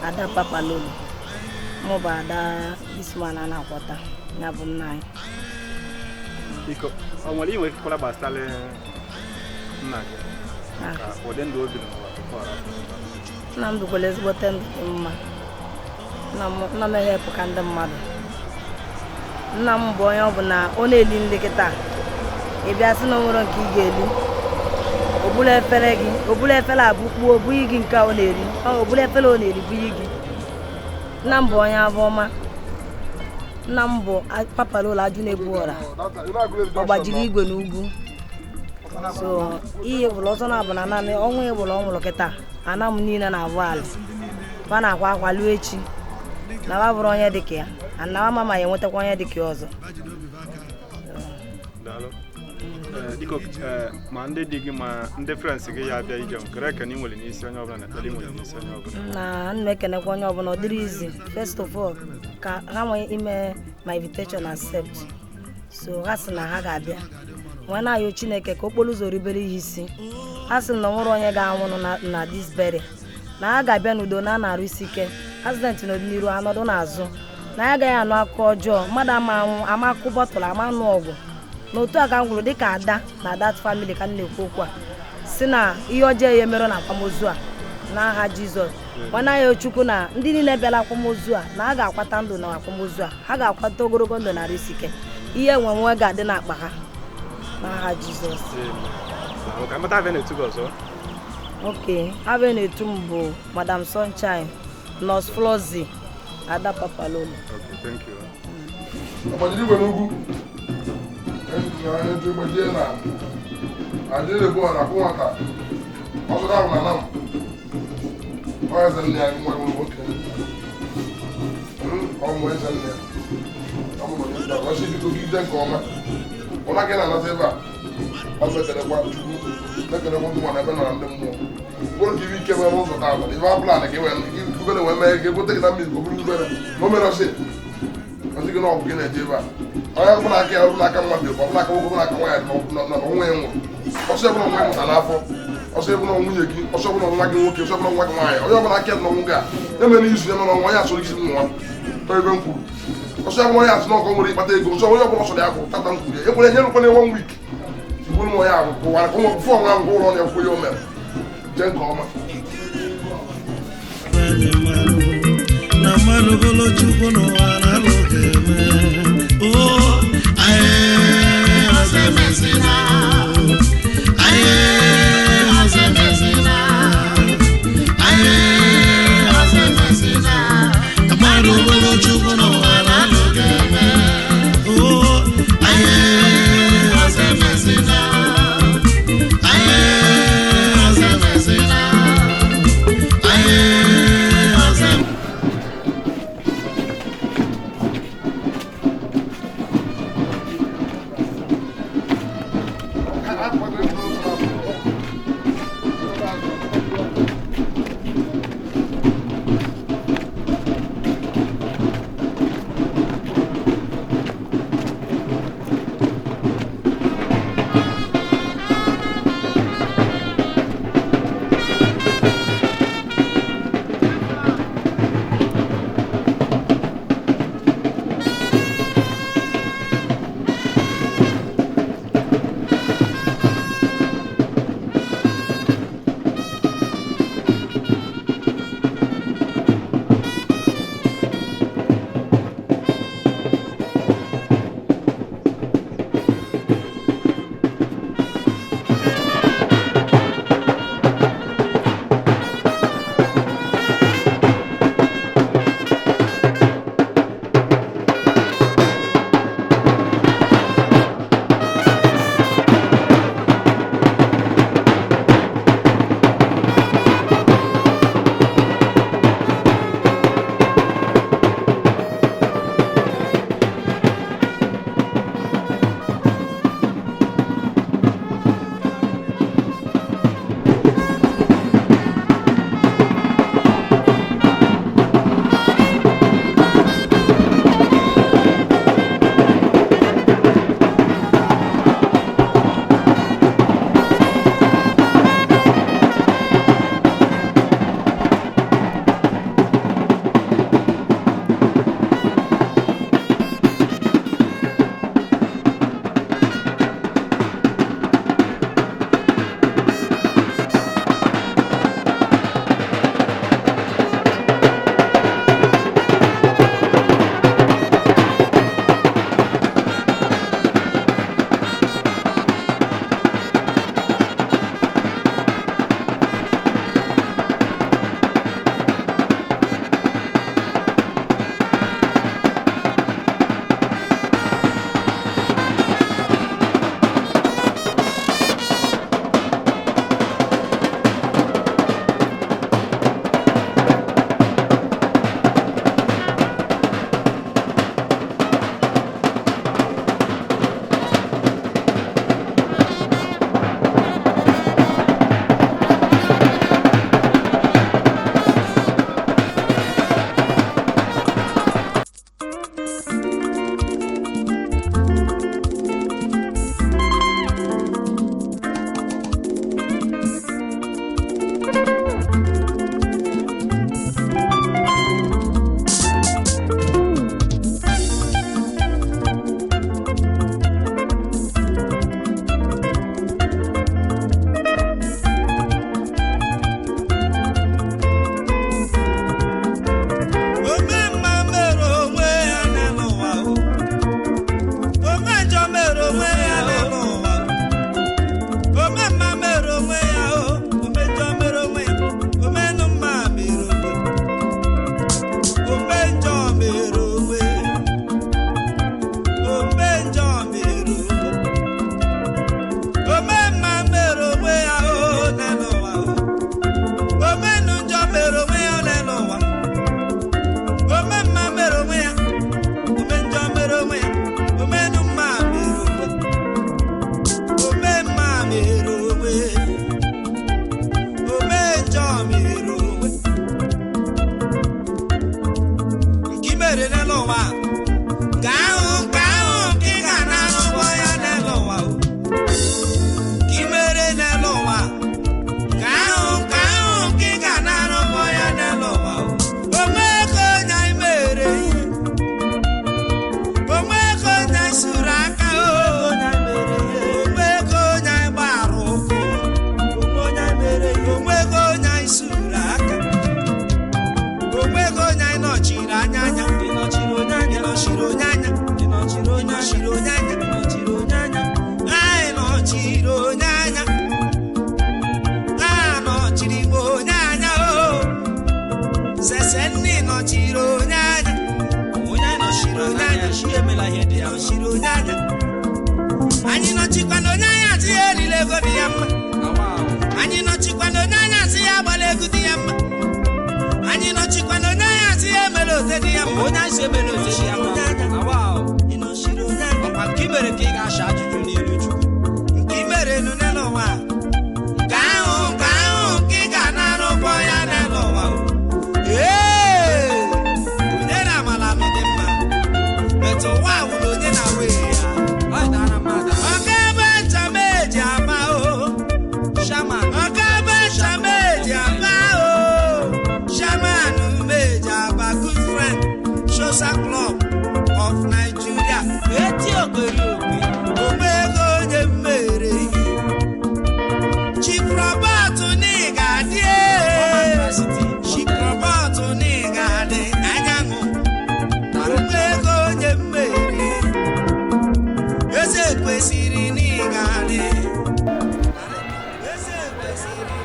Ada Papa Lolo. Moba ada this man anakwata. Na bunai. Iko, omwali we kola bastale nna. Ka oden do bi no wa. Na mdu kolez boten mma. Na me help kanda mmadu. Na mbo onye obuna ọ na-eli nleketa. Ị bịa sị na nwere nke ị ga-eli. Obula efele abukpu obuyi gi nka ọ na-eri. Obula efele ọ na-eri buyi gi. Na mbo onye avoma. Na mbo Papa Lolo aju na-ebu ora. Ọ gbajiri igwe n'ugwu. So ihe bụla ọzọ na abụna naanị ọnwa ebụla ọnwụrụ kịta ana m niile na-abụ ala ma na-akwa akwa lụọ echi na ba bụrụ onye dịka ya ana mama ya enwetakwa onye dịka ọzọ. Diko ma ndị dị gị ma ndị friends gị ya abịa ije nkere ka ni nwere n'isi onye ọbụla na tele nwere n'isi onye ọbụla na nne kenekwa onye ọbụla ọ dịrị izi first of all ka ha nwee ime my invitation accept so ha sị na ha ga-abịa nwa na ayo Chineke ka okporo ụzọ ribere ihe isi ha sị na nwere onye ga-anwụ na this bere na ha ga-abịa n'udo na na-arụ isi ike accident n'ọdịnihu anọdụ n'azụ na ya agaghị anụ aka ọjọọ mmadụ amakụ bọtụlụ amanụ ọgwụ n'otu a ka m gwụrụ dịka ada na that family ka m na-ekwu okwu a si na ihe ọjọọ ya mere na akwamozu a n'aha Jizọs nwana ya Chukwu na ndị niile bịara akwamozu a na ha ga-akwata ndụ na akwamozu a ha ga-akwata ogologo ndụ na arụ ike ihe nwe ga-adị n'akpa ha n'aha Jizọs. Okay, abe na-etu m bụ Madam Sunshine Nurse Flozi Ada Papa Lolo. Okay, thank you. Ona kena na seba asa kele kwa chuku na kele kwa mwana bana na ndemo ko ki wi ke ba mo so ta ba ni ba plan ke wa ni ifugole wee mee ego gote gị na mmiri goburu ubere na o mere ọsị ọsị gị na ọgwụ gị na-eje ebe a onye ọbụla aka ya ọbụla aka mmadụ bụ ọbụla aka nwoke ọbụla aka nwaanyị na onwe ya nwụrụ ọsọ ọbụla nwa mụta n'afọ ọsọ ọbụla nwunye gị ọsọ ọbụla nwa gị nwoke ọsọ ọbụla nwa gị nwaanyị onye ọbụla aka ya n'ọnwụ gị a emere izu ya mana ọnwa ya asọrọ isi nwa ebe m kwuru ọsọ ọbụla onye asị n'ọkọ nwere ịkpata ego ọsọ onye ọbụla ọsọ dị akwụ tata m kwuru ya ekwere nye rụkwana 1 week sigburu m onye ahụ kụwara ka ụmụ fụ ọnwa ngwa ụlọ ya kwụ ya o mere jee nke ọma na mmadụ bụrụ Chukwu n'ụwa na-alụ ga-eme mere n'elu ụwa ka ahụ ka ị ga-anara ụgwọ ya n'elu ụwa ka ị mere n'elu ụwa ka ahụ ka ị ga-anara ụgwọ ya n'elu ụwa onwego onye anyị mere ihe onwego onye anyị suru aka onwego onye anyị gbara ụkwụ onwego onye anyị suru aka onwego onye anyị nọchiri anya anya ịnọchiri onye anya ịnọchiri onye anya ịnọchiri onye anya ịnọchiri onye anya anyị nọchiri onye anya nọchiri igbo onye anya sese nne nọchiri onye anya onye nọchiri onye anya shi emela ihe dị ya nọchiri onye anya anyị nọchikwana onye anya si ya erila ego dị ya mma anyị nọchikwana onye anya si ya agbala egwu dị ya mma anyị nọchikwana onye anya si ya emela ote dị ya mma onye anyị si emela ote dị ya mma ịnọchiri onye anya ọkwa nke i mere ka ị ga-asha ajụjụ n'iru Chukwu nke i mere nụ n'elu ụwa ka ahụ ka ị ga-anara ụgwọ ya n'elu ụwa onye na-amala nụ dị mma metụ ụwa wụrụ onye na-awe ya ọka ebe nchama eji ama ọka ebe nchama eji ama shaman meji aba good friend Sosa Club of Nigeria eti okeri okwe onwego onye mmere ihe Chief Robert Nigadi Chief Robert Nigadi anyanwụ onwego onye mmere eze kwesịrị Nigadi eze kwesịrị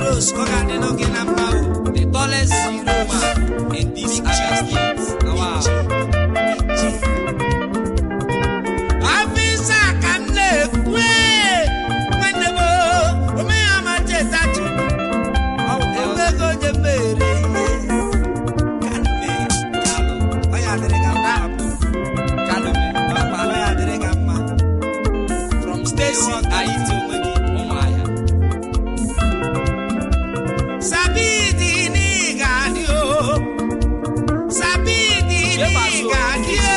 zeros the tallest zero man in this Abia State. Wow. Afisa kamne kwe mandebo ome amate tatu. Ego jemere. Kalme kalo. Oya derega map. Kalme papa oya derega map. From Stacy Aito Magi Omaya. Sabidi ni gadio. Sabidi ni gadio.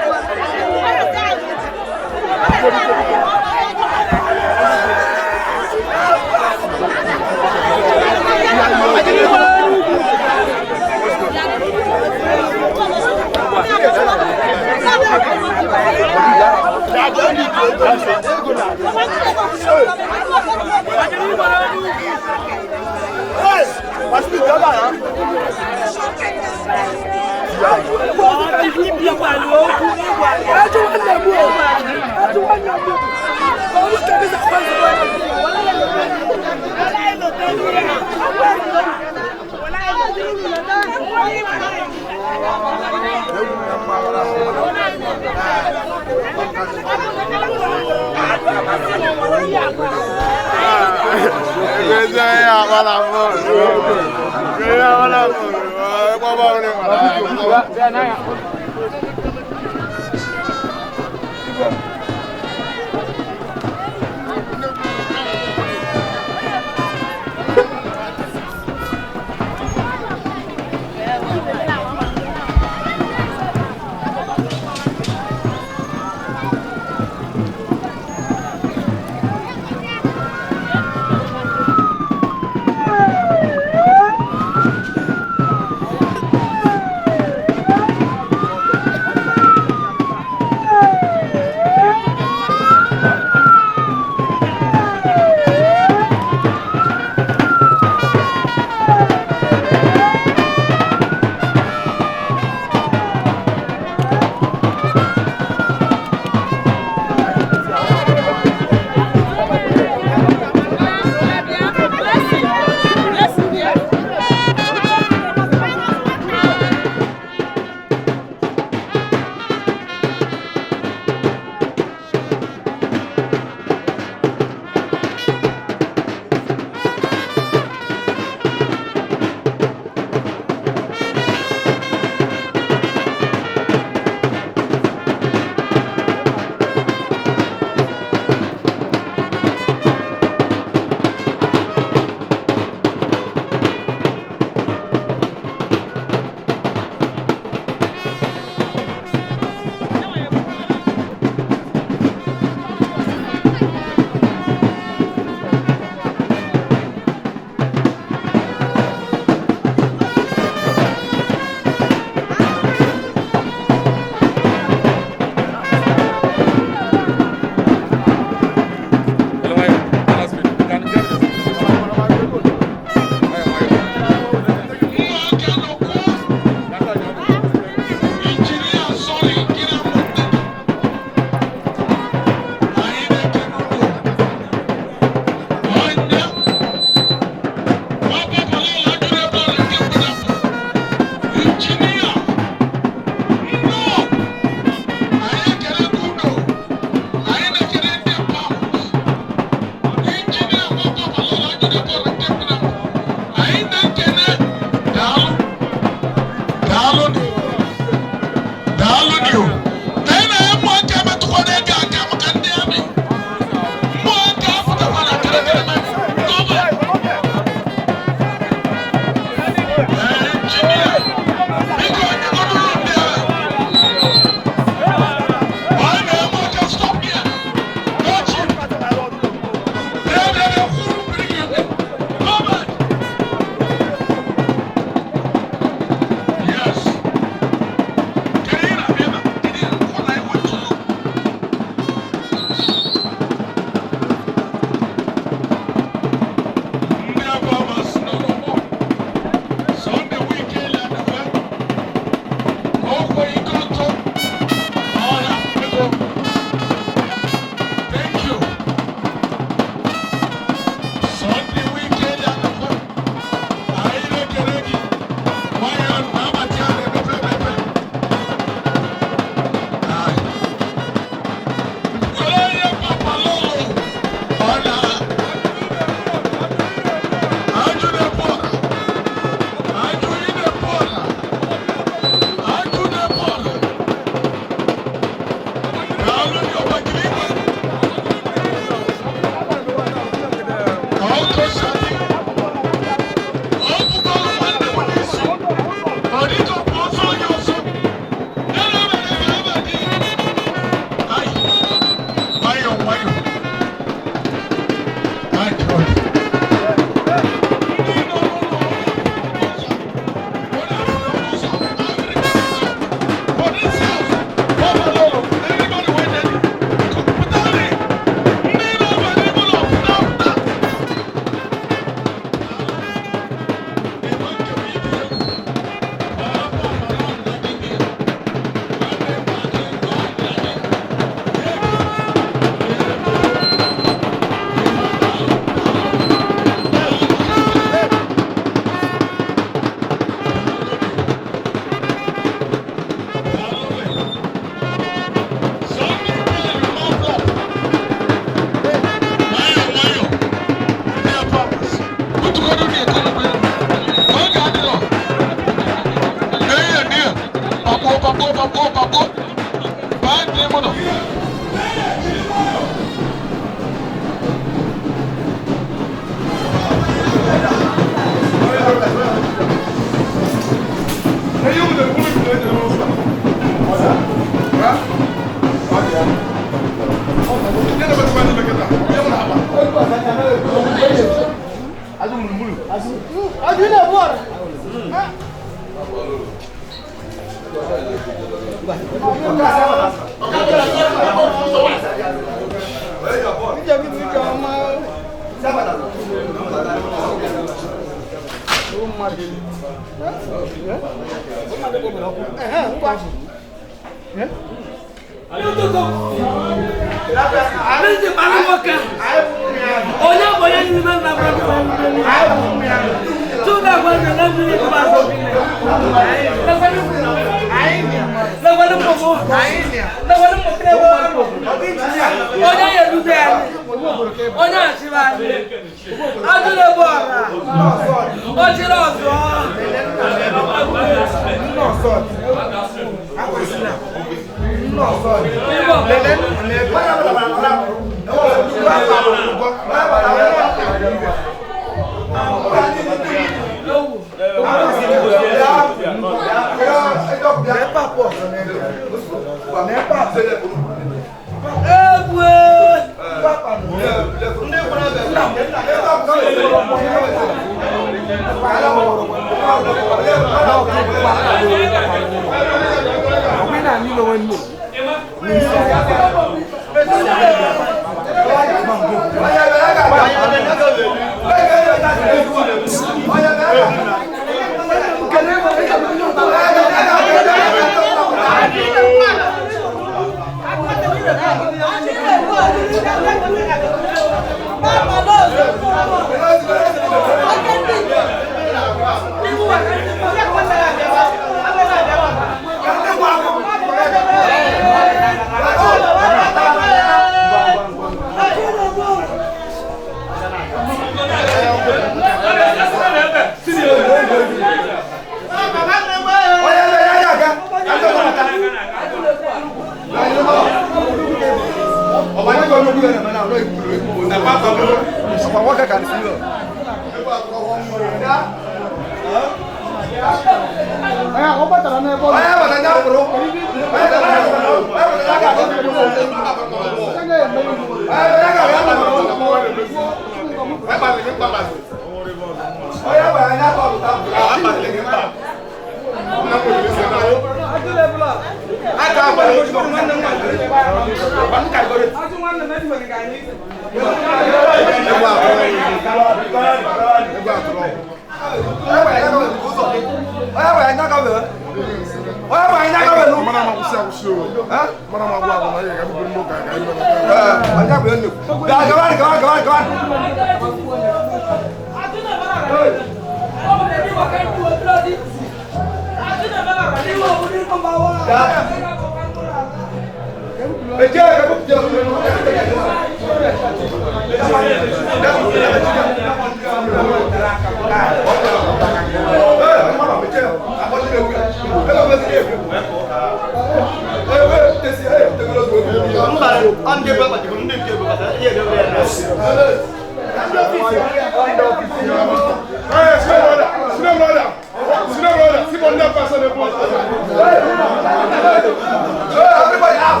Everybody out!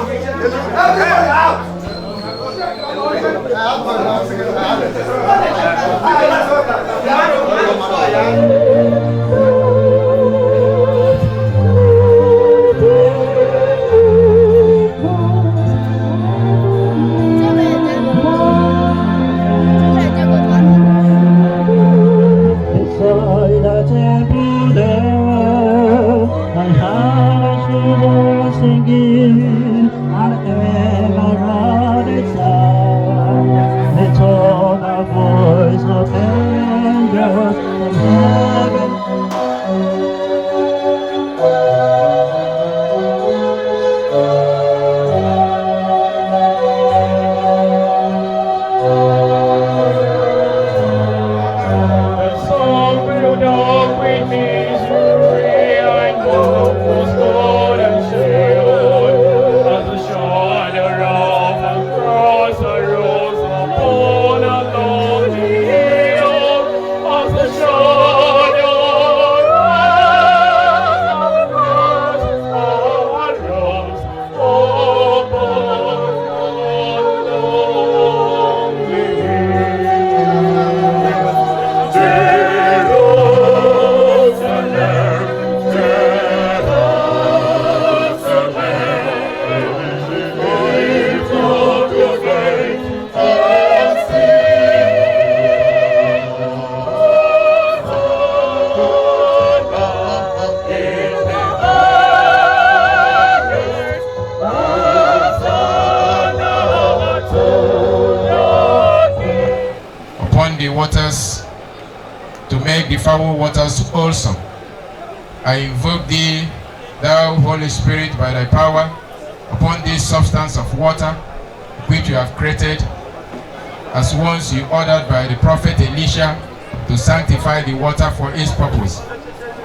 the waters to make the foul waters wholesome. I invoke thee, thou Holy Spirit, by thy power, upon this substance of water which you have created, as once you ordered by the prophet Elisha to sanctify the water for his purpose.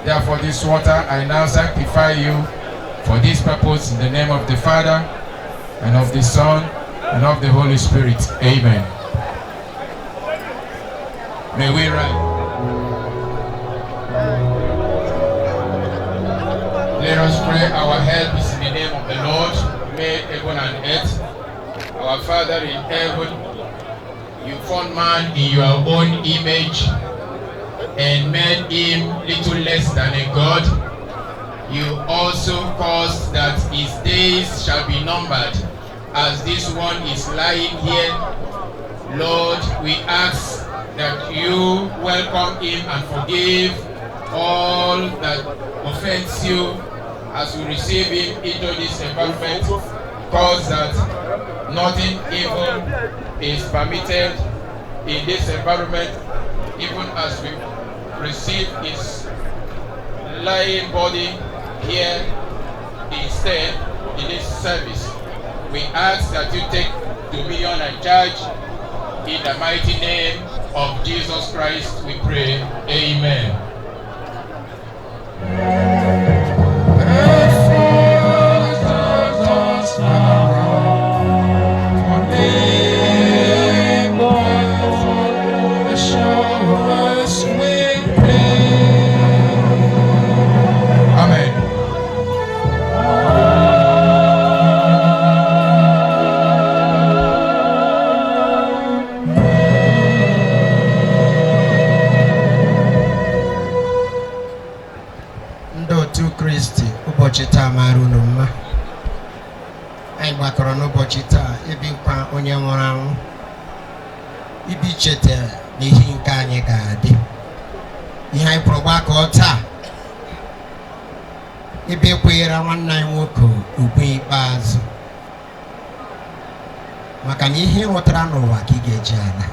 Therefore this water I now sanctify you for this purpose, in the name of the Father, and of the Son, and of the Holy Spirit. Amen. May we rise. Let us pray. Our help is in the name of the Lord, who made heaven and earth. Our Father in heaven, you formed man in your own image and made him little less than a god. You also caused that his days shall be numbered, as this one is lying here. Lord, we ask that you welcome him and forgive all that offends you as we receive him into this environment. Cause that nothing evil is permitted in this environment, even as we receive his lying body here instead in this service. We ask that you take dominion and charge. In the mighty name of Jesus Christ we pray. Amen. ụbọchị taa mara unu mma. Anyị gbakọrọ n'ụbọchị taa ibikwa onye nwụrụ anwụ, ibi cheta na ihe nke anyị ga-adị. Ihe anyị pụrụ gbakọ taa ibe kwenyere nwanne anyị nwoke ugwu ikpeazụ, maka na ihe ịrụtara n'ụwa ka ị ga-eji ala.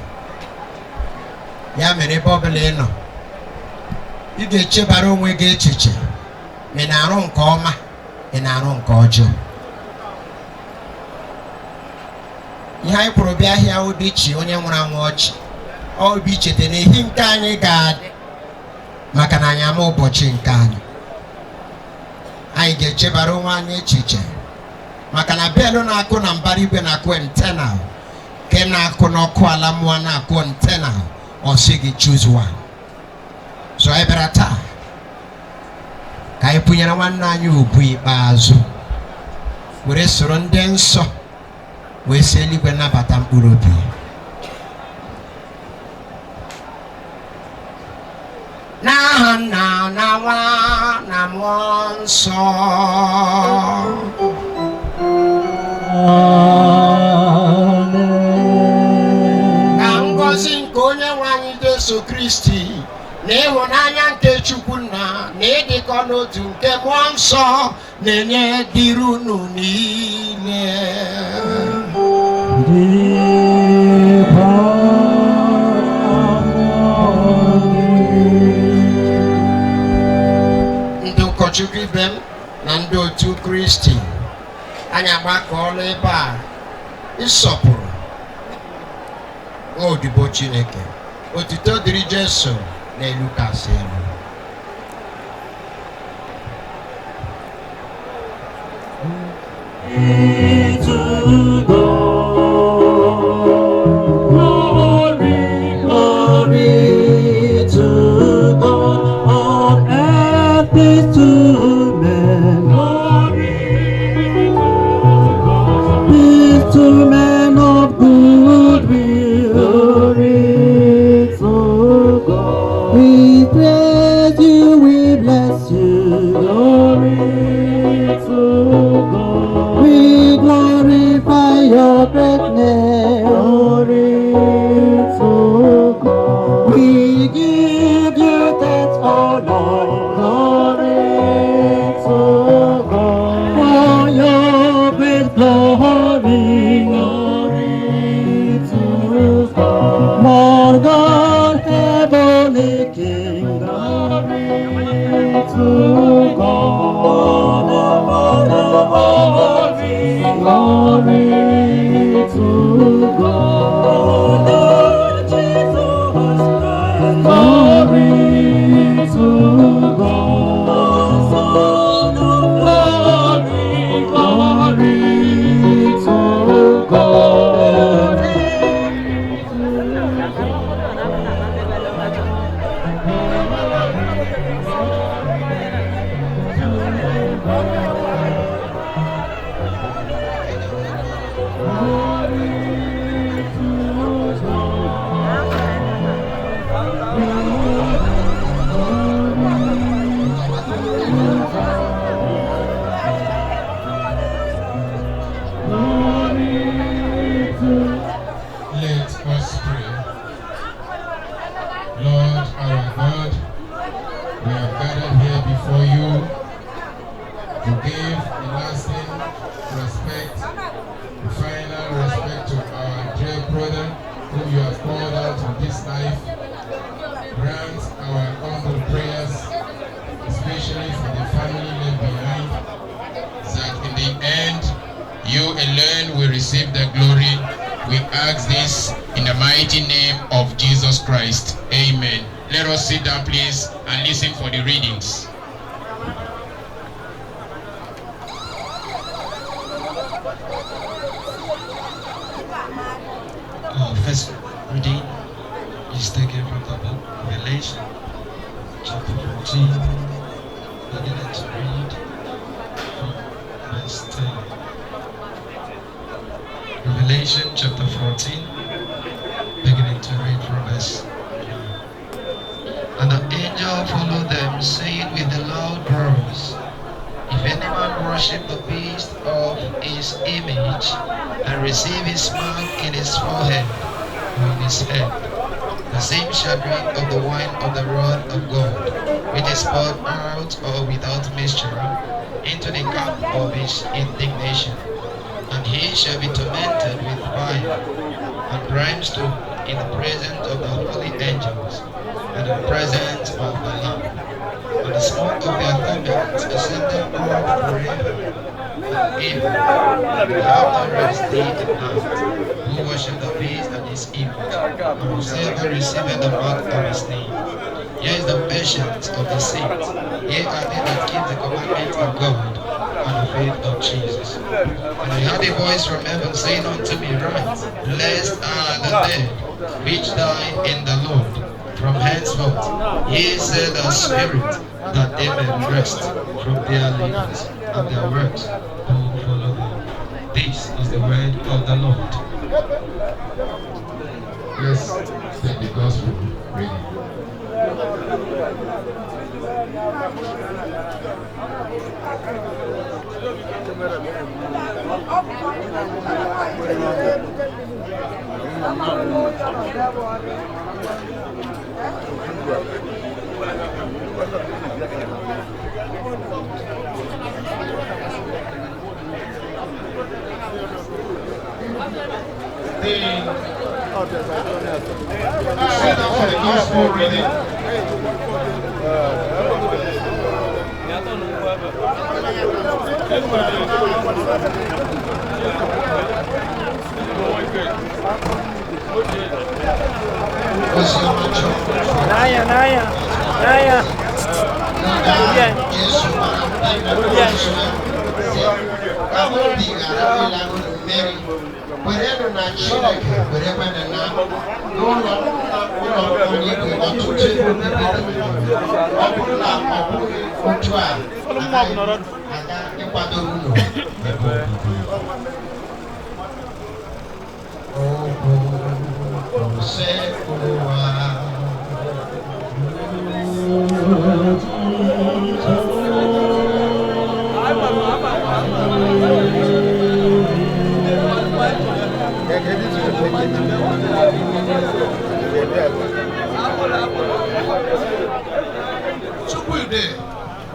Ya mere ebe ọbụla ị nọ, ị ga-echebara onwe gị echiche ma ị na-arụ nke ọma, ị na-arụ nke ọjọọ. Ihe anyị kwuru bịa ahịa obichi onye nwụrụ anwụ ọchị, obi cheta na ihe nke anyị ga-adị, maka na anyị ama ụbọchị nke anyị. Anyị ga-echebara onwe anyị echiche, maka na belu na-akụ na mbara igwe na-akụ internal, nke na-akụ n'ọkụ ala mmụọ na-akụ internal. Ọ sị gị choose one. So anyị bịara taa ka anyị pụnyere nwanne anyị ugwu ikpeazụ, were soro ndị nsọ wee si eluigwe nabata mkpụrụ obi. N'aha Nna na Nwa na Mmụọ Nsọ. Ka ngọzi nke onye nwe anyị Jesu Kristi na ịhụnanya nke Chukwu Nna na ịdịkọ n'otu nke Mmụọ Nsọ na-enye dịrị unu niile. Ndị ụkọchukwu ibe m na ndị otu Kristi, anyị agbakọọla ebe a ịsọpụrụ nwa odibo Chineke. Otuto dịrị Jesu n'elu kasị elu. To God, glory, glory to God, on earth peace to men, glory to God, peace to men of good will, glory to God. We praise you, we bless you, glory to God. We glorify your ask this in the mighty name of Jesus Christ. Amen. Let us sit down, please, and listen for the readings. Our first reading is taken from the book of Revelation, chapter 14, beginning to read from verse 10. Revelation chapter 14, beginning to read from verse 9. And the angel followed them, saying with a loud voice, if any man worship the beast of his image, and receive his mark in his forehead or in his head, the same shall drink of the wine of the wrath of God, which is poured out or without mixture into the cup of his indignation. And he shall be tormented with fire and brimstone in the presence of the holy angels and in the presence of the Lamb. And the smoke of their torments ascended up forever and ever. They have no rest day and night, who worship the beast and his image, and whosoever receiveth the mark of his name. Here is the patience of the saints. Here are they that keep the commandments of God and the faith of Jesus. And I heard a voice from heaven saying unto me, Write, blessed are the dead which die in the Lord from henceforth. Ye say the Spirit, that they may rest from their labors and their works who follow them. This is the word of the Lord. Let's take the gospel reading. Sit down for the gospel reading.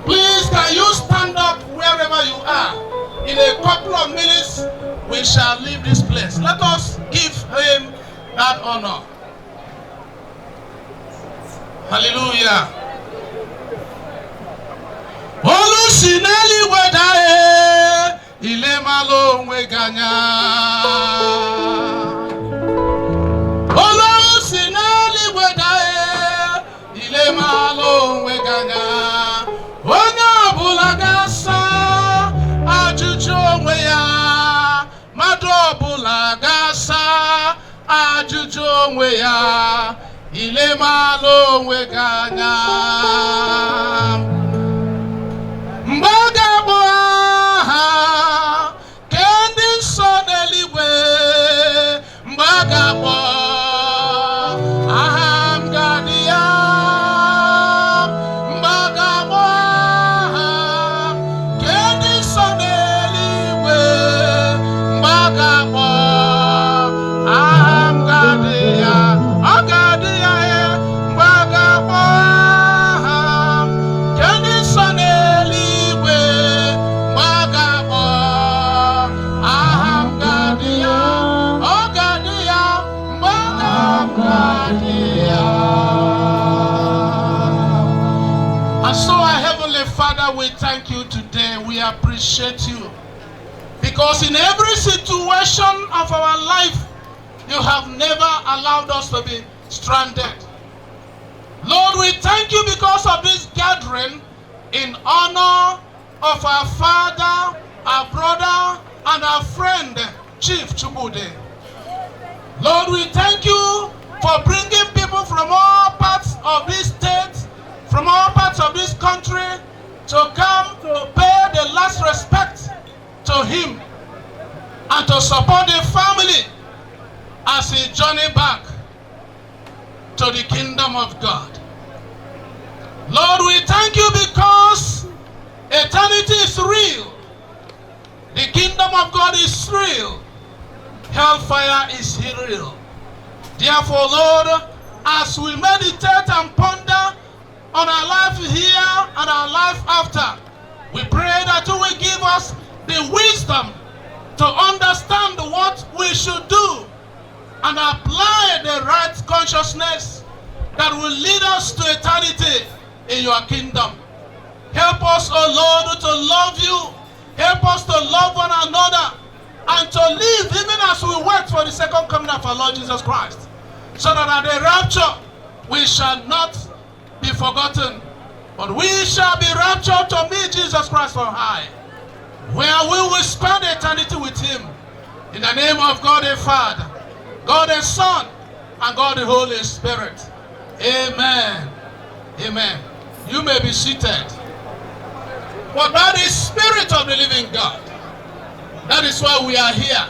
Please, can you stand up wherever you are? In a couple of minutes, we shall leave this place. Let us give him that honor. Hallelujah. Olusineli wedae ile malo weganya. Olusineli wedae ile malo weganya. Ona bulagasa ajuju onwe ya. Mado bulagasa ajuju onwe ya. Ile malo weganya. Mbaga boha kendi soneliwe mbaga bo aham gadia mbaga boha kendi soneliwe mbaga bo aham gadia agadia mbaga bo kendi soneliwe And so, our Heavenly Father, we thank you today. We appreciate you. Because in every situation of our life, You have never allowed us to be stranded. Lord, we thank you because of this gathering in honor of our father, our brother, and our friend, Chief Chukwudi. Lord, we thank you for bringing people from all parts of this state, from all parts of this country, to come to pay the last respect to him and to support the family as he journey back to the kingdom of God. Lord, we thank you because eternity is real. The kingdom of God is real. Hellfire is real. Therefore, Lord, as we meditate and ponder on our life here and our life after, we pray that you will give us the wisdom to understand what we should do and apply the right consciousness that will lead us to eternity in your kingdom. Help us, O Lord, to love you. Help us to love one another and to live even as we wait for the second coming of our Lord Jesus Christ, so that at the rapture we shall not be forgotten, but we shall be raptured to meet Jesus Christ on high, where we will spend eternity with him. In the name of God the Father, God the Son, and God the Holy Spirit. Amen. Amen. You may be seated. But by the Spirit of the living God, that is why we are here.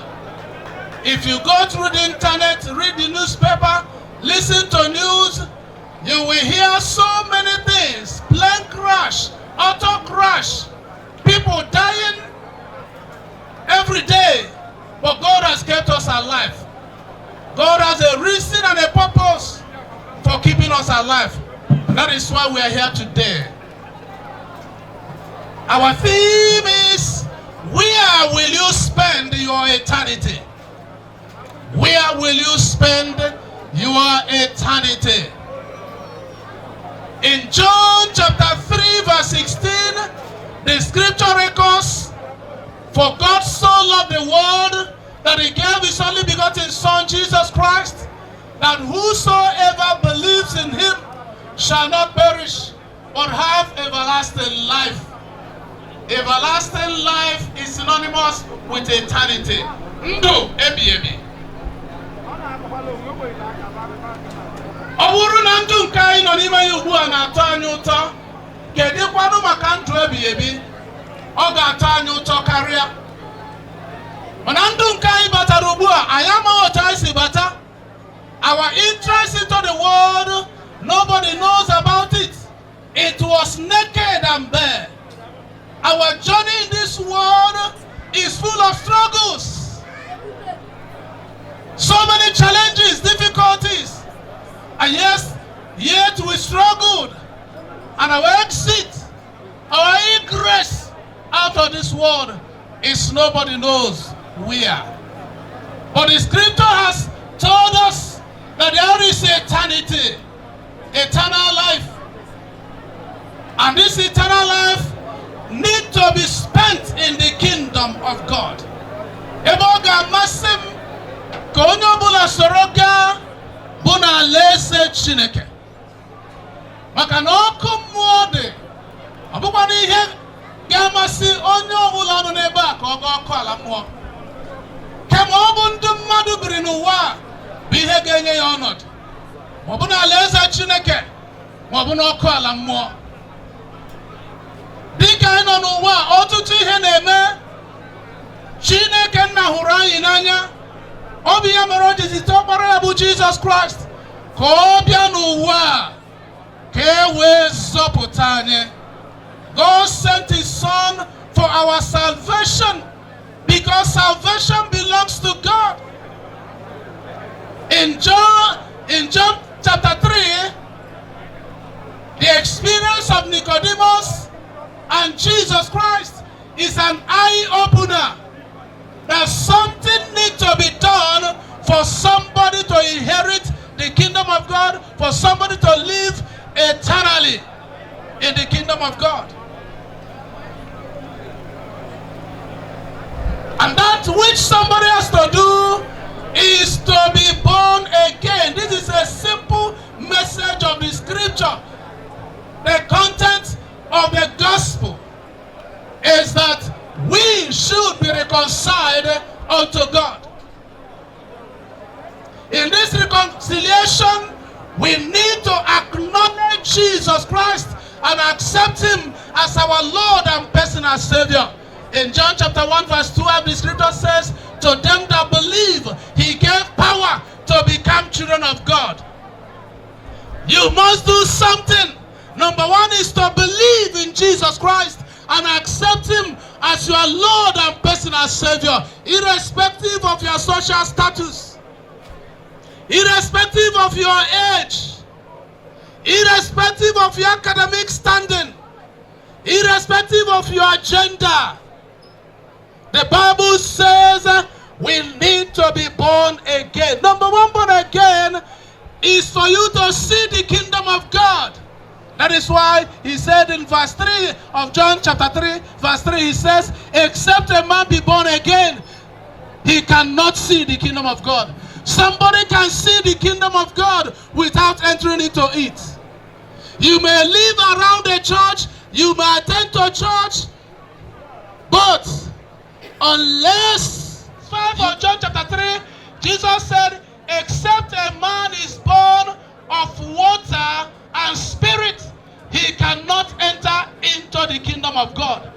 If you go through the internet, read the newspaper, listen to news, you will hear so many things. Plane crash, auto crash, people dying every day. But God has kept us alive. God has a reason and a purpose for keeping us alive. That is why we are here today. Our theme is, where will you spend your eternity? Where will you spend your eternity? In John chapter 3 verse 16, the scripture records, for God so loved the world that he gave his only begotten Son, Jesus Christ, that whosoever believes in him shall not perish, but have everlasting life. Everlasting life is synonymous with eternity. Ndụ ebi ebi. Ọ bụrụ na ndụ nke anyị nọ n'ime ya ugbu a na-atọ anyị ụtọ, kedụkwanụ maka ndụ ebi ebi? Ọ ga-atọ anyị ụtọ karịa. Mana ndụ nke anyị batara ugbu a, anyị amaghị otu anyị si bata. Our interest into the world, nobody knows about it. It was naked and bare. Our journey in this world is full of struggles. So many challenges, difficulties. And yes, yet we struggled. And our exit, our ingress out of this world is nobody knows where. But the scripture has told us that there is eternity, eternal life. And this eternal life need to be spent in the kingdom of God. Eboga masim konyo bula soroga buna lese Chineke. Maka na oku mmụọ dị, ọ bụkwa n'ihe ga-amasị onye ọbụla nọ n'ebe a ka ọ gaa ọkụ ala mmụọ. Kama ọ bụ ndị mmadụ biri n'ụwa a bụ ihe ga-enye ya ọnọdụ, ma ọ bụ na alaeze Chineke, ma ọ bụ n'ọkụ ala mmụọ. Dịka anyị nọ n'ụwa a, ọtụtụ ihe na-eme. Chineke nna hụrụ anyị n'anya. Ọ bụ ya mere o ji zite ọkpara ya bụ Jizọs Kraịst ka ọ bịa n'ụwa a ka e wee zọpụta anyị. God sent his Son for our salvation, because salvation belongs to God. In John chapter 3, the experience of Nicodemus and Jesus Christ is an eye-opener that something needs to be done for somebody to inherit the kingdom of God, for somebody to live eternally in the kingdom of God. And that which somebody has to do is to be born again. This is a simple message of the scripture. The content of the gospel is that we should be reconciled unto God. In this reconciliation, we need to acknowledge Jesus Christ and accept him as our Lord and personal Savior. In John chapter 1 verse 12, the scripture says, to them that believe, he gave power to become children of God. You must do something. Number one is to believe in Jesus Christ and accept him as your Lord and personal Savior, irrespective of your social status, irrespective of your age, irrespective of your academic standing, irrespective of your gender. The Bible says we need to be born again. Number one, born again is for you to see the kingdom of God. That is why he said in verse 3 of John chapter 3, verse 3, he says, except a man be born again, he cannot see the kingdom of God. Somebody can see the kingdom of God without entering into it. You may live around the church, you may attend to church, but unless 5 of John chapter 3, Jesus said, except a man is born of water and spirit, he cannot enter into the kingdom of God.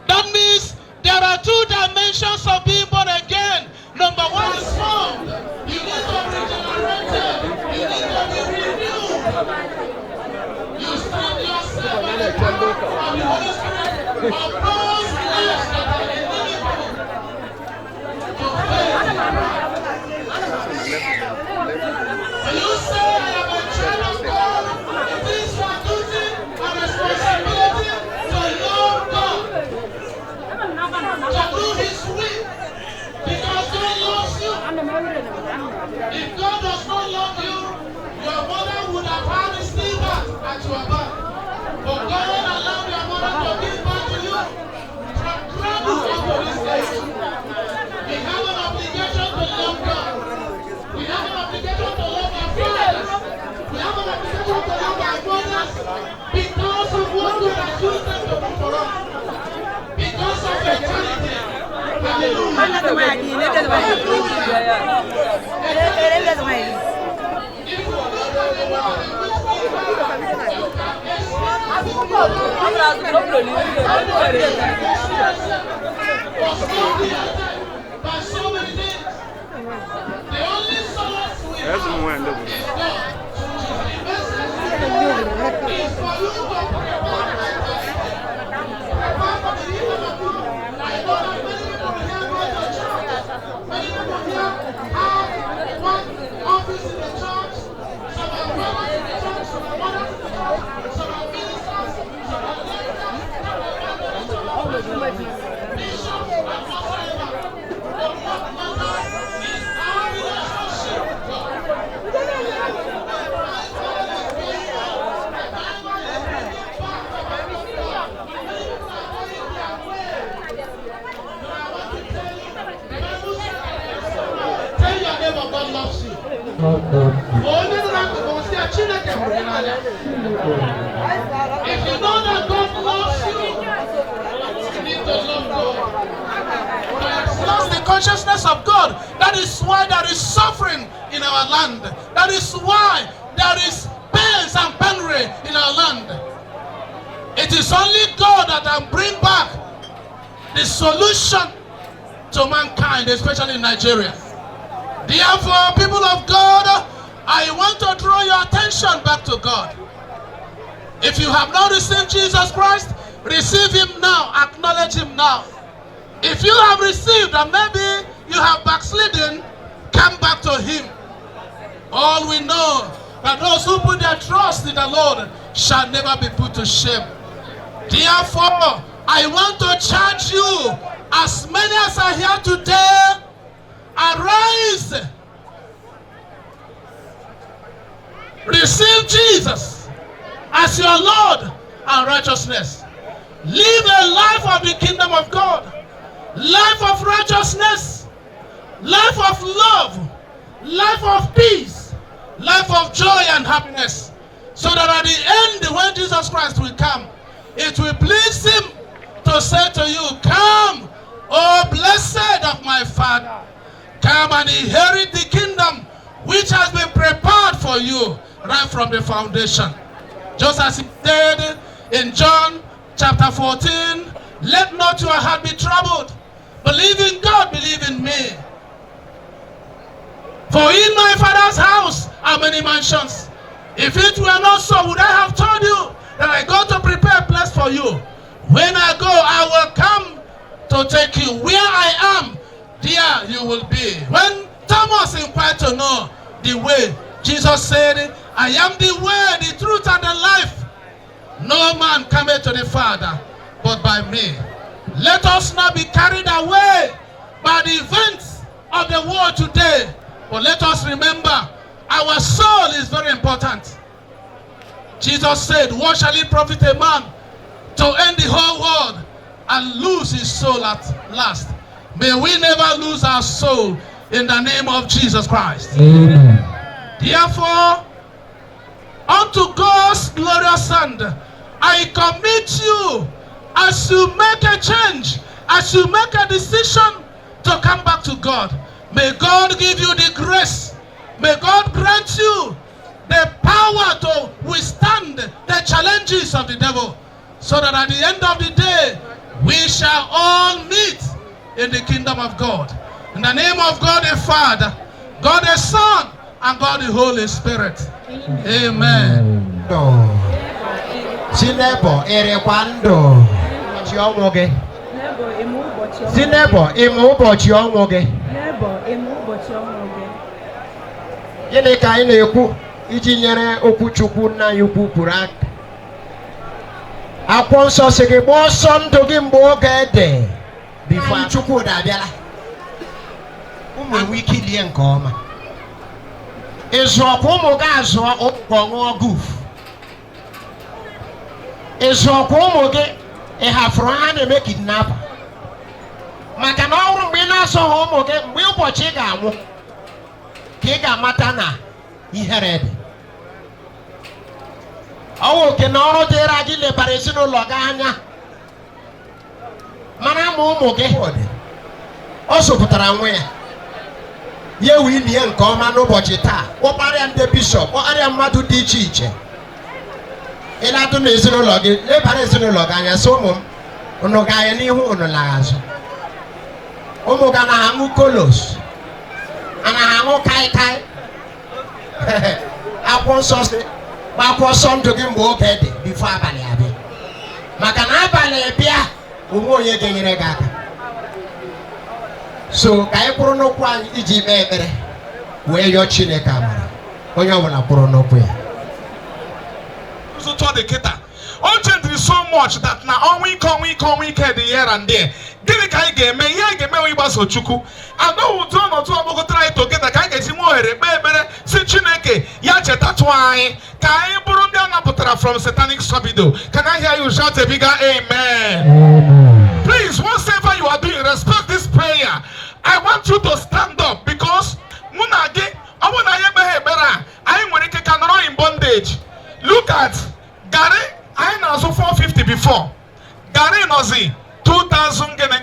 That means there are two dimensions of being born again. Number one is found. You need to be regenerated. You need to be renewed. You stand yourself by the power of the Holy Spirit upon flesh that are inimical to faith. When you say, I am a child of God, it is your duty and responsibility to love God, to do his will, because God loves you. If God does not love you, your mother would have had a sliver at your back. But God allowed your mother to give back to you from cradle up to this age. We have an obligation to love God. We have an obligation to love our fathers. We have an obligation to love our brothers because of what God has used them to do for us. Because of eternity. By so many things, the only solace we have is God. The message is for you to prepare for the kingdom of God. I know that many people here go to church. Many people here have one office in the church. Some are brothers in the church, some are mothers in the church, some are ministers, some are lecturers, some are evangelists, some are bishops, and whatsoever. But what matters is our relationship with God. Tell your neighbor God loves you. If you know that God loves you, you need to love God. Lost the consciousness of God. That is why there is suffering in our land. That is why there is pains and penury in our land. It is only God that can bring back the solution to mankind, especially in Nigeria. Therefore, people of God, I want to draw your attention back to God. If you have not received Jesus Christ, receive him now, acknowledge him now. If you have received and maybe you have backslidden, come back to him. All we know that those who put their trust in the Lord shall never be put to shame. Therefore, I want to charge you, as many as are here today, arise, receive Jesus as your Lord and righteousness. Live a life of the kingdom of God, life of righteousness, life of love, life of peace, life of joy and happiness. So that at the end, when Jesus Christ will come, it will please him to say to you, come, O blessed of my Father, come and inherit the kingdom which has been prepared for you right from the foundation. Just as he did in John chapter 14, let not your heart be troubled. Believe in God, believe in me. For in my Father's house are many mansions. If it were not so, would I have told you that I go to prepare a place for you? When I go, I will come to take you. Where I am, there you will be. When Thomas inquired to know the way, Jesus said, I am the way, the truth, and the life. No man cometh to the Father but by me. Let us not be carried away by the events of the world today, but let us remember our soul is very important. Jesus said, what shall it profit a man to end the whole world and lose his soul at last? May we never lose our soul in the name of Jesus Christ. Amen. Therefore, unto God's glorious hand, I commit you as you make a change, as you make a decision to come back to God. May God give you the grace. May God grant you the power to withstand the challenges of the devil, so that at the end of the day, we shall all meet in the kingdom of God. In the name of God the Father, God the Son, and God the Holy Spirit. Amen. Sinebo erekwando chiomoge. Sinebo imubo chiomoge. Gịnị ka anyị na-ekwu iji nyere okwu Chukwu nna anyị ukwu kwuru aka? Akwụkwọ nsọ sị gị gbaa ọsọ ndụ gị mgbe oge dị bifo Chukwu abịala. Ụmụ enwe ike ilie nke ọma. Ịzụ ọkwa ụmụ gị azụọ ụkọ ṅụọ guf. Ịzụ ọkwa ụmụ gị ịhafụrụ ha na-eme kidnapa. Maka na ọ bụrụ mgbe ị na-asọ ha ụmụ gị, mgbe ụbọchị ị ga-anwụ ka ị ga-amata na ihere dị. Ọwụ oke na ọrụ dịra gị lebara ezinụlọ gị anya, mara ma ụmụ gị ọ zụpụtara nwe ya, ya wee nie nke ọma n'ụbọchị taa. Kpọkparịa ndị bishọp, kpọkparịa mmadụ dị iche iche. Ị na-atụ na ezinụlọ gị, lebara ezinụlọ gị anya, sị ụmụ m, unu ga-anya n'ihu, unu na-azụ. Ụmụ ga na-aṅụ kolos, anaghị aṅụ kaikai. Akwụkwọ nsọ sị gbakwa ọsọ ndụ gị mgbe oge dị bifo abalị abịa. Maka na abalị bịa, onwe onye ga-enyere gị aka. So ka anyị kwụrụ n'okwu anyị iji mee ekpere wee yọọ Chineke amara. Onye ọbụla kwụrụ n'okwu ya. O changed so much that now on we come the here and there. Gịnị ka anyị ga-eme? Ihe anyị ga-eme wee gbaso Chukwu. Anọ ụtụ ọnọdụ ọgbọgọ try together ka anyị ga-esi nwe ohere kpee ekpere si Chineke ya chetatụ anyị ka anyị bụrụ ndị a napụtara from satanic sabido. Can I hear you shout a bigger amen? Please, whatever you are doing, respect this prayer. I want you to stand up because I in bondage. Look at Gary. I know so 450 before. Gary Nozi 2,000 guinea.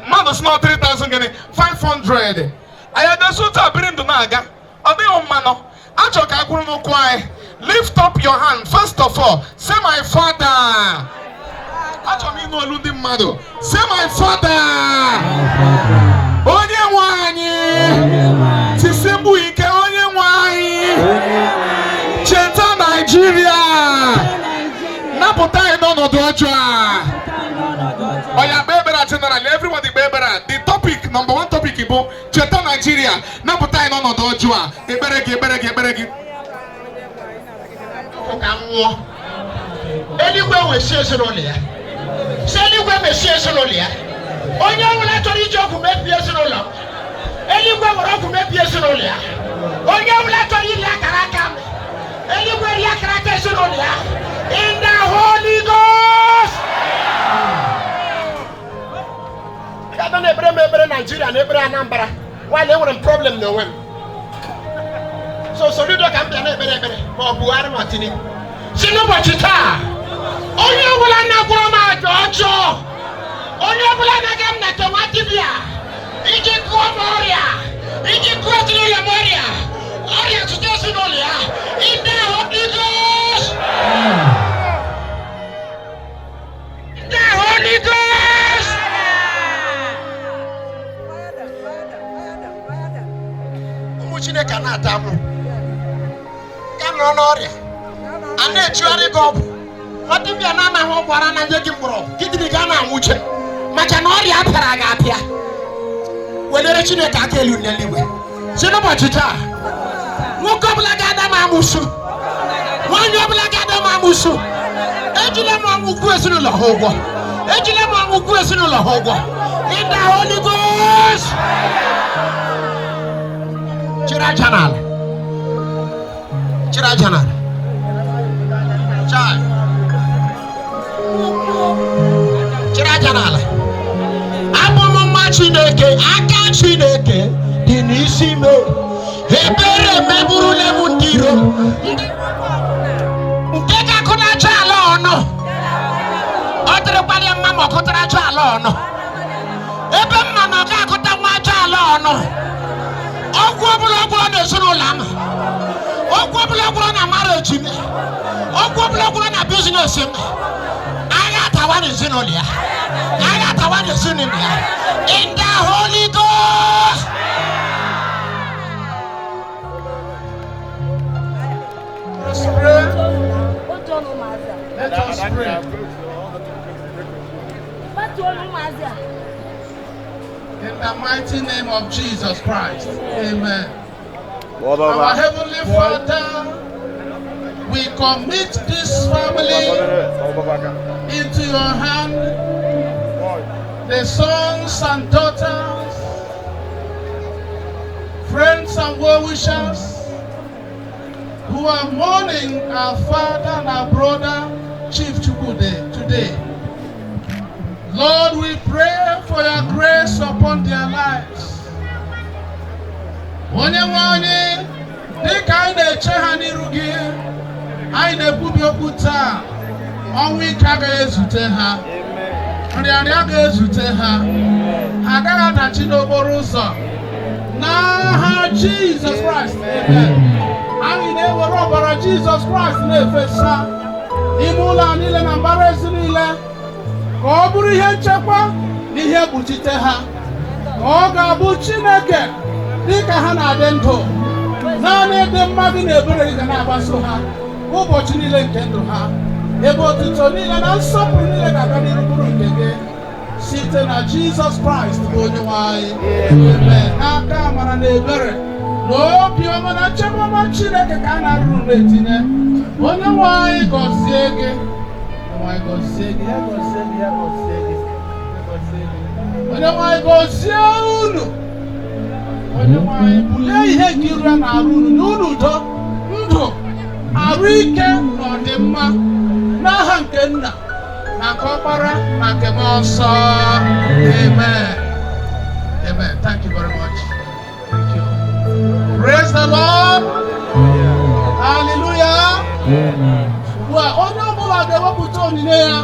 Man is not 3,000 guinea. 500. I had a suit of bring to Naga. Are they on mano? I took a guru kwai. Lift up your hand. First of all, say my Father. I told me no looting mado. Say my Father. Onye wani. Tisembu ike onye wani. Cheta Nigeria. Naputa no doja. Oya bebera general, everybody bebera. The topic, number one topic ibo, Cheta Nigeria. Naputa no doja. Eberegi. Anywhere we see Sonolia. Anywhere we see Sonolia. Onye wula tori joku make be Sonola. Anywhere we rock make be Sonolia. Onye wula tori ya karaka. Anywhere ya karaka Sonolia. In the Holy Ghost. Kada nebre Nigeria nebre Anambra. while they were in problem no one. So you don't come to or Buhari Martini. She know what you are. Only will I not grow my George. Only will I not get that Tomatibia. Iji go Moria. Iji go to the Moria. Oria to Dosinolia. In the Holy Ghost. The Holy Ghost. Chineke na-atamu ya nọ n'ọrịa a na-echigharị gị ọgwụ ọ dịbịa na-anaghị ọgwụ ara na nye gị mgbọrọgwụ gịdịrị ga na-anwụche maka na ọrịa apịara gị apịa welere Chineke aka elu n'eluigwe si n'ụbọchị taa nwoke ọbụla ga-ada m amụsụ nwaanyị ọbụla ga-ada m amụsụ ejila m ọnwụ kwuo ezinụlọ ha ụgwọ ejila m ọnwụ kwuo ezinụlọ ha ụgwọ in the Holy Ghost. Chira Janal. Chai. Chira Janal. Abụmụmma Chineke, aka Chineke dị n'isi me. Ebere meburule m ndị iro. Nke ga-akụnacha ala ọnụ. Ọ dịrịkwana mma ma ọ kụtaracha ala ọnụ. Ebe mma na ọ ga-akụta nwa aja ala ọnụ. Ọgwụ ọbụla na-ezinụlọ m. Ọgwụ ọbụla na marriage m. Ọgwụ ọbụla na business m. Agha atawa n'ezinụlọ ya. Agha atawa n'ezinụlọ ya. In the Holy Ghost. Let us pray. In the mighty name of Jesus Christ. Amen. Our Heavenly Father, we commit this family into your hand, the sons and daughters, friends and well-wishers who are mourning our father and our brother, Chief Chukwude, today. Lord, we pray for your grace upon their lives. Onye nwanyị dịka anyị na-eche ha n'iru gị, anyị na-ekwubi okwu taa, ọnwụ ike agaghị ezute ha, nrịanrịa agaghị ezute ha, ha agaghị adachi n'okporo ụzọ. N'aha Jizọs Kraịst, amen. Anyị na-ewere ọbara Jizọs Kraịst na-efesa ime ụlọ niile na mbara ezi niile. Ka ọ bụrụ ihe nchekwa na ihe mkpuchite ha, ka ọ ga-abụ Chineke dịka ha na-adị ndụ, naanị ịdị mma gị na ebere gị ga na-agbaso ha ụbọchị niile nke ndụ ha, ebe otuto niile na nsọpụrụ niile ga-aga n'iru nke gị site na Jizọs Kraịst bụ Onyenwe anyị. Amen. N'aka amara na ebere na obi ọma na nchekwa Chineke ka a na-arụrụ na-etinye. Onyenwe anyị gọzie gị. Onye nwanyị gozie unu. Onye nwanyị bulie ihe nke iru a na-arụ unu n'ụlọ udo, ndụ, arụ ike na ọdịmma n'aha nke Nna na nke Ọkpara na nke Mmụọ Nsọ. Amen. Amen. Thank you very much. Thank you. Praise the Lord. Hallelujah. Onye ọbụla ga-ewepụta onyinye ya.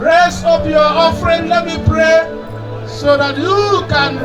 Raise up your offering. Let me pray so that you can.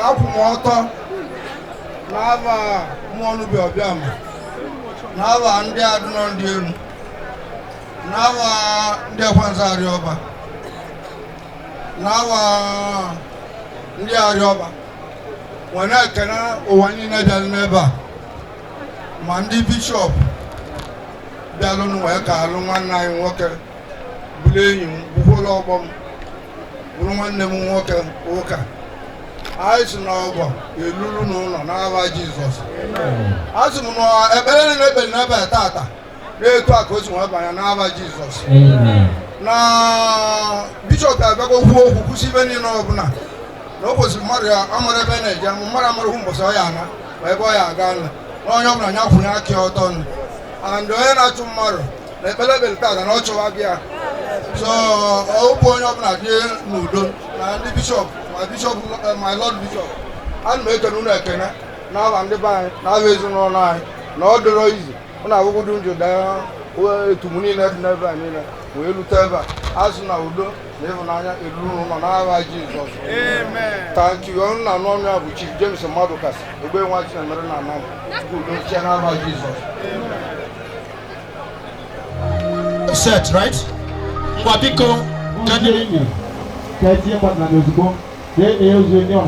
Akwụmọtọ n'aba mmụọ bi ọbịa ma n'aba ndị adịnọ ndị elu n'aba ndị ekwensu arịọba n'aba ndị arịọba nwere ekene ụwa niile bịara n'ebe a ma ndị bishọp bịalụnụ wee ka alụ nwanne anyị nwoke bụrụ enyi m bụkwụrụ ọgbọ m bụrụ nwanne m nwoke ụka anyị si n'ọgbọ elulu n'ụlọ n'aba Jizọs a sị m na ekpere niile ekpere n'ebe tata na-etu a ka o si wee banye n'aba Jizọs na bishọp abịago kwuo okwu kwụsị ibe niile ọbụla na o kwesịrị mmadụ ya amara ebe na-eje mmadụ amara hụ mbọsị ọ ya ana ma ebe ọ ya aga nla na onye ọbụla ya kwụnye aka ọtọ nla and onye na-achụ mmadụ na ekpere ekpere tata na ọ chụwa gị ya so okwu onye ọbụla dị n'udo na ndị bishọp my lord bishọp ana m ekene unu ekene n'aba ndị be anyị n'aba ezinụlọ anyị na ọ dịrọ izi ọ na-abụgodu njụ daa etumu niile dị n'ebe a niile wee lute ebe a azụ na udo na ịhụnanya eruru ụlọ n'aba Jizọs thank you ọnụ na n'ọnụ ya bụ Chief James Madukas egbe nwa Chinemere na anam udo chie n'aba Jizọs. Set, right? Ngwa biko Kajiri Kaji Patna Nozbo, they use your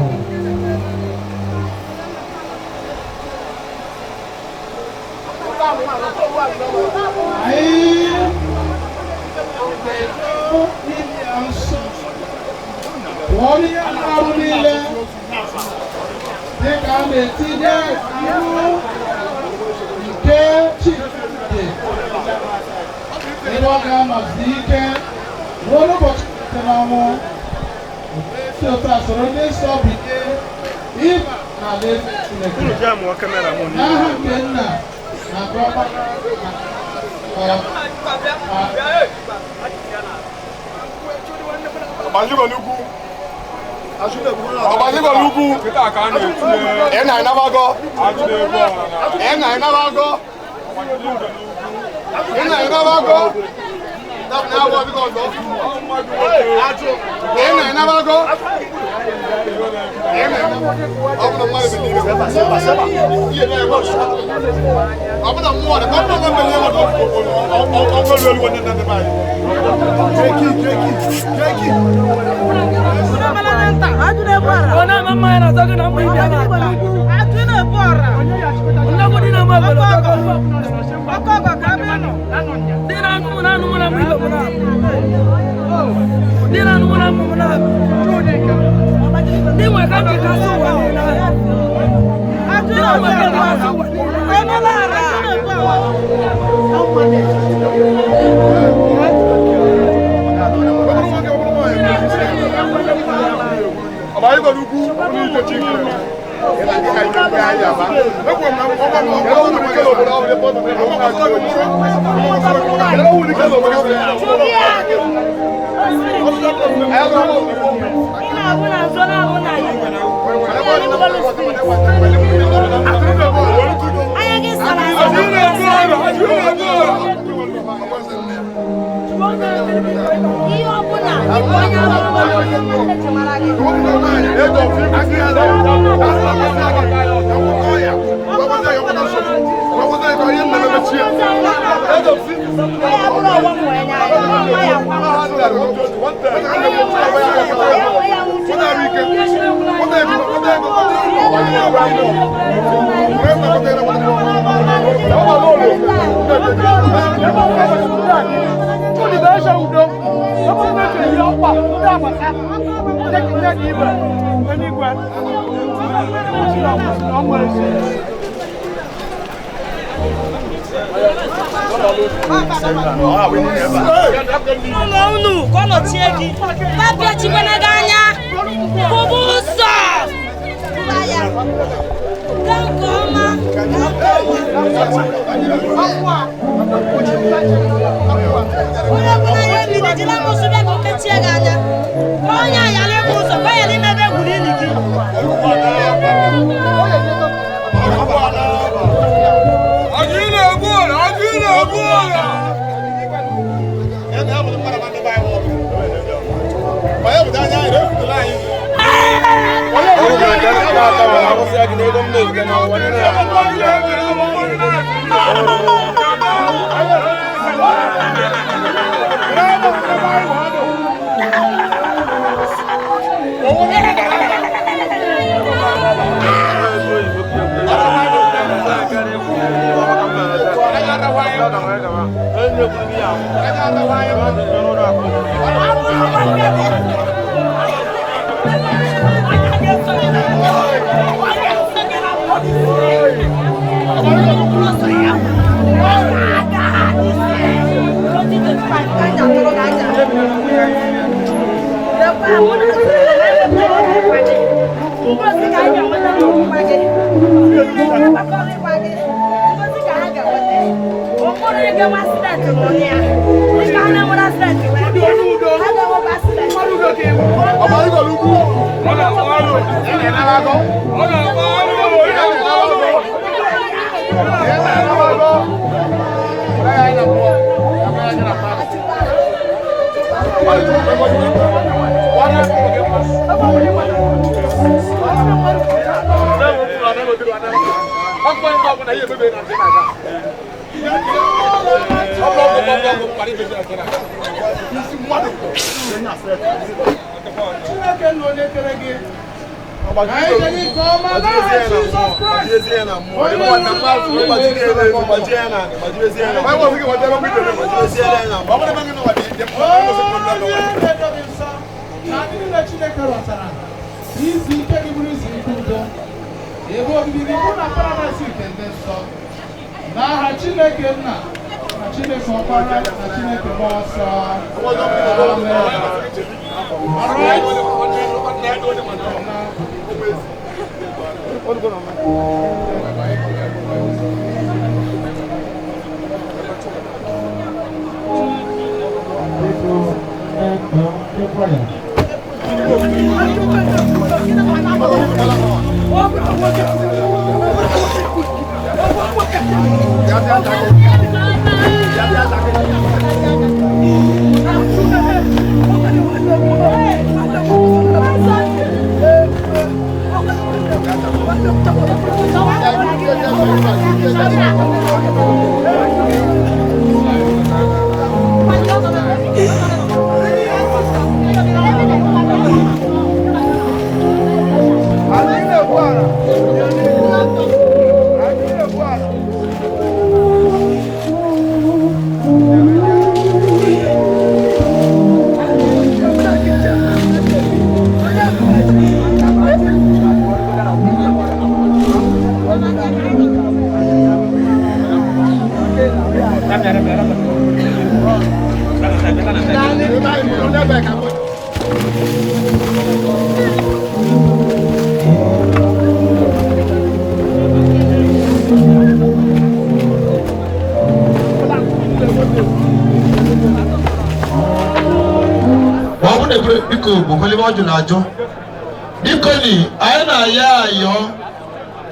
Agina,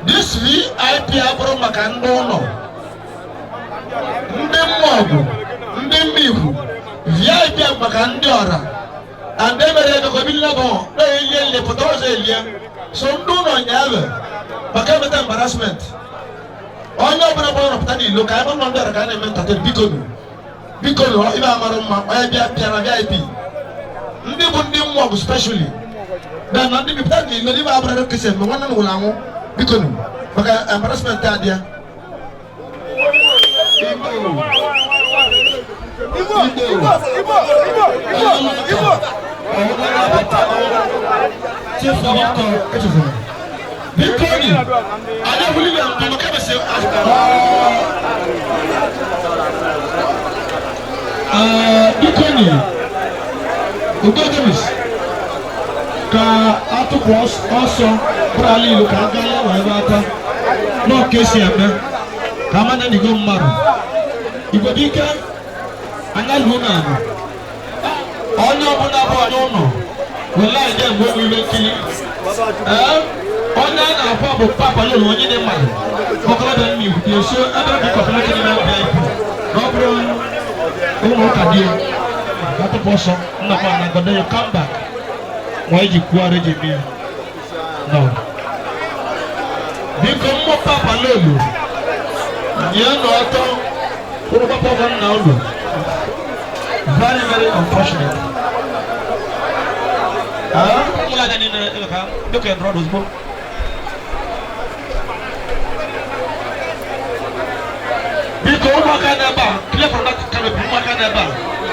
This VIP abụrụ maka ndị ụlọ, ndị mmụọgwụ, ndị mmihu, VIP maka ndị ọra, and they mere ebe kobi labo, na elie le photos elie. So ndị ụlọ nyawe, maka ebe embarrassment. Onye ọbụla gbara pụta n'ilo ka ebe ndị ọra ka na-eme ntakịrị biko no ibe amara mma onye bịa na VIP. Ndị bụ ndị mmụọgwụ specially. Na ndị bipụta n'ilo ibe abụrụ kese mgbe nwanne m nwụrụ anwụ. Bikonu, maka embarrassment adia. Bikoni, ada boleh yang maka masih Bikoni, untuk terus. Ka atu cross also brali lu ka gaya wa bata no kesi ame kama na digo maru ibodika analu na no onye obuna bo no wala ide mo mi kili onye na afa bo papa lo onye ne maru ko ko da mi ku so ada bi ko na kini na VIP Gabriel, That's the person. No, man, but then you come back. Why you quarry me? No. Become more papa lulu. You know, what about papa now? Very, very unfortunate. Look at Rod's book. Because Makanaba, clear from that Makanaba,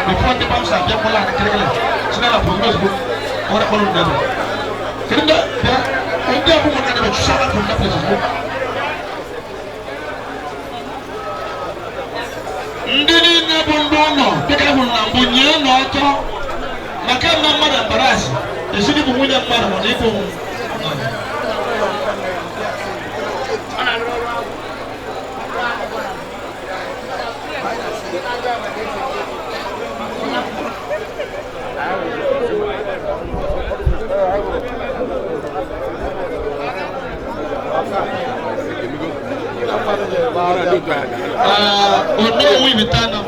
before the bombs are Yapola and Kerala, it's not a promise book or a column level. Can you get a woman and shut up from that place? Ndini Nabundono, Pekabun, Bunyan, Noto, Makana Mother Paras, the city of William Marmon. No, we return now.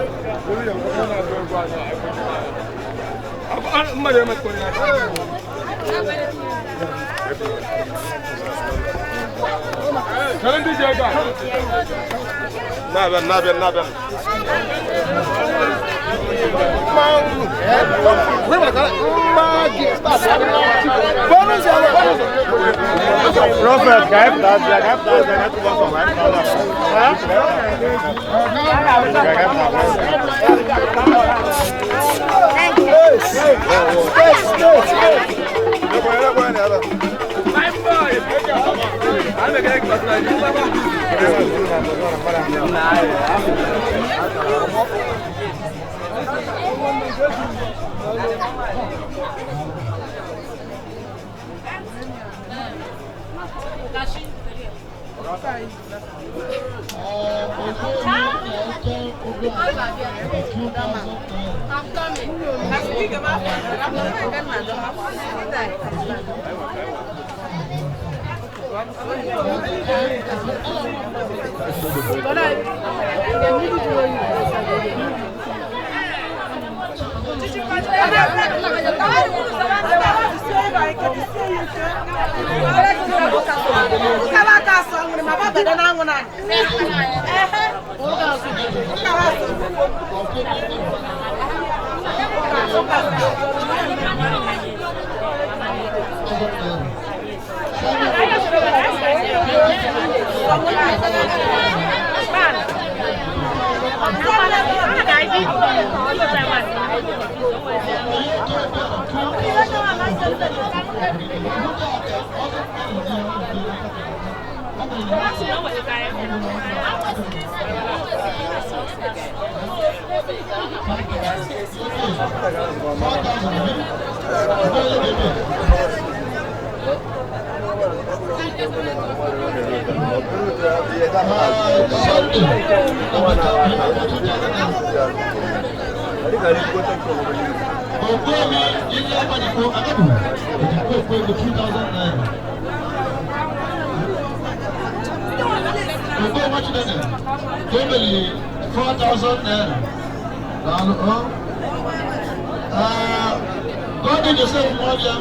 God did yourself more than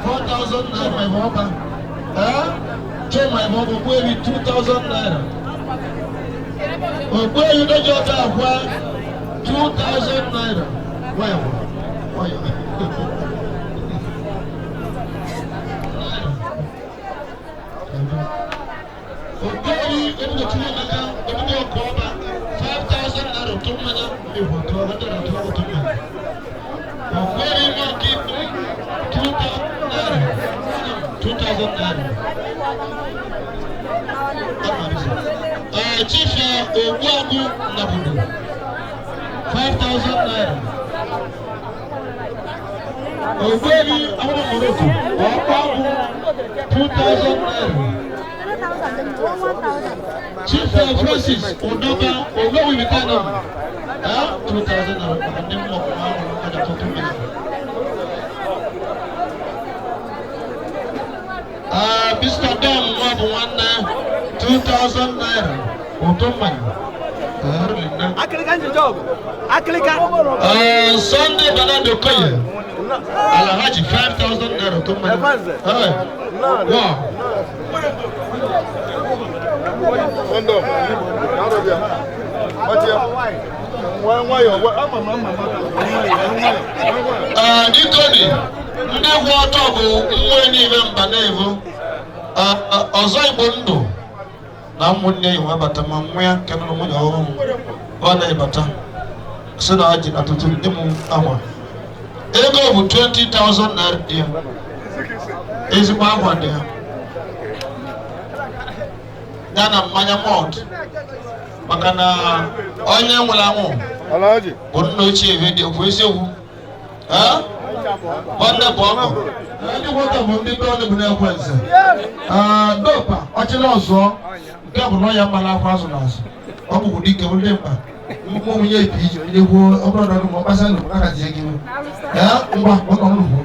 4,000 naira, my mother. Check my mother, where we 2,000 naira. Where you don't just have 2,000 naira. Where? Okay, in the 2 account, in the quarter, 5,000 naira, 2 million, you want 212 million. Very much keep 2,000 naira. Chief Oguagu Nabudu, 5,000 naira. Ogweri Abu Morocco, Oguagu, 2,000 naira. Chief Francis Odoba, Ogowi Vitana, 2,000 naira. Mr. Dom Wabu 2,000 naira. Otomani. Sunday Banado Koye. Alhaji 5,000 naira to money. Wow. Dikoni, ndị gwa ọtọ bụ nwa n'ime mba na-evo. Ọzọ Igbo ndụ na ụmụnne ya wabata ma nwa ya nke nụrụ nwunye ọhụrụ ọ na-ebata sị na ọjị na tutu ndị mụ agwa. Ego bụ 20,000 naira dị ya. Ezigbo agwa dị ya. Ya na mmanya malt maka na onye nwụrụ anwụ bụ nna ochie ebe dị okwu eziokwu. Nwanne bụ ọkụ. Ndị nwata bụ ndị ọnụ bụ na-ekwe nse. Dopa ọchịla ọzọ nke bụ na ya mara akwa azụ n'azụ. Ọ bụkwa dike ndị mkpa. Mmụọ nwunye ebi iji onye gwuo ọbụrụ na ọdụ ma ọ gbasa ndụ na kazi ego. Ngwa ọnụ ọrụ ugbo.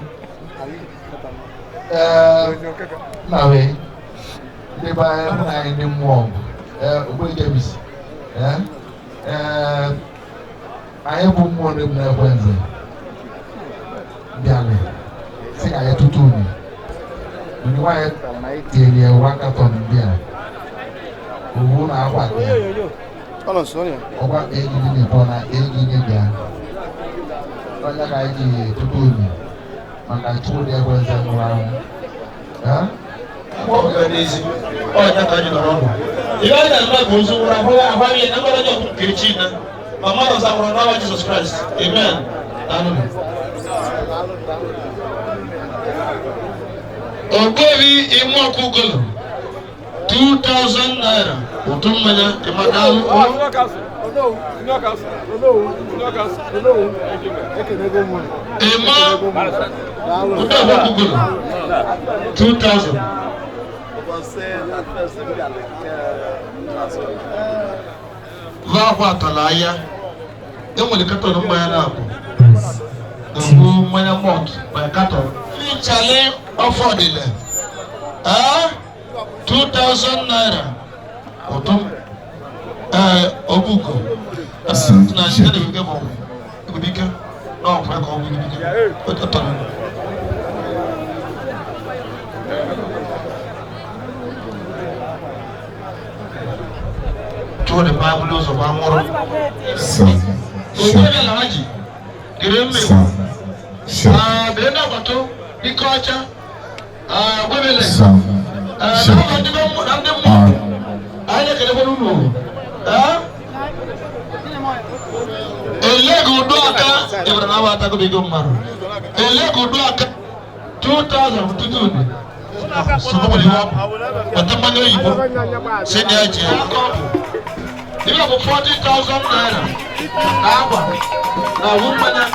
Na wee ndị be anyị ndị mmụọ ogbe jebisi. Anyị bụ mmụọ ndị na-ekwe nze. Biale, sing ayah tutu ni. Ini wajah dia wakaton dia. Ubu na awak dia. Kalau soalnya. Awak ini pona ini dia. Banyak kaji tutu ni. Maka tu dia kuasa orang. Mau organisasi. Oh, nak kaji orang. Ia ada nama bonsu orang. Apa ni? Nama dia tu Kirchina. Mama rasa orang nama Jesus Christ. Amen. Anu. Ogovi imu akugolo 2,000 naira utumanya imadalu ima udawa akugolo 2,000 va talaya enwere katọrọ mmanya na-abụ Ogo mmanya malt by cattle. Chale affordable. 2,000 naira. Otom. Obuko. Na shida de bige mo. Bige. No, kwa ko bige. Otom. To the Bible of Amoro. Ogo la haji. Gireme. Benda bato dikocha gwebele anya kele bonu elego do aka ebra na wata ko bigo maro elego do aka 2,000 tutuni sobo ni wa otamanya yibo seni aje ila ko 40,000 naira aba na wumanya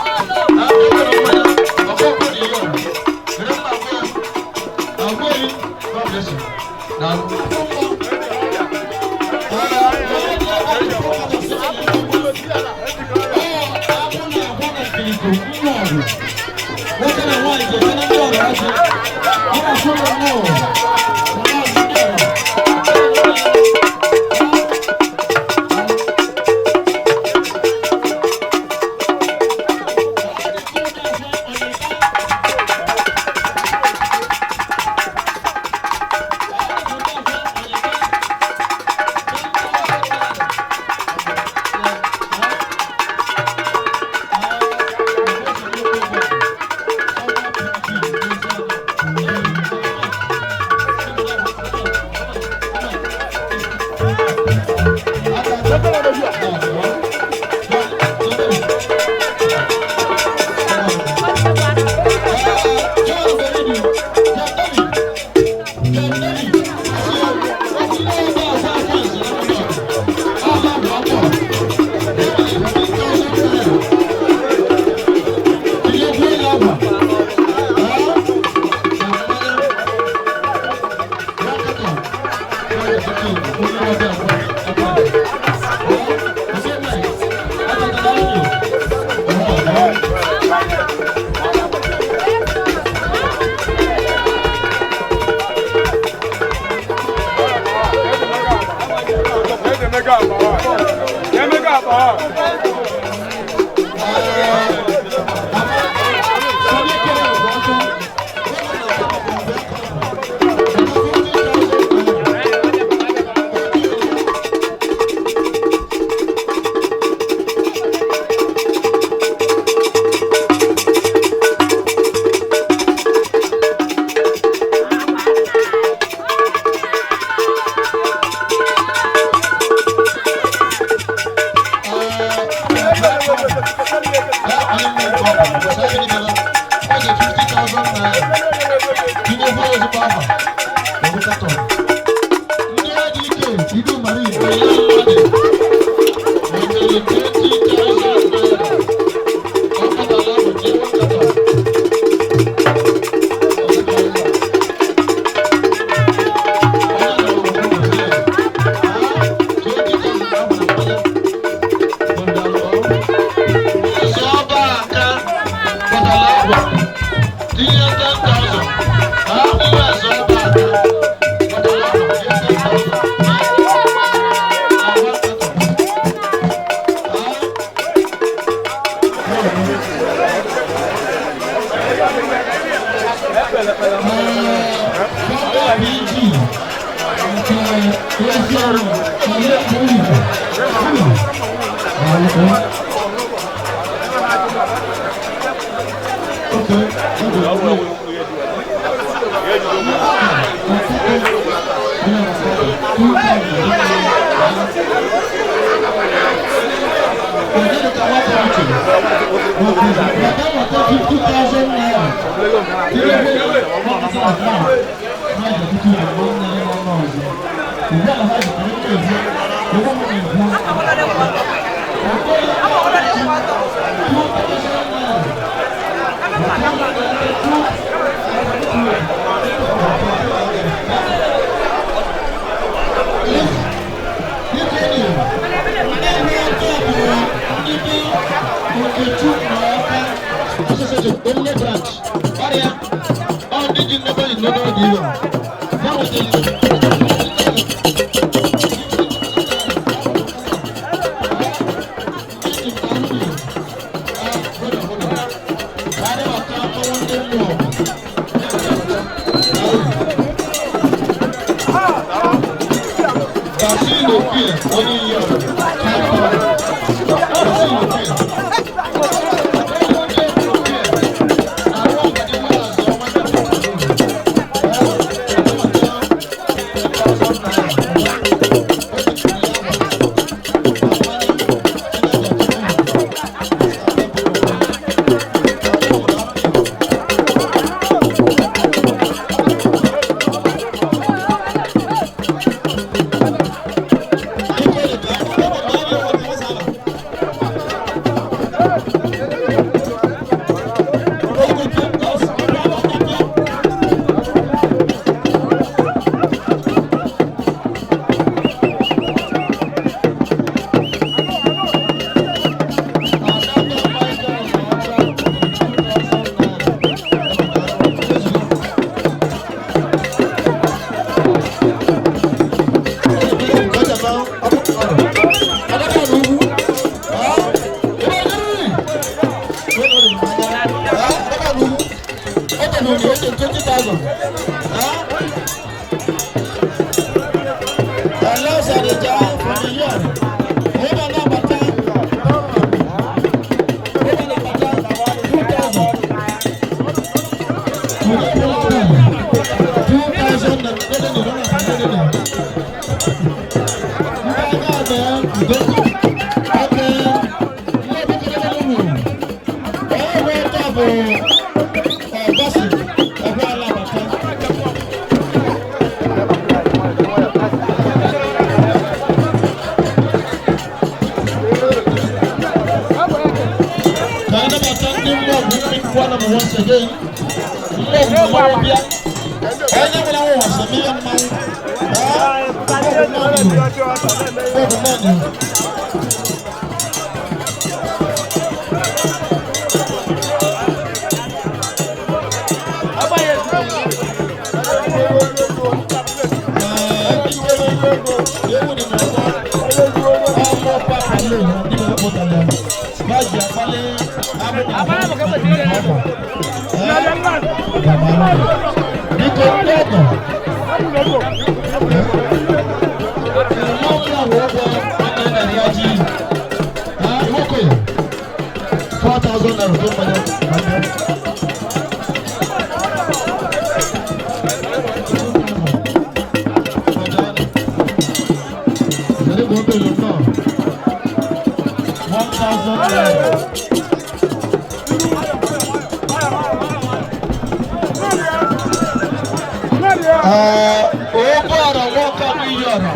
Obara waka miyara.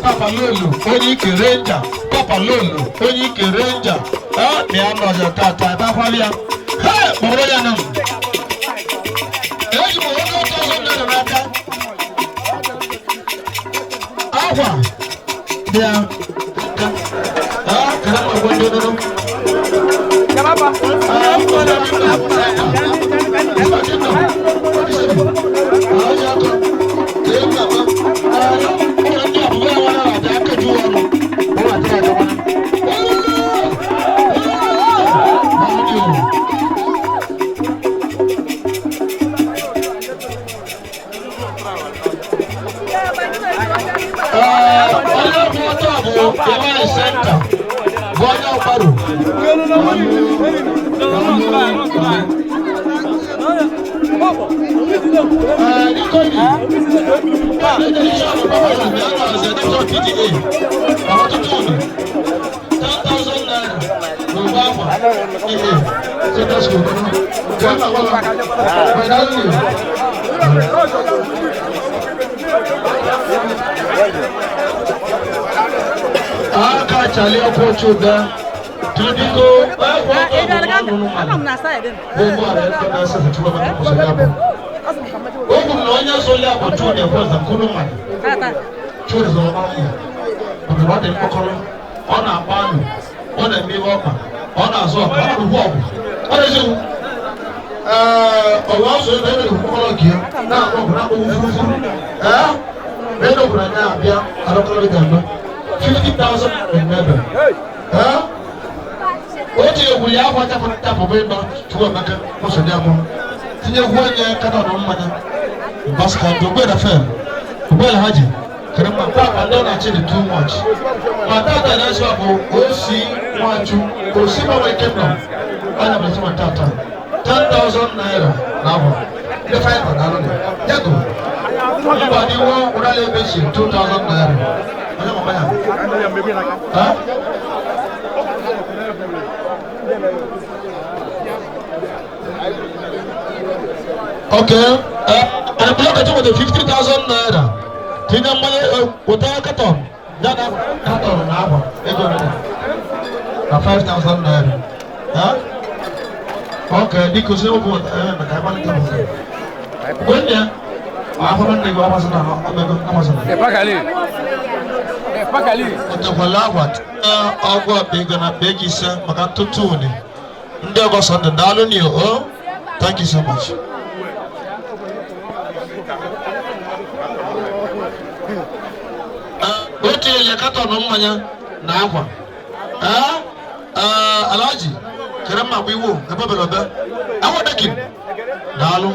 Papa Lolo, onye ike ranger. Papa Lolo, onye ike ranger. Mia nọjọ tata takwabịa. Kpọrọ ya na m. Eji m onye ọtọ ọzọ nere n'aka. Akwa bịa. Kere m ọgwọ ndị ọdụrụ. Aka chali ọkọ chuda tudiko ọkọ onye so ya bụ chu ne kwa zakunu ma chu zo ọmụ ọ dị mkpọkọrọ ọ na-agba anụ ọ na-eme ihe ọkpa ọ na-azụ ọkpa ọ na-arụkwa ọgwụ ọ na-eji ọwa ọsọ ebe ebe mkpọkọrọ gị na-akpọ ọgwụ na-akpọ fufu ebe ọbụla na-abịa arụkọrọ gị anọ 50,000 remember. What you will have what happened to a maker, most of them. Tinha one cada money. Basket to bear a fair. Well, Haji, Karama Papa don't actually too much. But that is what we'll see, want to go see my way came from. I have a smart tata. 10,000 naira now. The 500. Yago. Anybody want really basic 2,000 naira. Okay, I'm blocking with the 50,000 naira. Tina money with a carton. Dana carton now. 5,000 naira. Okay, because you want when ya? I haven't got Pakali. What? Agwa big on a big is Makanto Tuni. There was on the Dalon you. Oh, thank you so much. What is your cat on Manya? Nawa. Alaji. Karama, we will. The Papa. I want to keep Dalo.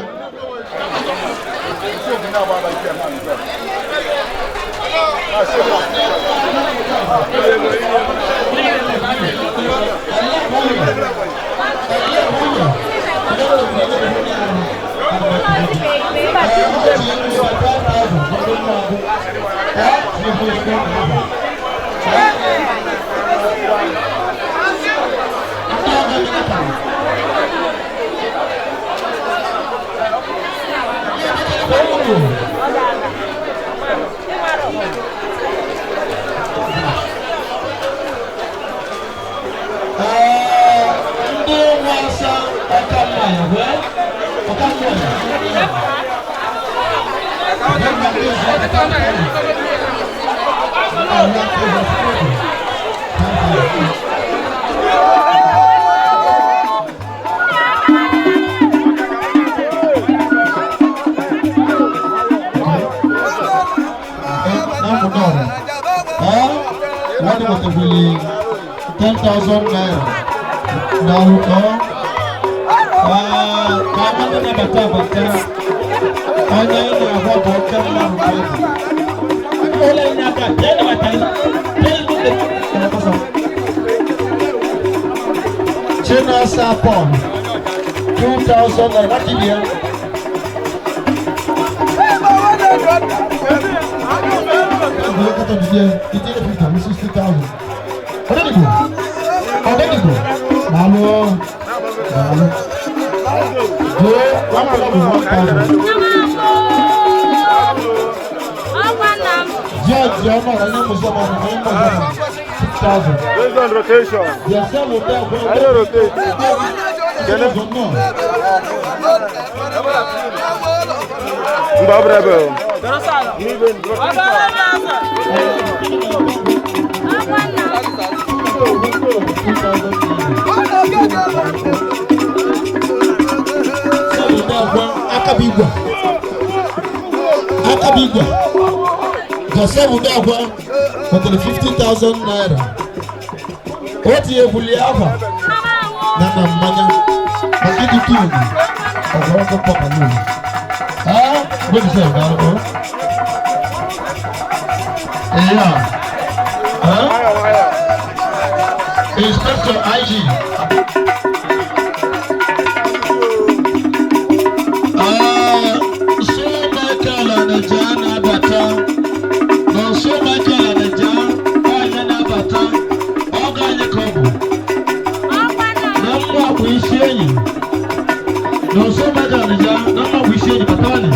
Mudora. What was the really 10,000 naira? Now, Kamana Bata Bata. Anya ina hapo kama mkate. Ole inaka tena matani. Chena Sapon 2,000 naira. What did you? Kata dia kita dah fikir mesti 60,000. Ada ni go. Lalu. Jo, kamu lagi 1,000. Dia mana ni mesti mana ni 6,000. Based on rotation. Dia selalu dia. I don't rotate. Mbak berapa? Akabigwa. Joseph Udagwa for 50,000 naira. What you fully have? Nana mmanya. Bakiti tuni. Ọ̀pọ̀lọpọ̀ papa lónìí. What is that? Yeah. Inspector IG. So Michael Anajana Bata. No, so Michael Anajana Bata. Organic Kobo. No, we share you. No, so Michael Anajana. No, we share you. Batani.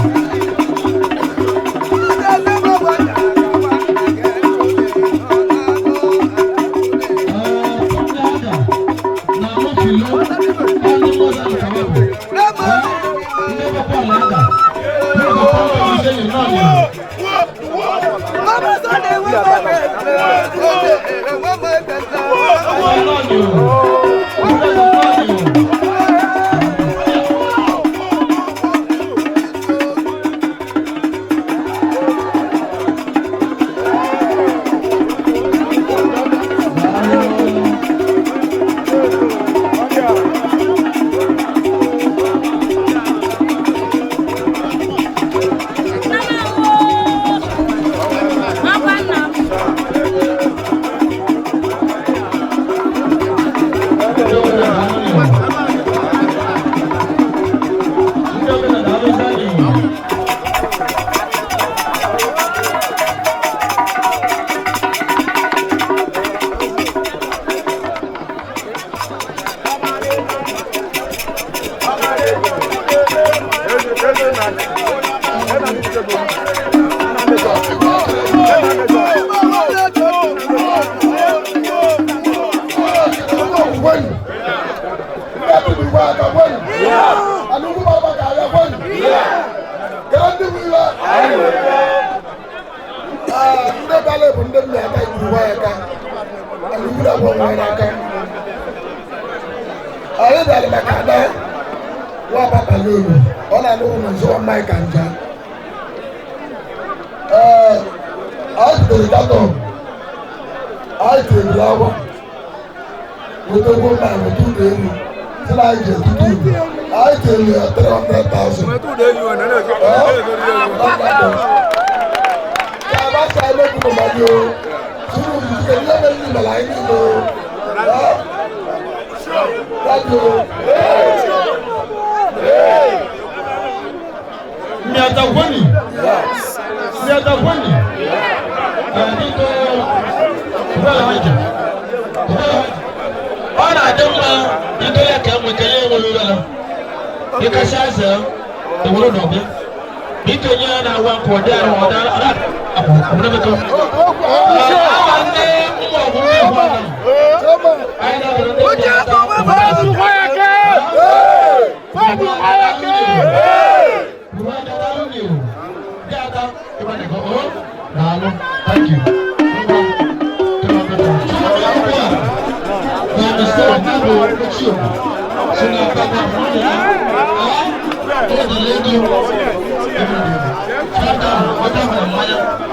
Thank you.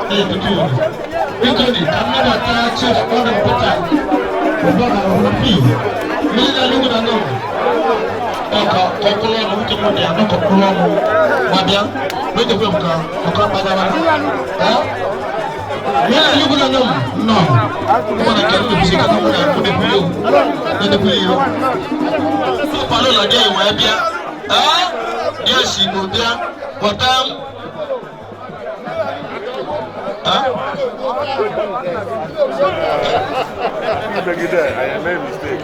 Ikoni, Kanabata, Chief Order Peter, Obama, Rupi, Lina Luna no. Kokolon, Mutimoni, and Kokolon, Mabia, with the Wilka, Okabana. Lina Luna no. No. One can be sick of the blue. The blue. Palola Day, Wabia. Yes, she go there. But I made a mistake.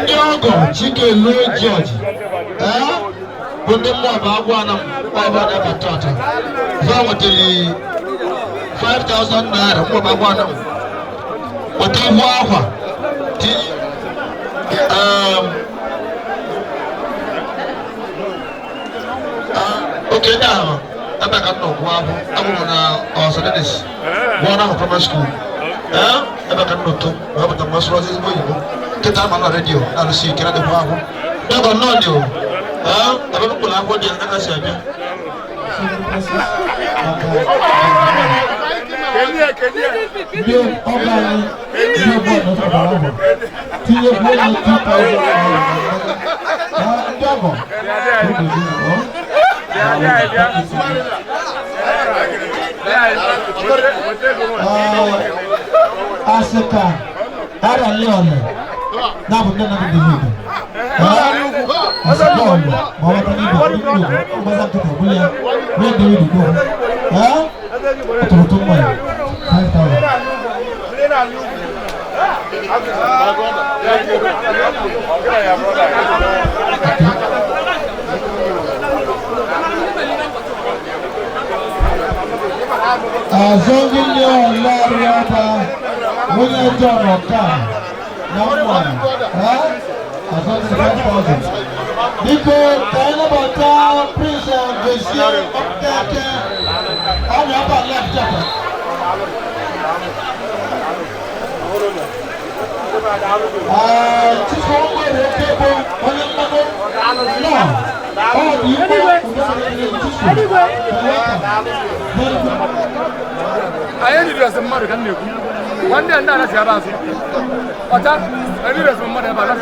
Yogo, Chicken, Louis George. Put them more about one of the Tata. So, what the 5,000 naira, what about one of them? What they want? Okay, now. I'm back at no one. I'm on Saturdays. One hour from my school. I'm back at no two. I'm at the most roses. Get up on the radio. I'll see you. Can I do one? Never know you. I'm going to pull out what you're going to say. Asika, ara Leon, na bu na bu divi. Asika, bawa tani bu, baza kita buya, we divi du. Tutu mai. Azongilio Lariata, Munya John Oka, number one, Azongilio 5,000. Nico, Kainabata, Prince and Vision, Okake, on your back left jacket. I ended as a mother. One day, I'm not a Savas. What up? I did as a mother, but not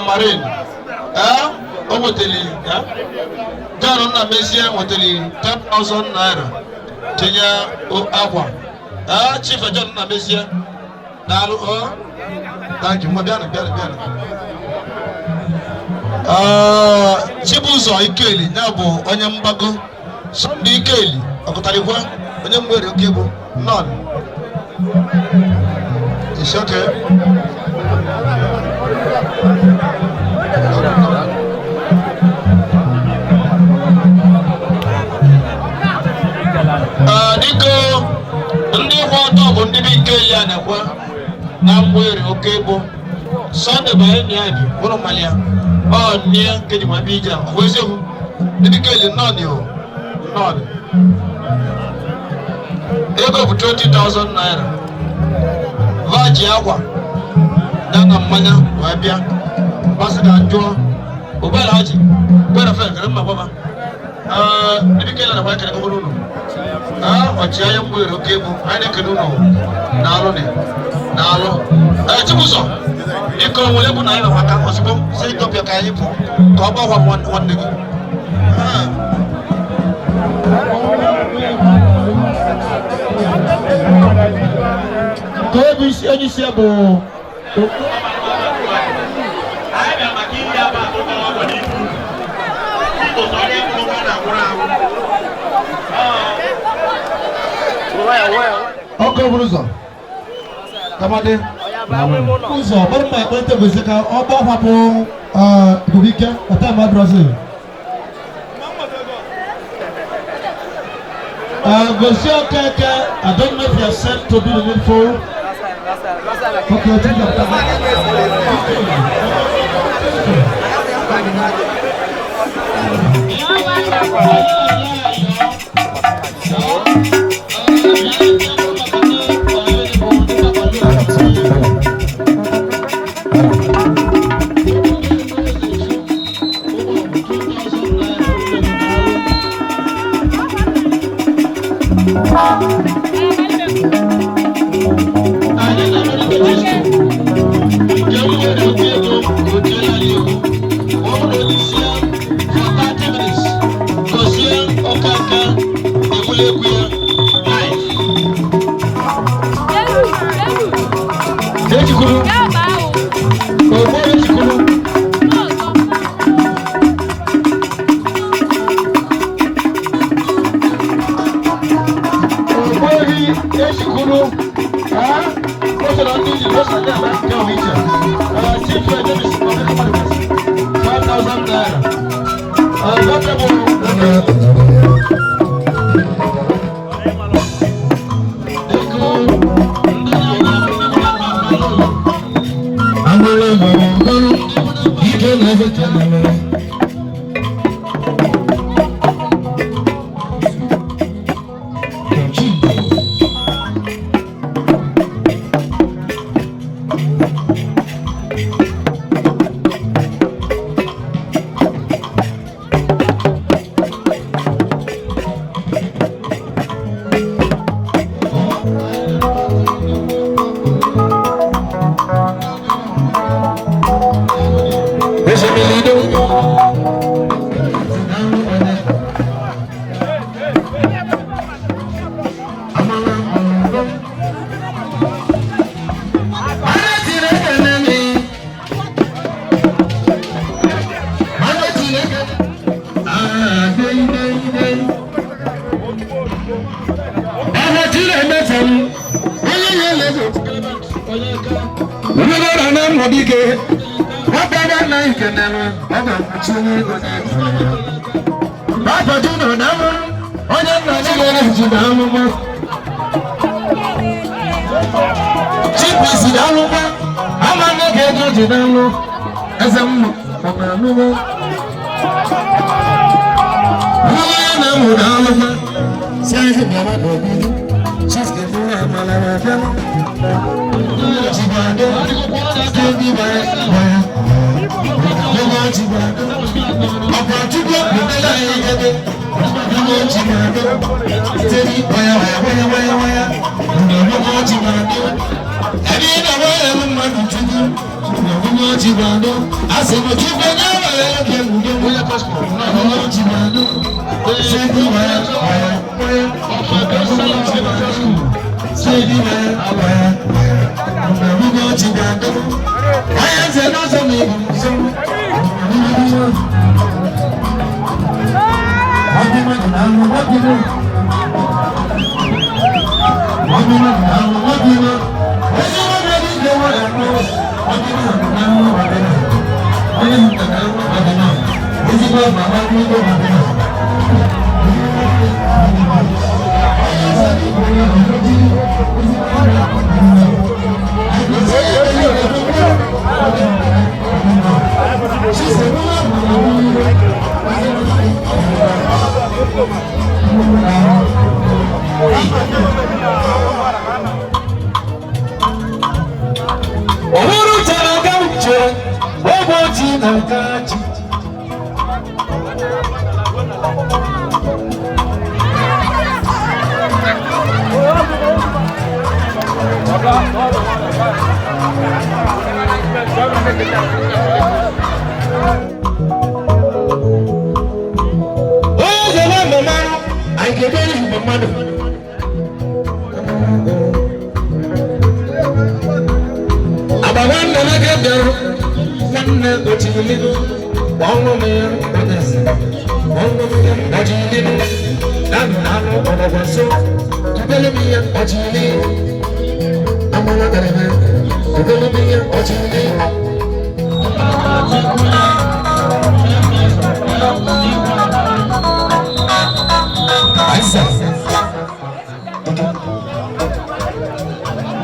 Marine, John Mesia, 10,000 naira. Kenya Aqua. Chief John Mesia. Nalu, thank you, Madame. Chibuzo Ikeli, Nabo, Onyambago, Sunday Kelly, Okotarikwa, onye mwere okebo, none. It's okay. Diko, ndị ọtọ bụ ndị bi Kelly anakwa na mwere okebo. Sunday bụ enyi ya bi, bụrụ malia. Ọ nia keji mabija, kwezehu. Ndị Kelly none yo. None. Ego bụ 20,000 naira. Vaji agwa. Danga mmanya wee bịa. Basi ga njụọ. Ụgbọala haji. Ụgbọala fe gara mma baba. Ndị Kelly na kwa ekele gọbụrụ ụlọ. Ọchịagha mwere oke bụ anyị na-ekele ụlọ n'alụ ne. N'alụ. Chibuzo. Iko nwere bụ na anyị maka ozugbo si Ethiopia ka anyị pụ. Ka ọ gbakwa nwanne gị. Tobi onye isi bụ ọkụ bụrụ ụzọ kamade ụzọ bụrụ ma ekpente bụ ka ọ gbahapụ Ibubike Otama Brazil. Gosia Keke, I don't know if you are set to be the info. Okay, I think I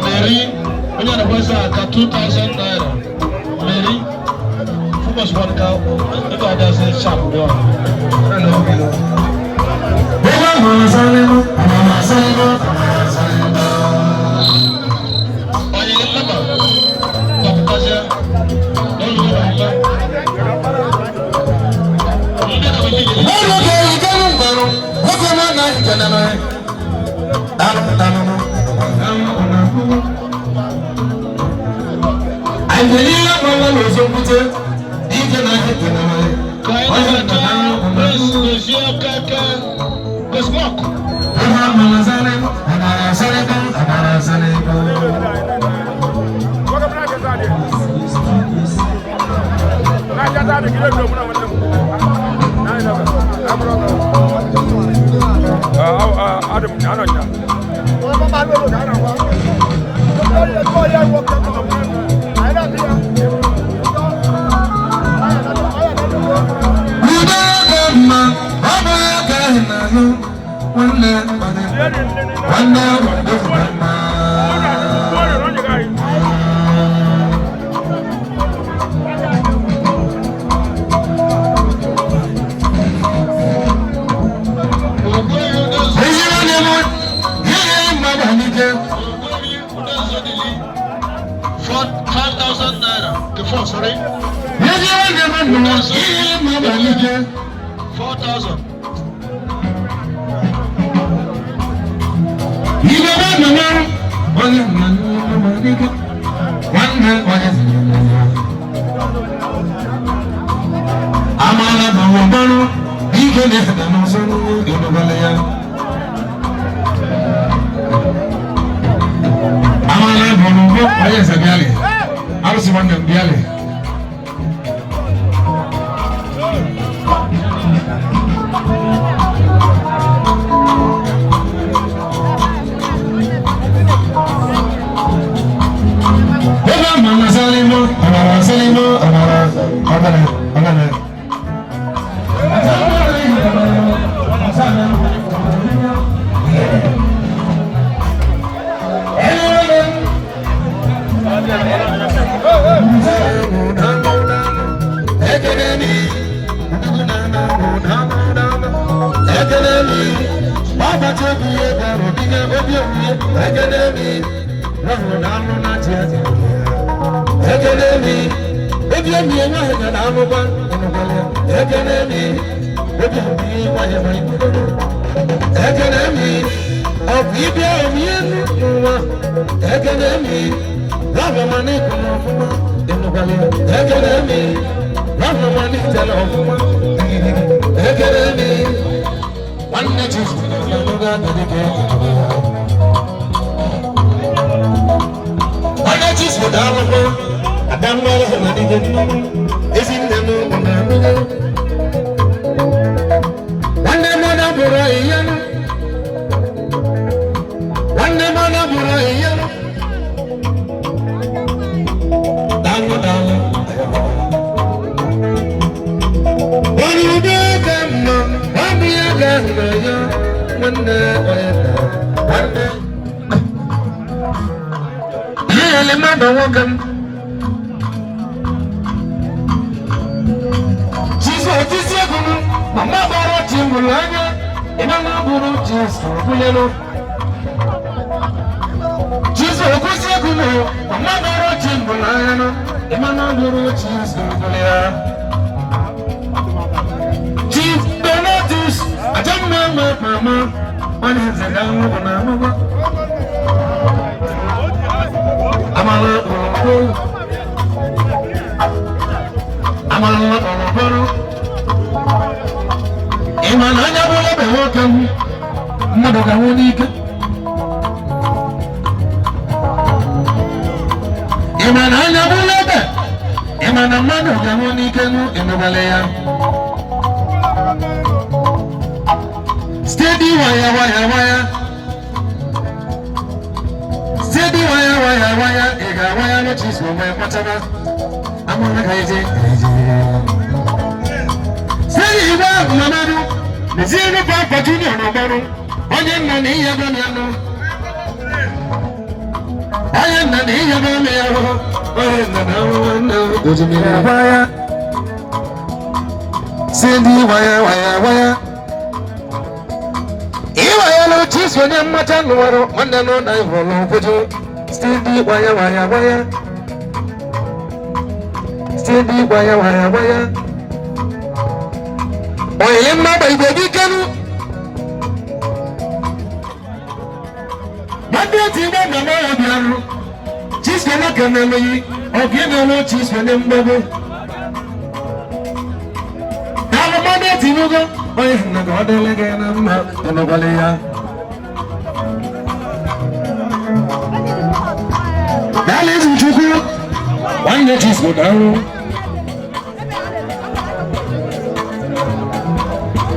Mary, onye na-agbasa aka 2,000 naira. Mary, focus one cow. Look at that, say sharp. Yele mama wogan. Jiso tisi gunu, mama baro timbulanya, imama buru jiso bulelo. Jiso kusi gunu, mama baro timbulanya, imama buru jiso bulelo. Jis donatus, ajamma mama, wani zagamu mama. Amala Amala Imana nyabula bewokan Madoga wonika Imana nyabula be Imana madoga wonika no inobaleya Steady wire Steady wire, ega wire no cheese no my patana. I'm on the crazy. Steady wire, mamadu. The zero papa junior no baru. Oyen na ni ya gami ano. Oyen na ni ya gami ano. Oyen na no. Ojimi na wire. Steady wire. Iwa yellow cheese when you're matan waro, one and on I follow photo. Steady wire. Steady wire. Oil in my baby canoe. But don't you want the more of you? Cheese can look at me, or give you no cheese for them, baby. Now the money to go. Oye, no God again, I'm not gonna go there. That is what you do. One that is good.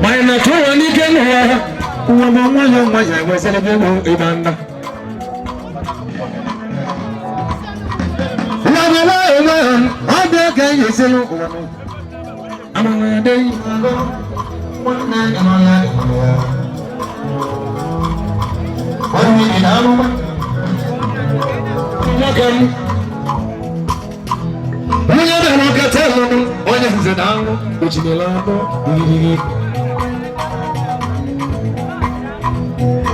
My natural again, who was celebrating Uganda. I'm back and you say, I'm on a day. One night and all night. What do we need now? Welcome. We are the local telephone. What is it now? Which is the lamp?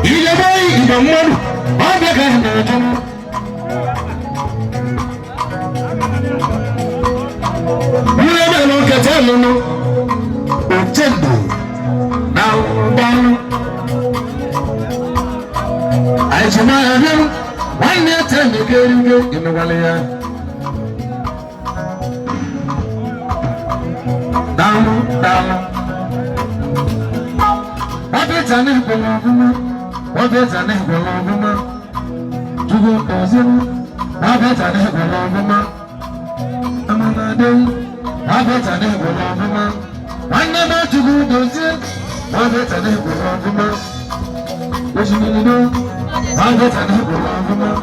You are in the moon. I'm the guy. We are the local telephone. Now, I smile him one day tell me getting you in the valley. Down. What is an equal of woman? What is an equal of woman? To go dozen. What is an equal of woman? I'm on a day. What is an equal of woman? One never to go dozen. One better than a woman. What you mean, one better than a woman.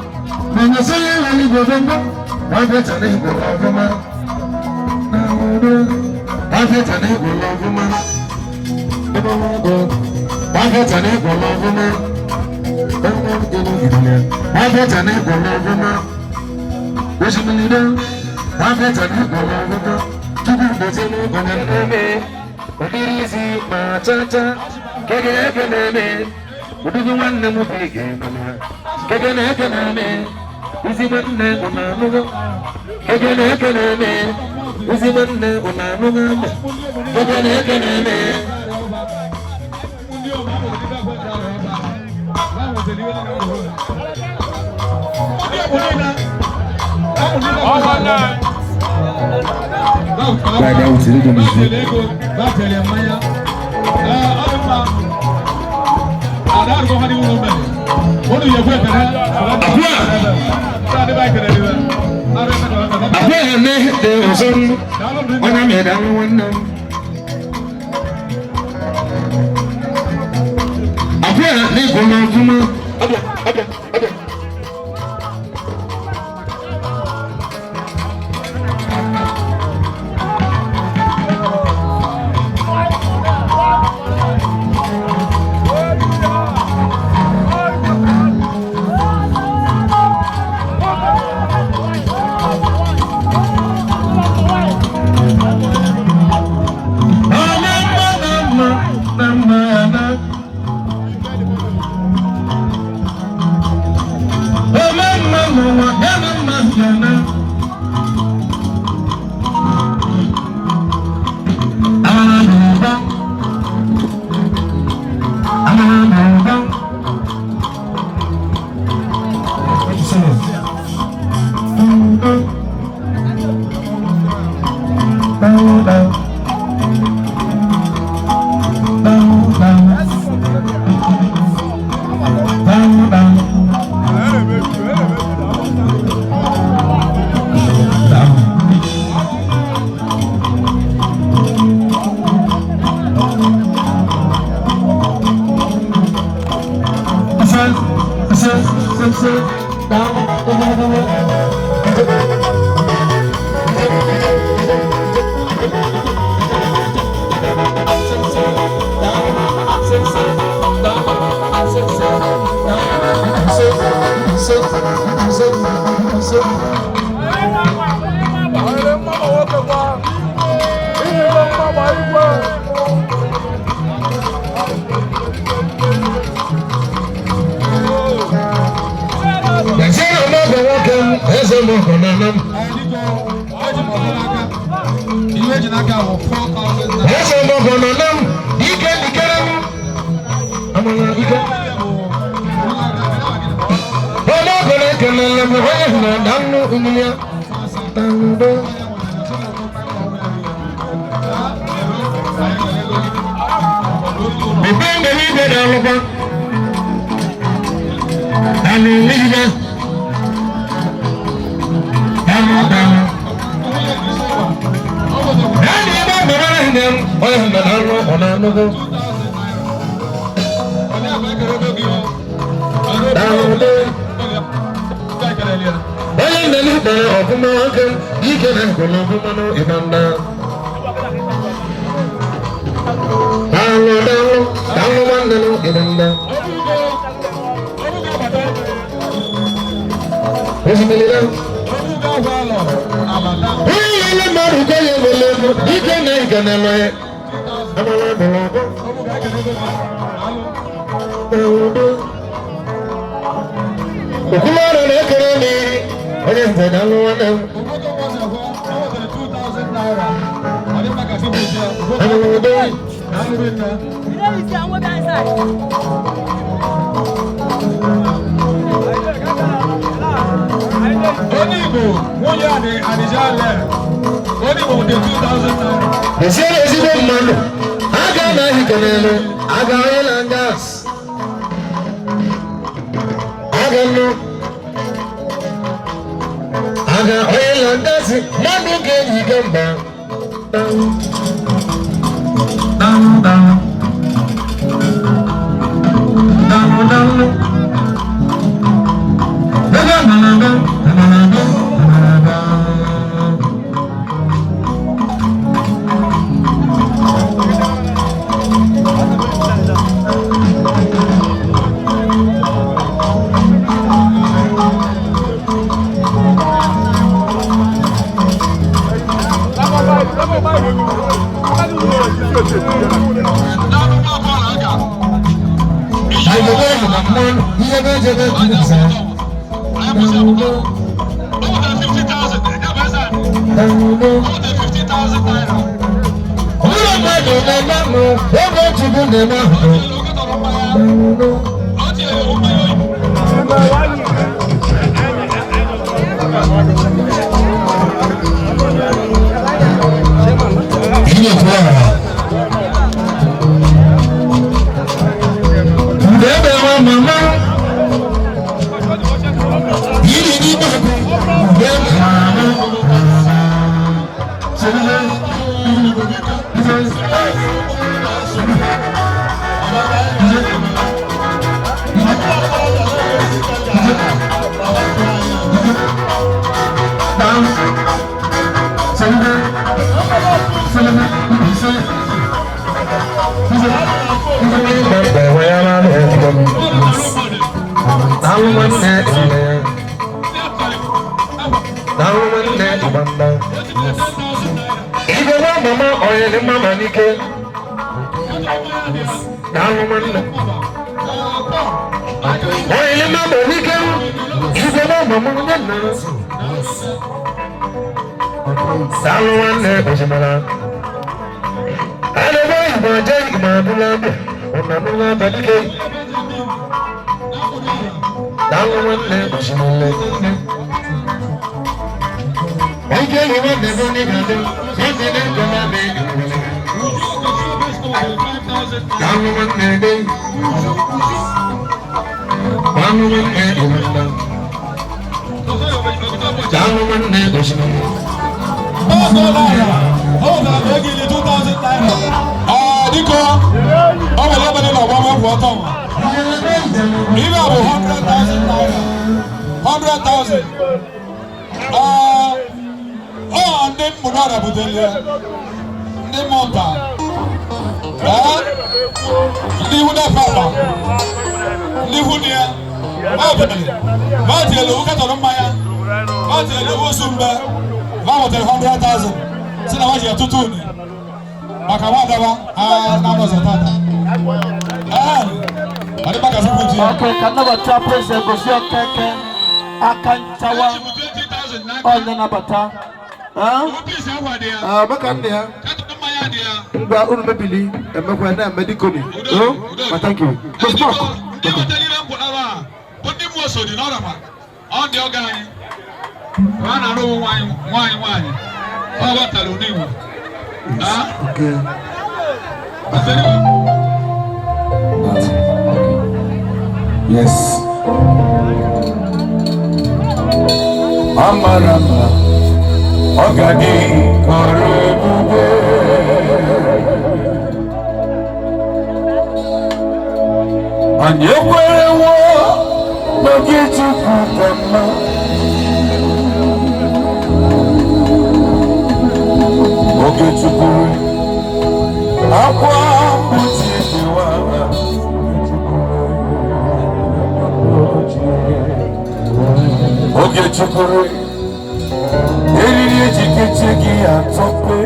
When you say you only go November, one better than a woman. Now, one better than a woman. One better than a woman. One better than a woman. What you mean, one better than a woman. To be better than a woman. Easy, my cha-cha, kege-kege-me, udugu-wanne mu-pege-mama, kege-kege-me, uzi-wanne una-nuga, kege-kege-me, uzi-wanne una-nuga, kege-kege-me. Baada usiruke mzee. Diko, ọ nwere ebe dị n'ọgbama bụ ọtọ. Ibe bụ 100,000 naira. 100,000. Ndị mmụnara butere ya. Ndị mmụnta. Ndị ihu na-efe akpa. Ndị ihu na ya. Maatielu ukatọrọ mmanya. Maatielu osu mbe. Mamotere 100,000. Si na waji atutu ni. Maka wadaba na-anọzọ tata. Okay, kanabata president gosi okeke akantawa onye nabata. Maka ndị ha ngwa unu mebili emekwa na mediconi. Thank you. Yes. Amarama Ogadi Korebube Anyekwerewo Nogitu Kutama Ogitu Kure Akwa Mutiwa Oge chukuru eriri ejikeche gị atọpe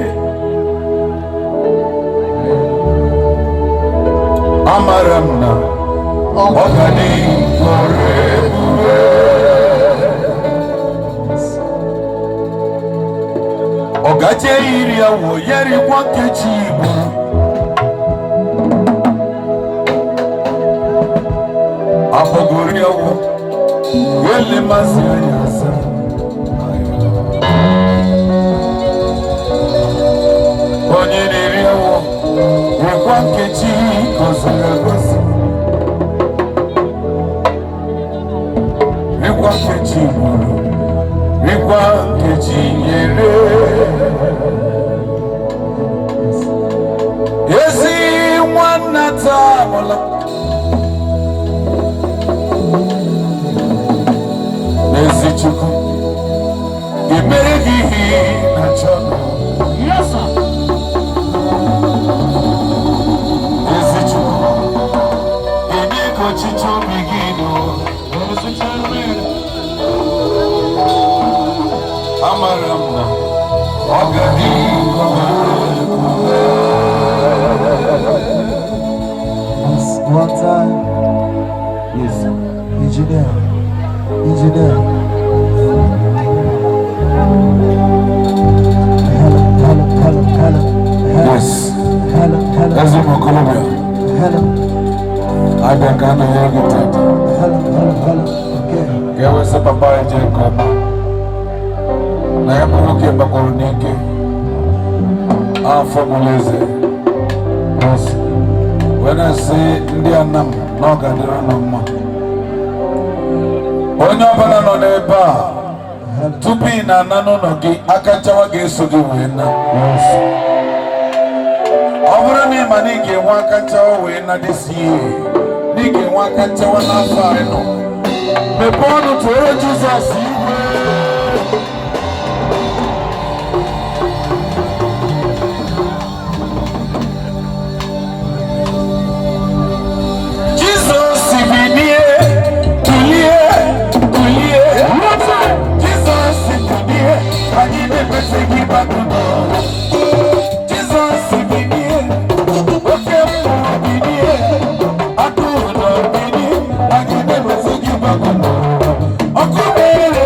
amara m na ọ ga n'ikpọrọ ebube ọ gaje iri awọ yerikwa nkechi igbo abọgori awọ Ele maziyasa Onye niri ewo Wekwa nkechi Gozere gozi Wekwa nkechi Muru Wekwa nkechi Yere Ezi Nwanata Mola Chukwu emere gị ihe na chọrọ ezi Chukwu enye ka ọchịchị obi gị amara m na ọ ga-adị one time. Yes, engineer. Yes. That's in Colombia. I don't know how to get it. There was a papa in Jacob. I am looking back on Nike. I'm from Malaysia. When I say Indian, no Gandirama. Onye ọbụla nọ n'ebe a tupu ị na-ana n'ụlọ gị aka nchawa ga-eso gị wee na ọ bụrụ na ị ma na ị ga-enwe aka nchawa wee na dịsi ihe na ị ga-enwe aka nchawa n'afọ anyị nọ mepee ọnụ tụọrọ Jizọs igwe Jizọs bilie Anyị na-emete gị batụnọ Jizọs bilie oke mmụọ bilie aka ụlọ bilie anyị na-emete gị batụnọ ọkụ mere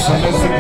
Thank you.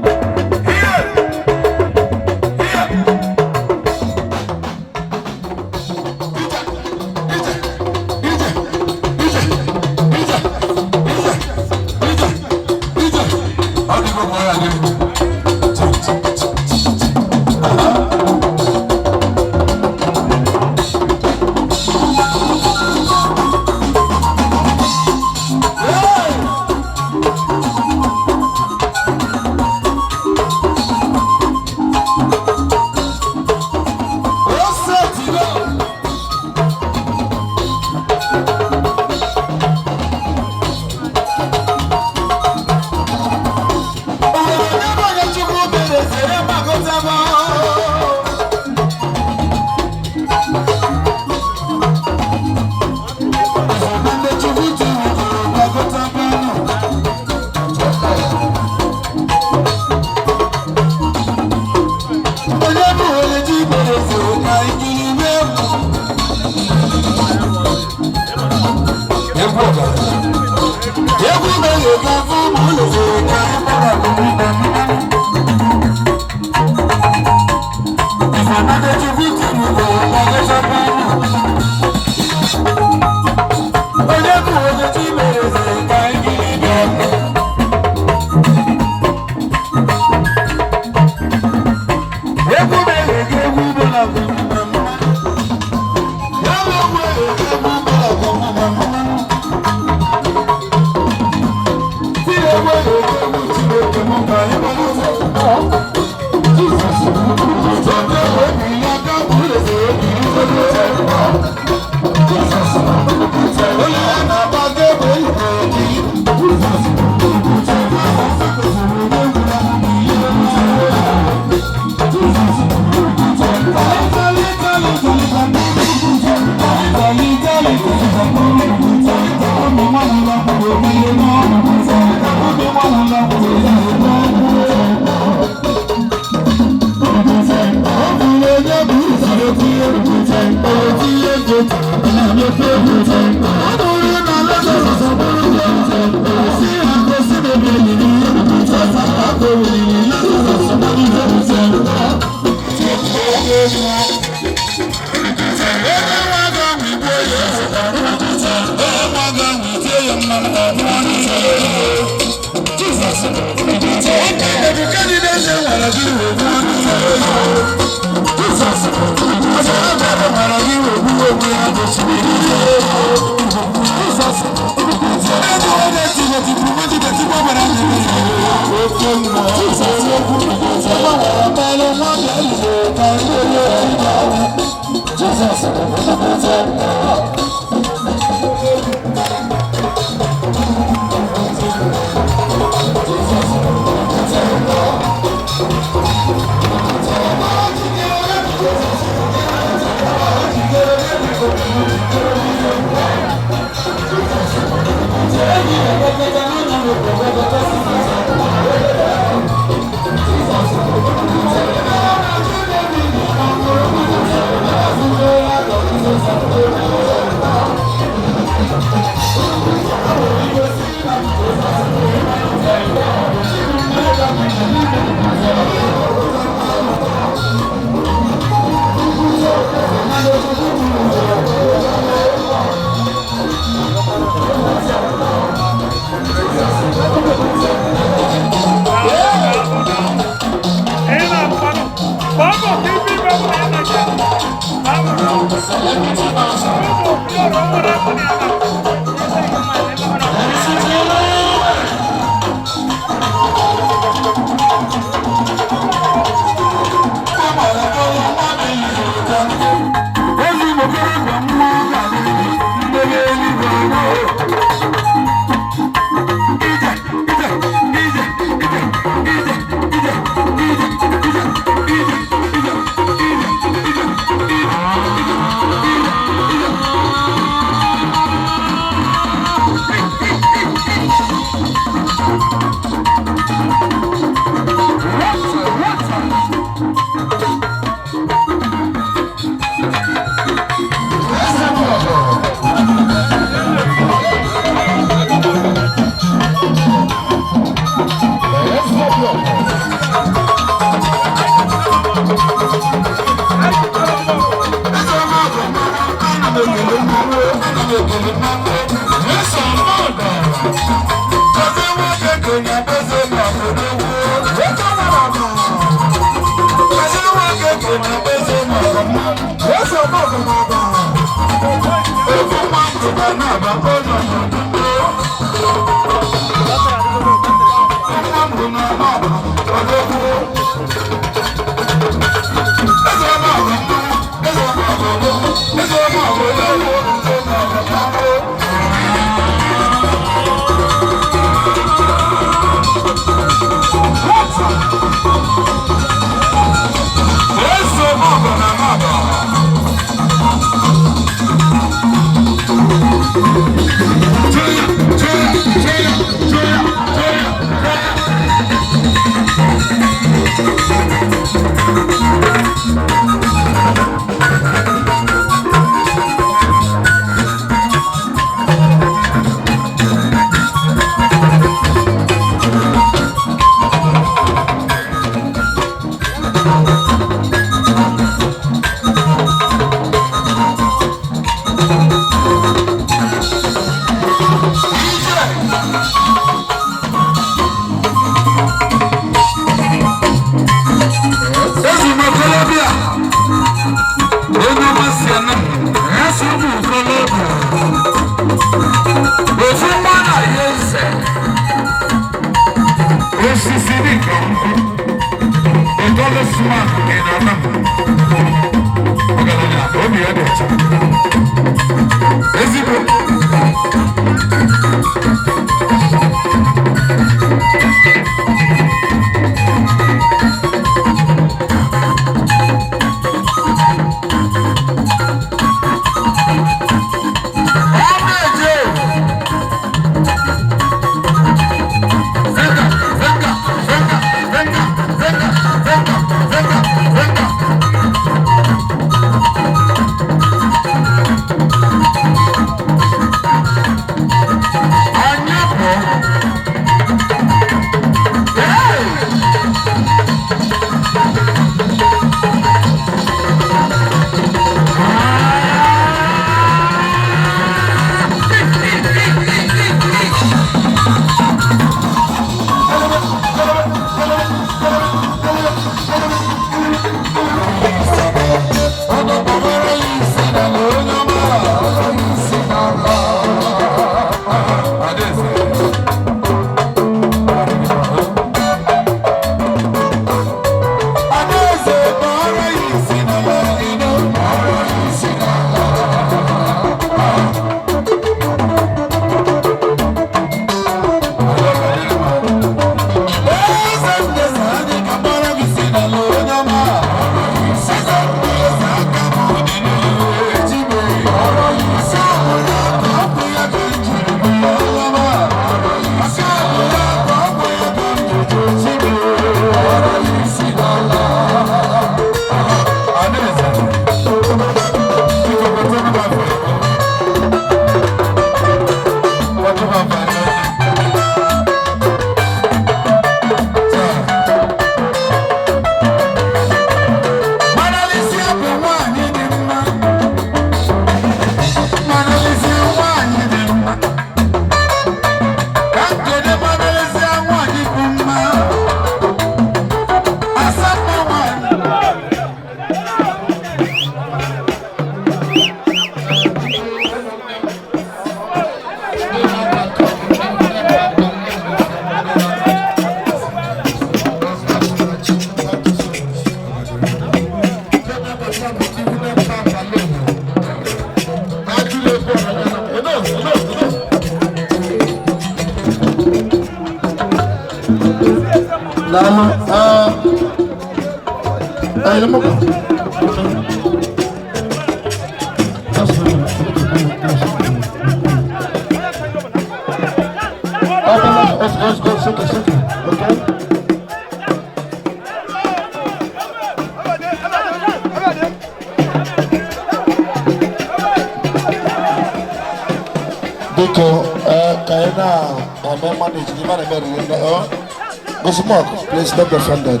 Please don't be offended.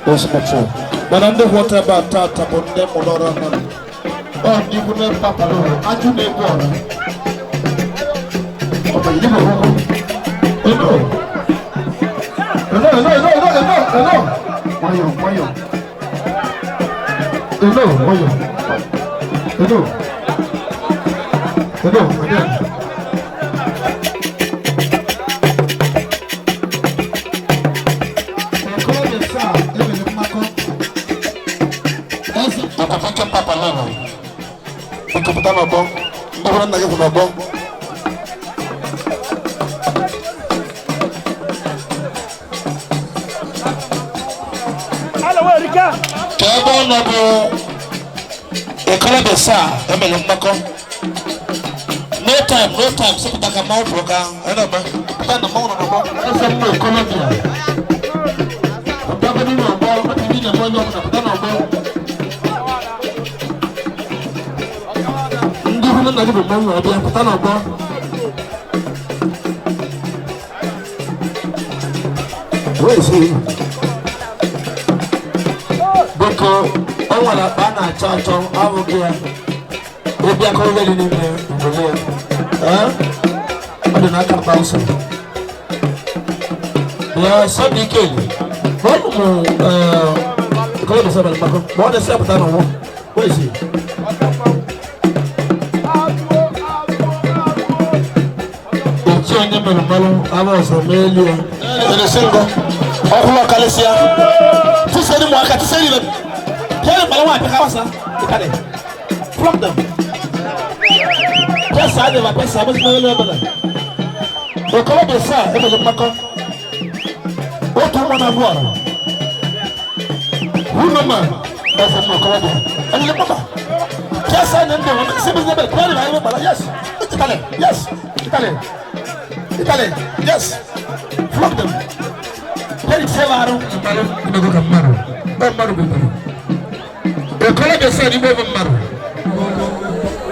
Don't mature. But I'm the water about Tata, but them or not. Oh, you would never papa. I do need water. Oh, but you know. No. Why you? No time, so that I'm out for a car. I don't know. I'm the mountain of the Colombia. I'm talking about what you need a money of the Tanabo. I'm going to give a money of the Tanabo. Where is he? Because I want a banner church on our gear. Maybe I call it in the I do not come out. Yeah, somebody came. What is it? What is it? Where is he? It's your name, Malo. I was a million. And a single. Oh, Calicia. To send him work at the same. Tell him I want to house. Flop them. Yes, I never pass. I was no level. The call is sad. It was a macaw. What do you want to war? Woman, that's a macaw. And the papa. Yes, I know. Yes, Italy. Yes, Italy. Italy. Yes. Flop them. Very severe. The call is sad. You never marry.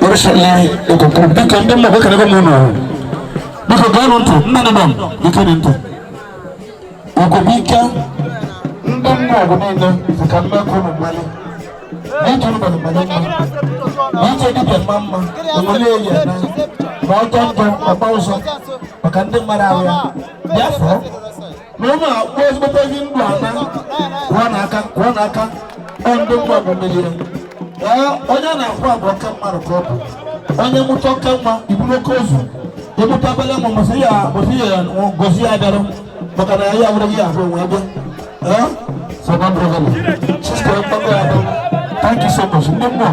Personally, you can come back and then look at the moon. Because I don't know, none of them, you couldn't do. Okobika, Ndongo, the Kamako money. I told about the banana. I told you the mamma, the Malaria, Malton, a thousand, a Candle Maravia. Therefore, Mama was between one aka, and the million. Onye na-akwa agwa ka mmadụ ka ọ bụ onye mụta ọka mma iburu oke ozu ebute abala ma mmasị ya gosi ya bịara maka na ya wụrụ ya ahụ nwe bịa sọba brọgala sister mgbago ya bụ thank you so much ndị mmụọ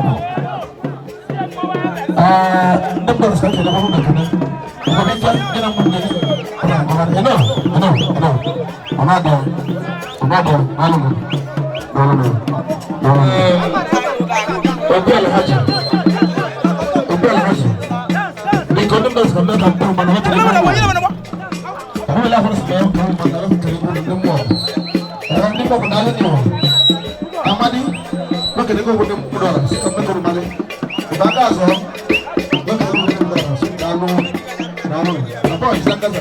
ndị mmadụ sa kele ọrụ na kana ọbịka gị na mmụọ gị ọ na-agụgharị ọ na-adịọ alụmụ Obial Haji. The economics of American Burma are not very good. I will have a spare Burma and I don't tell you no more. I don't think of another new. Amadi, look at the go with them dollars. Come back to money. The Bagazo, look at the dollars. No. The boy is like that.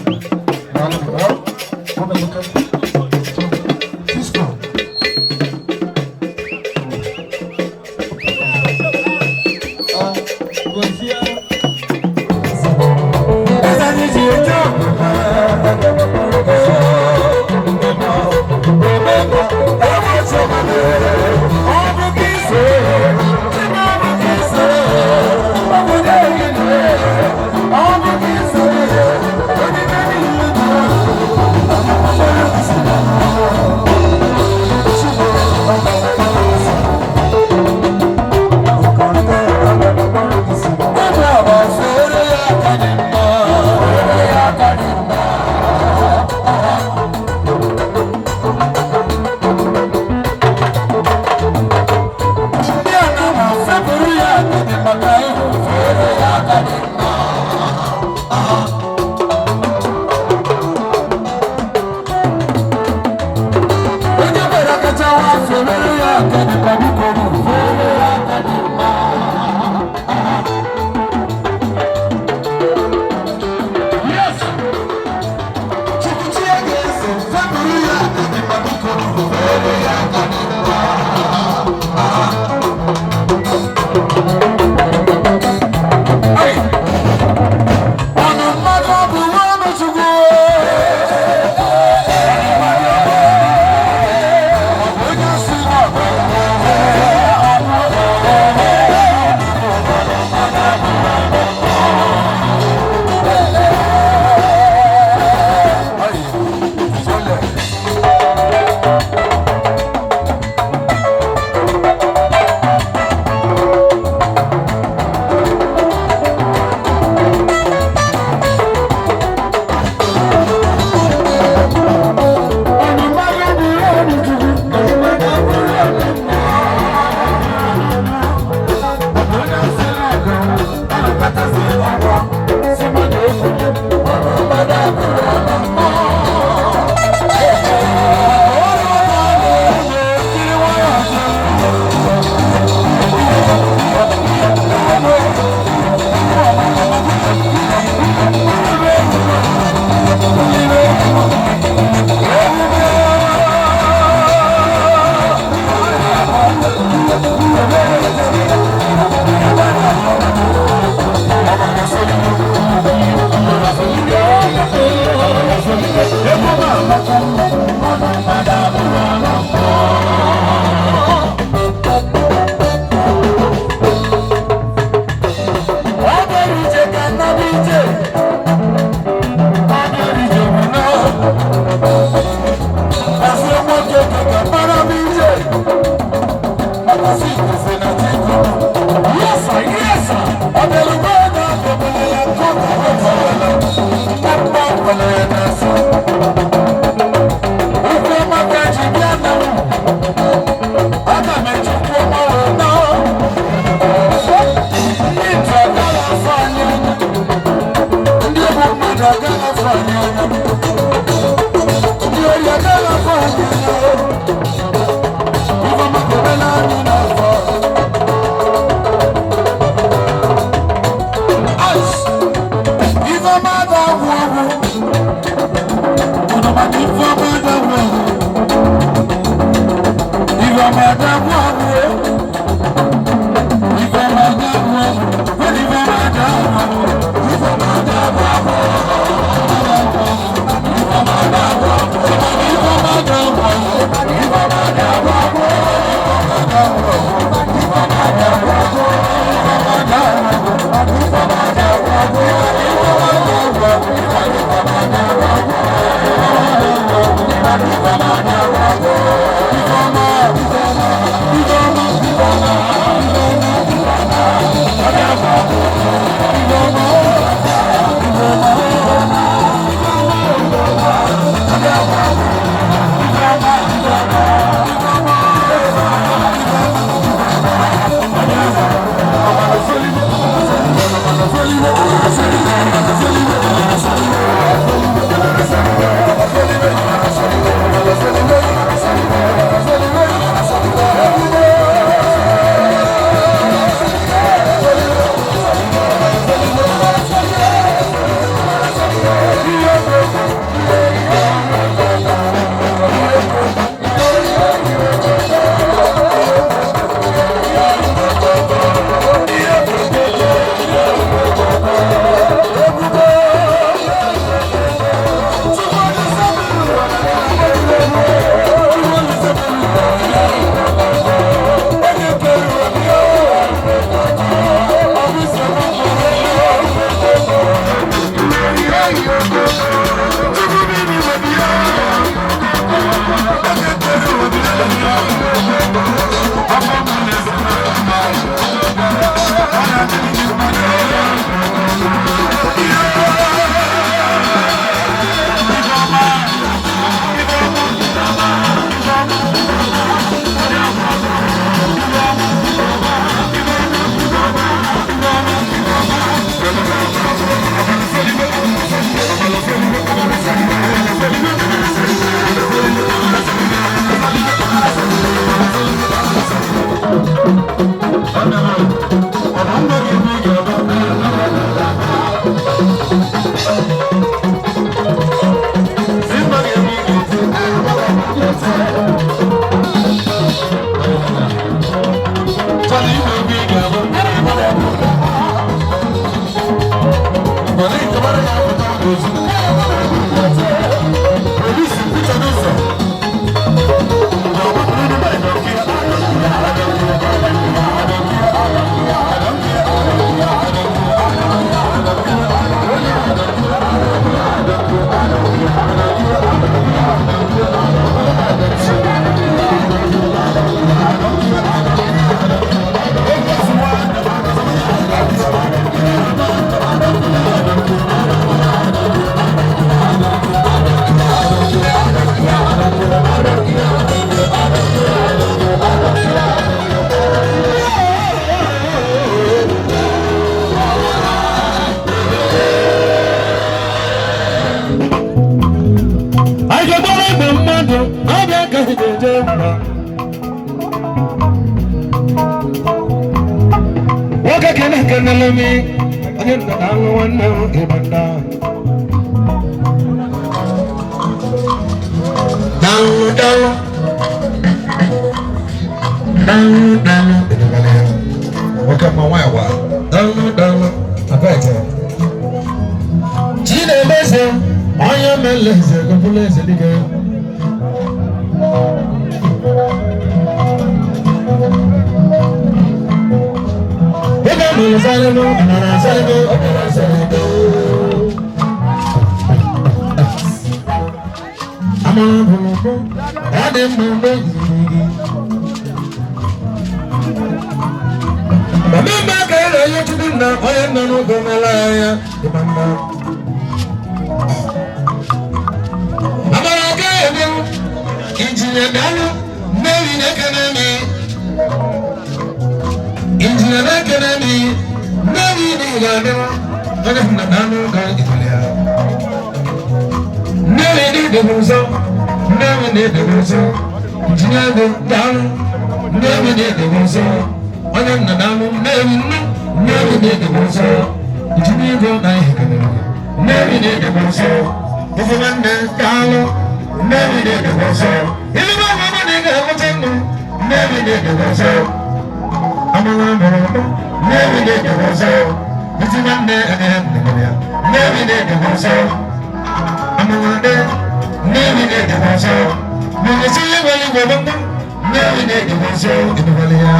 I'm dị mma Mama ka ere ya tupu na onye nọ n'oge mara ya ịma mma. Amara ga ebe injinia Dalo mmeri na-ekene mi. Injinia na-ekene mi mmeri na-ịga adị onye nna Dalo ga ịtụle ya. Mmeri na-edebe ụzọ mmeri na-edebe ụzọ injinia Dalo mmeri na-edebe ụzọ. Onye nna Dalo mmeri na-edebe ụzọ injinia na ihe kenere mmeri na-edebe ụzọ ofe nwanne Dalo mmeri na-edebe ụzọ ilebe ọmụma na ị ga-enweta ndụ mmeri na-edebe ụzọ amara mụrụ ọkpọ mmeri na-edebe ụzọ ezi nwanne enyeghị ndebere ya mmeri na-edebe ụzọ amara dị mmeri na-edebe ụzọ mmeri ihe nwere igwe gbọmgbọ mmeri na-edebe ụzọ edebere ya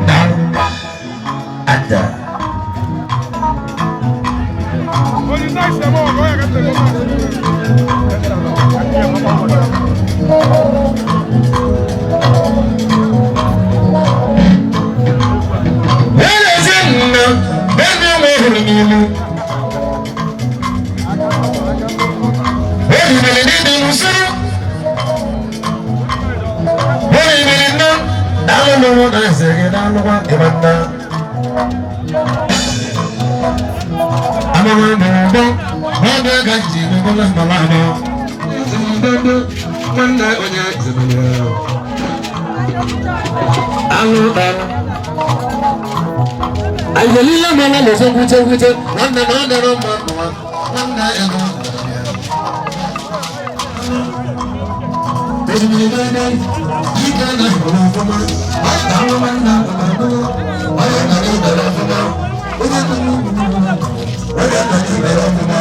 Dalo ada Ayeliya mana lo so kuche wanda no da no wanda eno Desmini dai ika na ho fama wanda wanda wanda ni da fama oja no oja na ni da fama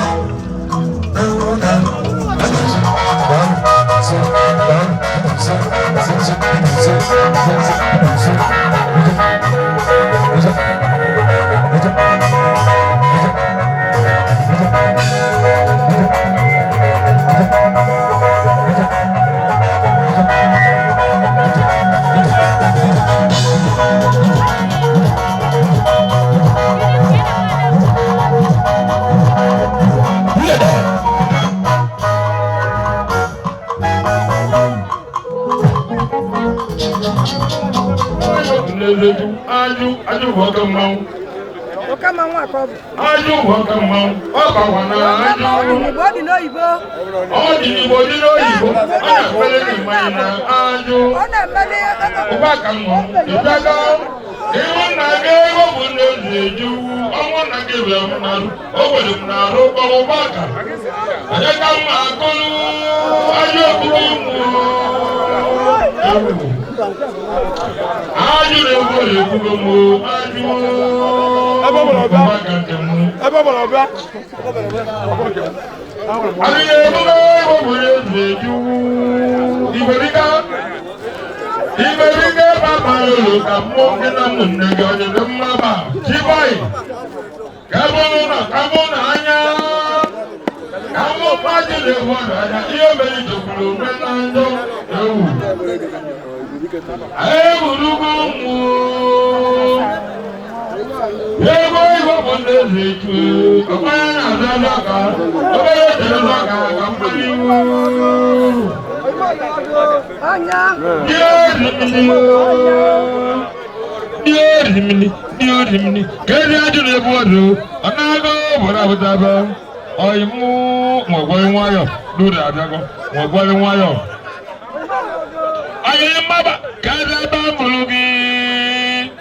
Aju wakamau. Wakamau akobu. Aju wakamau. Wakawana aju. Odi no ibo. Odi no ibo. Ana pele ni maina aju. Ona mele. Wakamau. Ibaga. Ewa na gewo bunde zeju. Omo na gewe munaru. Owo munaru ko waka. Aja kama akolu. Aju kumu. Aju le wole kugomo aju Eba Ari le bugo wole zeju Iberiga baba lo kamo kena munne gaje mama Jibai Kabona anya Kamo maji le wole anya iyo beli jokulo menando Aye burugumu Yego bonde zetu Kamana zadaka Obeye telaka kampanimu Anya Diorimini Kezi ajule buwadu Anago burabutaba Oyimu Mwagwari nwayo Dure abiago Mwagwari nwayo Aye maba Kezi bambulugi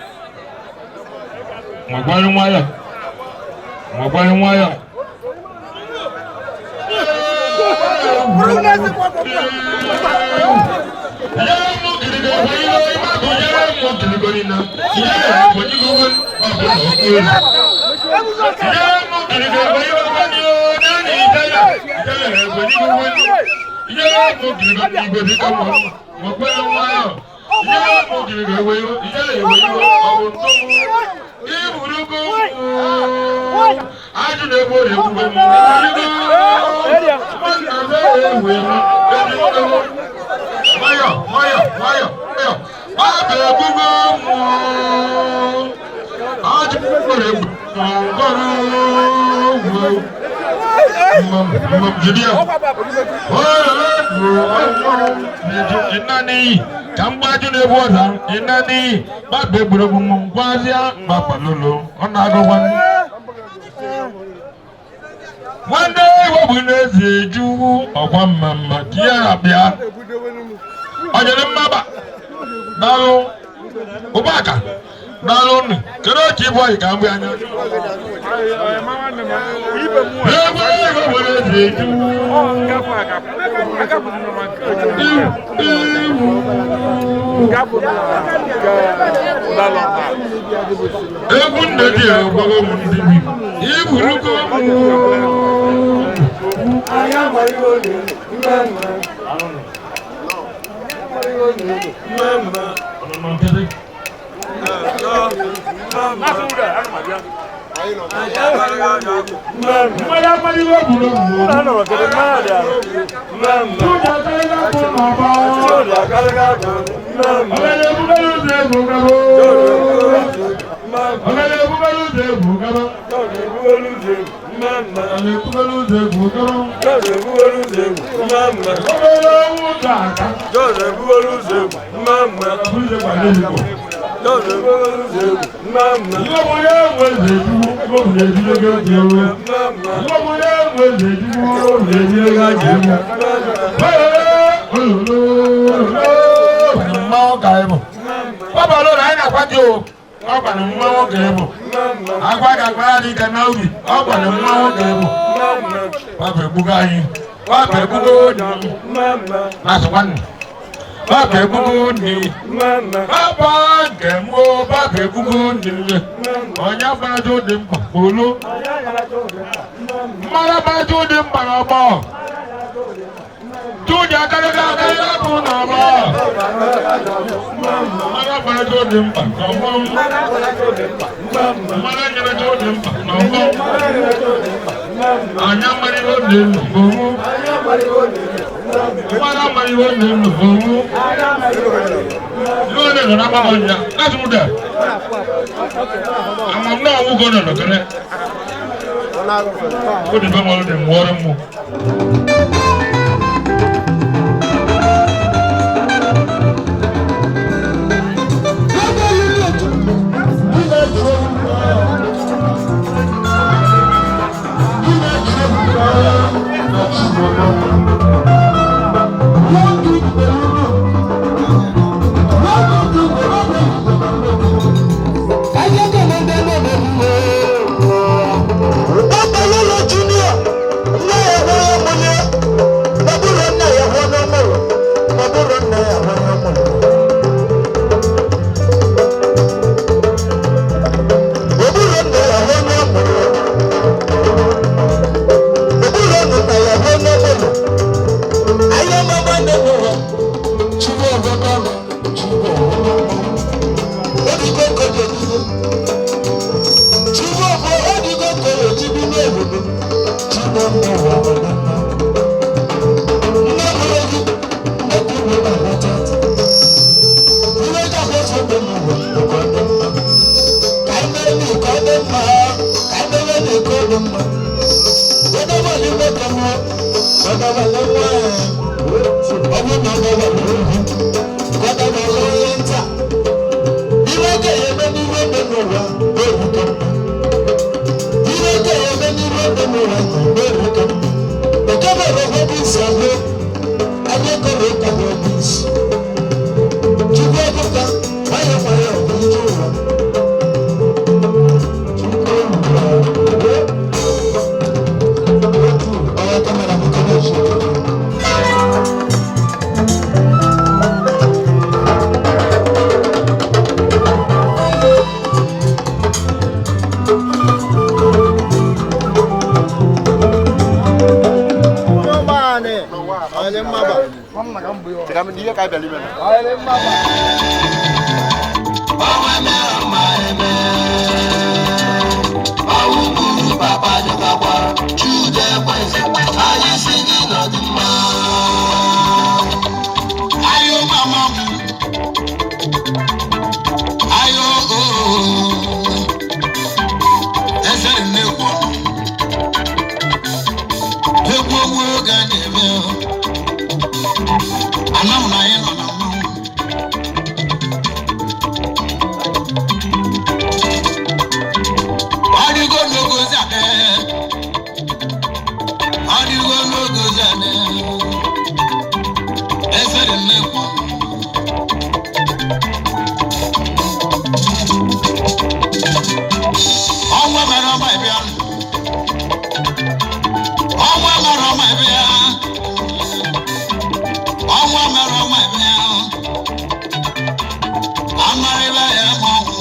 Mwagwari nwayo Inani kambaju ne boda inani ba begburu mu kwazia ba palolo ona agwan wande wo buneze ju ogwa mama kia bia ajele maba dalo ubaka dalo ni kero ki boy kambu anya wo buneze ju Egun dedi ya baba mundi mi. Iburuko. Aya marigo ni mama. Mama. Ono tede. Masuda armadia. Mama marigo buru. Ano tede mada. Mama. Tuja kala ko baba. Tuja kala ko. Mama. Ale bugalu de bugabo. Ale bugalu de bugabo. Ale bugalu de mama. Ale bugalu de bugabo. Ale bugalu de mama. Ale utaka. Ale bugalu de mama. Buje bale ko. Ale bugalu de mama. Yo boye weze du. Yo boye du ga jewo. Mama. Yo boye weze du. Yo boye ga jewo. Mama kaibo. Baba lo na ina kwajo. Ọba na mmanwụ ga-ebu. Agwa ga-agbara dị ka na ubi. Ọba na mmanwụ ga-ebu. Papa ebugo anyị. Papa ebugo ndị. Na-asụkwa nne. Papa ebugo ndị. Papa ga-emụ. Papa ebugo ndị nle. Onye agbarajo dị mkpa. Olu. Mmadụ agbarajo dị mkpa n'ọgbọ. Tuja kalaga kala bụ n'ọgbọ. Mmadụ agbarajo dị mkpa n'ọgbọ. Mmadụ agbarajo dị mkpa n'ọgbọ. Anya mmarigo dị n'ọgbọ. Mmadụ mmarigo dị n'ọgbọ. Ihe ole nọ n'agba ọnya. That's what that. Ama m na-awụ gọ nọ n'okere. O dị be mmadụ dị mwọrọ mmụ. m ihe ka abịala ime na ayo mama ayo eze nnekwu egwu owu oge a na-eme anam na anyị nọ na mmanwụ ọdịgo n'ogozi ade ọdịgo n'ogozi ade eze nnekwu ọnwa mere ọma ịbịa ọnwa mere ọma ịbịa ọnwa mere ọma ịbịa amarịla ya ma ọnwụ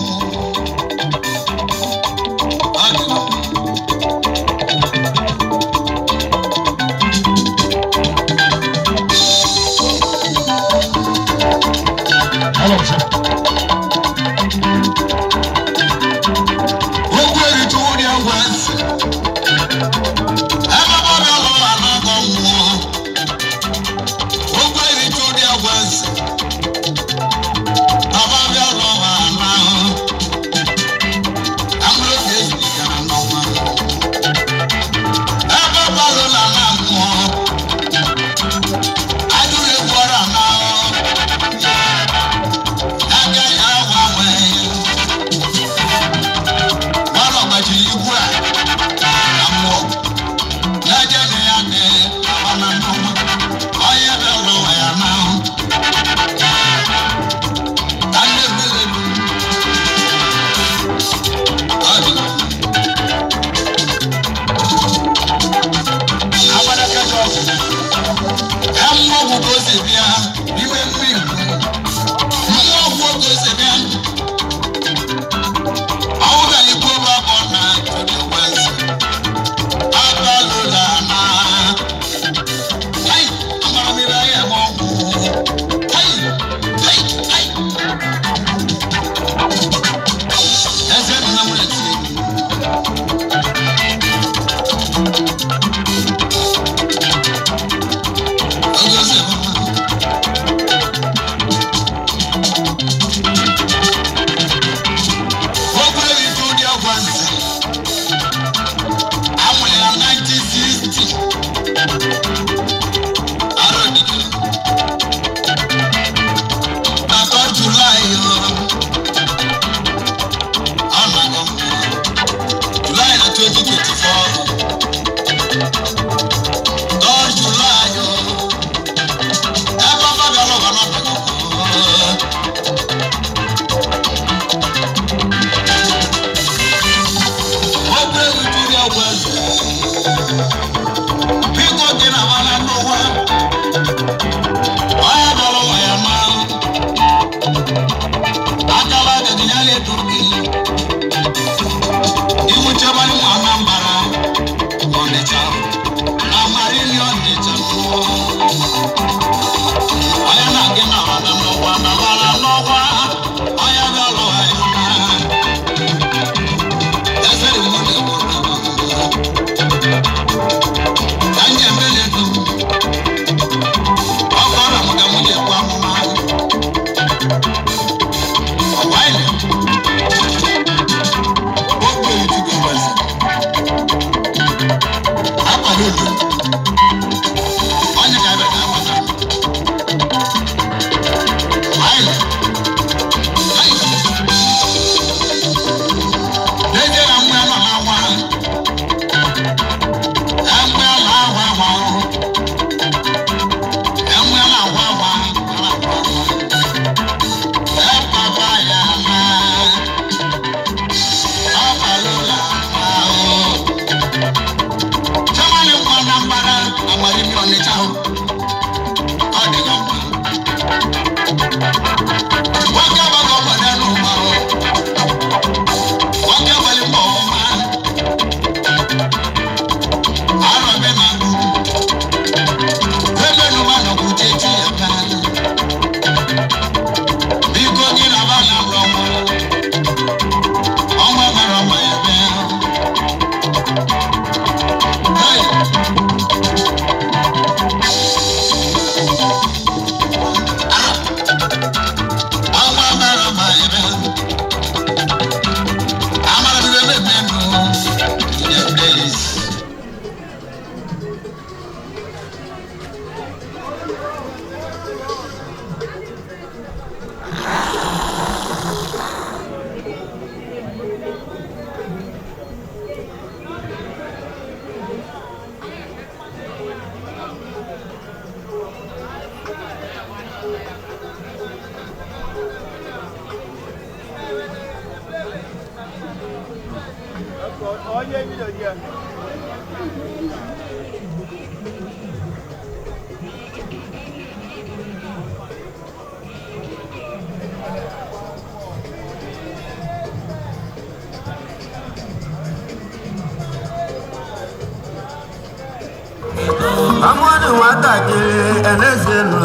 Amadu watakiri enezelu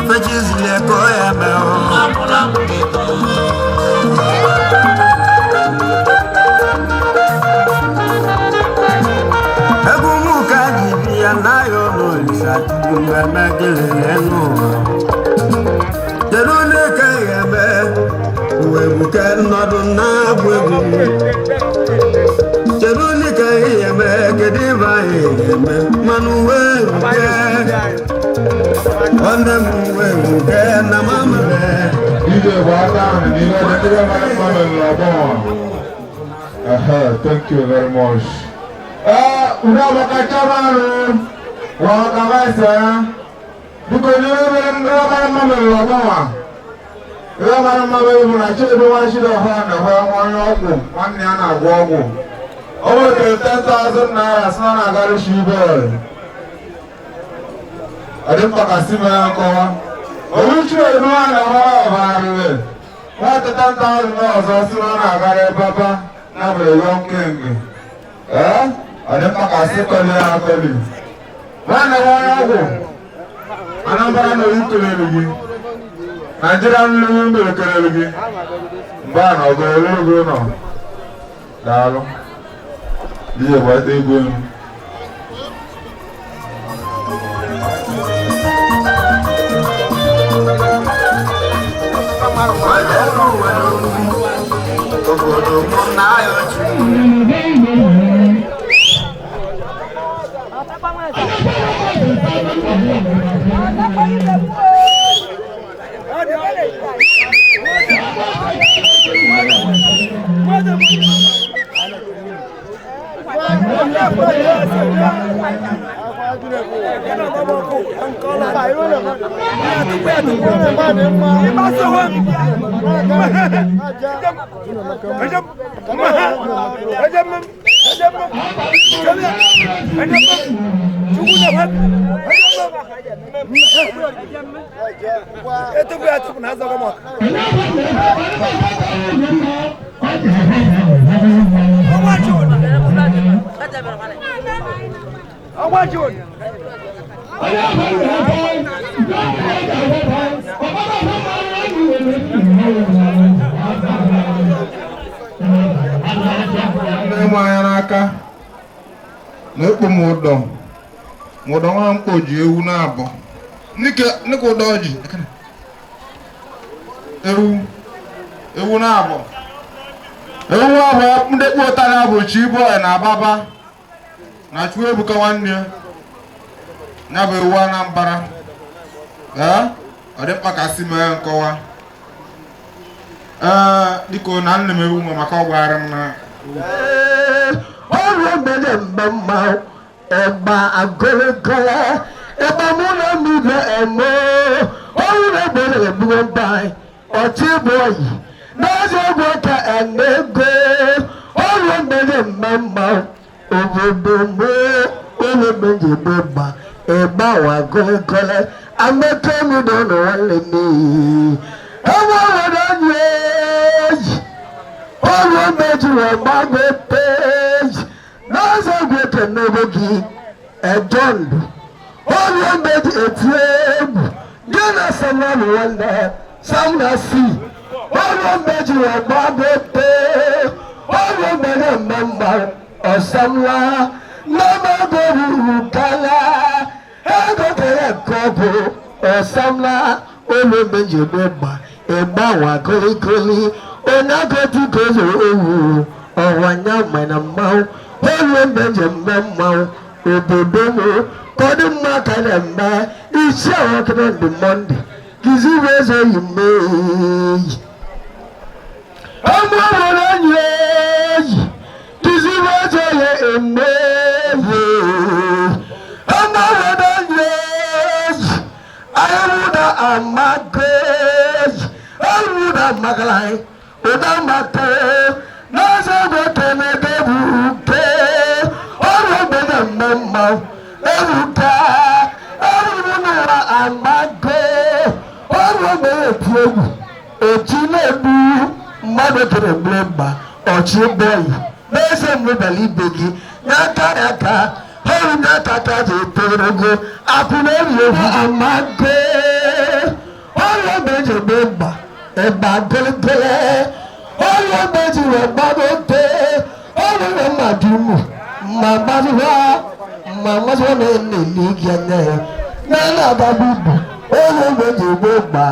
fechizile koya meo Egumu kajibi anayo lolisa tugunga megele enu Jelule kayebe uwebuke nodu na bwegumu Jeluli kayebe kediva yeme manuwe uke Wande muwe uke na mamale Ije wata nile nile mame labon. Thank you very much. Unawakachamaru wakaweza dukonyewe ngaba mame labon. Ngaba mame unachebe washida hana kwa mwanyoku wanni ana gwogu. Over 10,000 naira sana gari shibo. Adempa kasime yankowa. Oluchi edwana wa barwe. Wata 10,000 naira sana gari baba na bele yonkenge. Adempa kasime yankoli. Wana wanyoku. Anambara no yukelelegi. Nigeria nlu yukelelegi. Mbana ogolelegi no. Dalo. Dia buat ibu. Aka na-ekpo m ụdọ nwa mkpo ji ewu na-abọ nika ụdọ ji ewu na-abọ ewu abụọ ndị kpo ụtara bụ Chiboy na Ababa na Chukwuebuka nwanne ya bụ ewu Anambra ọ dị mkpa ka si mee nkọwa dịka na nne m ewu ma maka ọ gwara m na ọrụ mere mmemme ịgba agụrụgụrụ ịgba mụ na mmiri eme ọrụ na-egbere egburu mbai Chiboy n'ọzọ egwu ka ego ọrụ mere mmemme obodo mụ ụlọ mejebe gba ịgba agụrụgụrụ ameke m nọ n'ụlọ n'iyi ewu ọrụ onye eyi ọrụ mejiri gbagbe peji n'ọzọ egwu ka n'obogi ẹjọ́ ndụ ọrụ meji eti egwu dị na samanụ nwanne samna si ọrụ meji gbagbe peji ọrụ mere mmemme ọsamla n'amago ruru kala ego kere nke ọbụ ọsamla ụlọ meji gbagba ịgbanwe agụrịgụrị onye agadi gozo ewu ọwanya mana mmanwụ ọrụ meji mmanwụ obodo m kọdụ mma ka na-eme isi awakere ndị Mọnde gizi wezo yi meyi ọmụ ọhụrụ onye eyi gizi wezo ya emeyi ọmụ ọhụrụ onye eyi ayọwụda amageyi ọrụda magalai ụda mate n'ọzọ egwe kemebe bụ uke mma eruka eruru amago ọrụ na-eti egwu eti na-egbu mmadụ kere mgbe ọchị bọyị n'eze mmebali ibe gị n'aka aka ọrụ n'aka ka ji etorogo akwụ na-eri egwu amago ọrụ meji egbe mgba ịgba goligole ọrụ meji wee gbagote ọrụ na mmadụ ụmụ ma mmadụwa na-eneli gị anya ya na-agagbu ibu ọrụ meji egbe mgba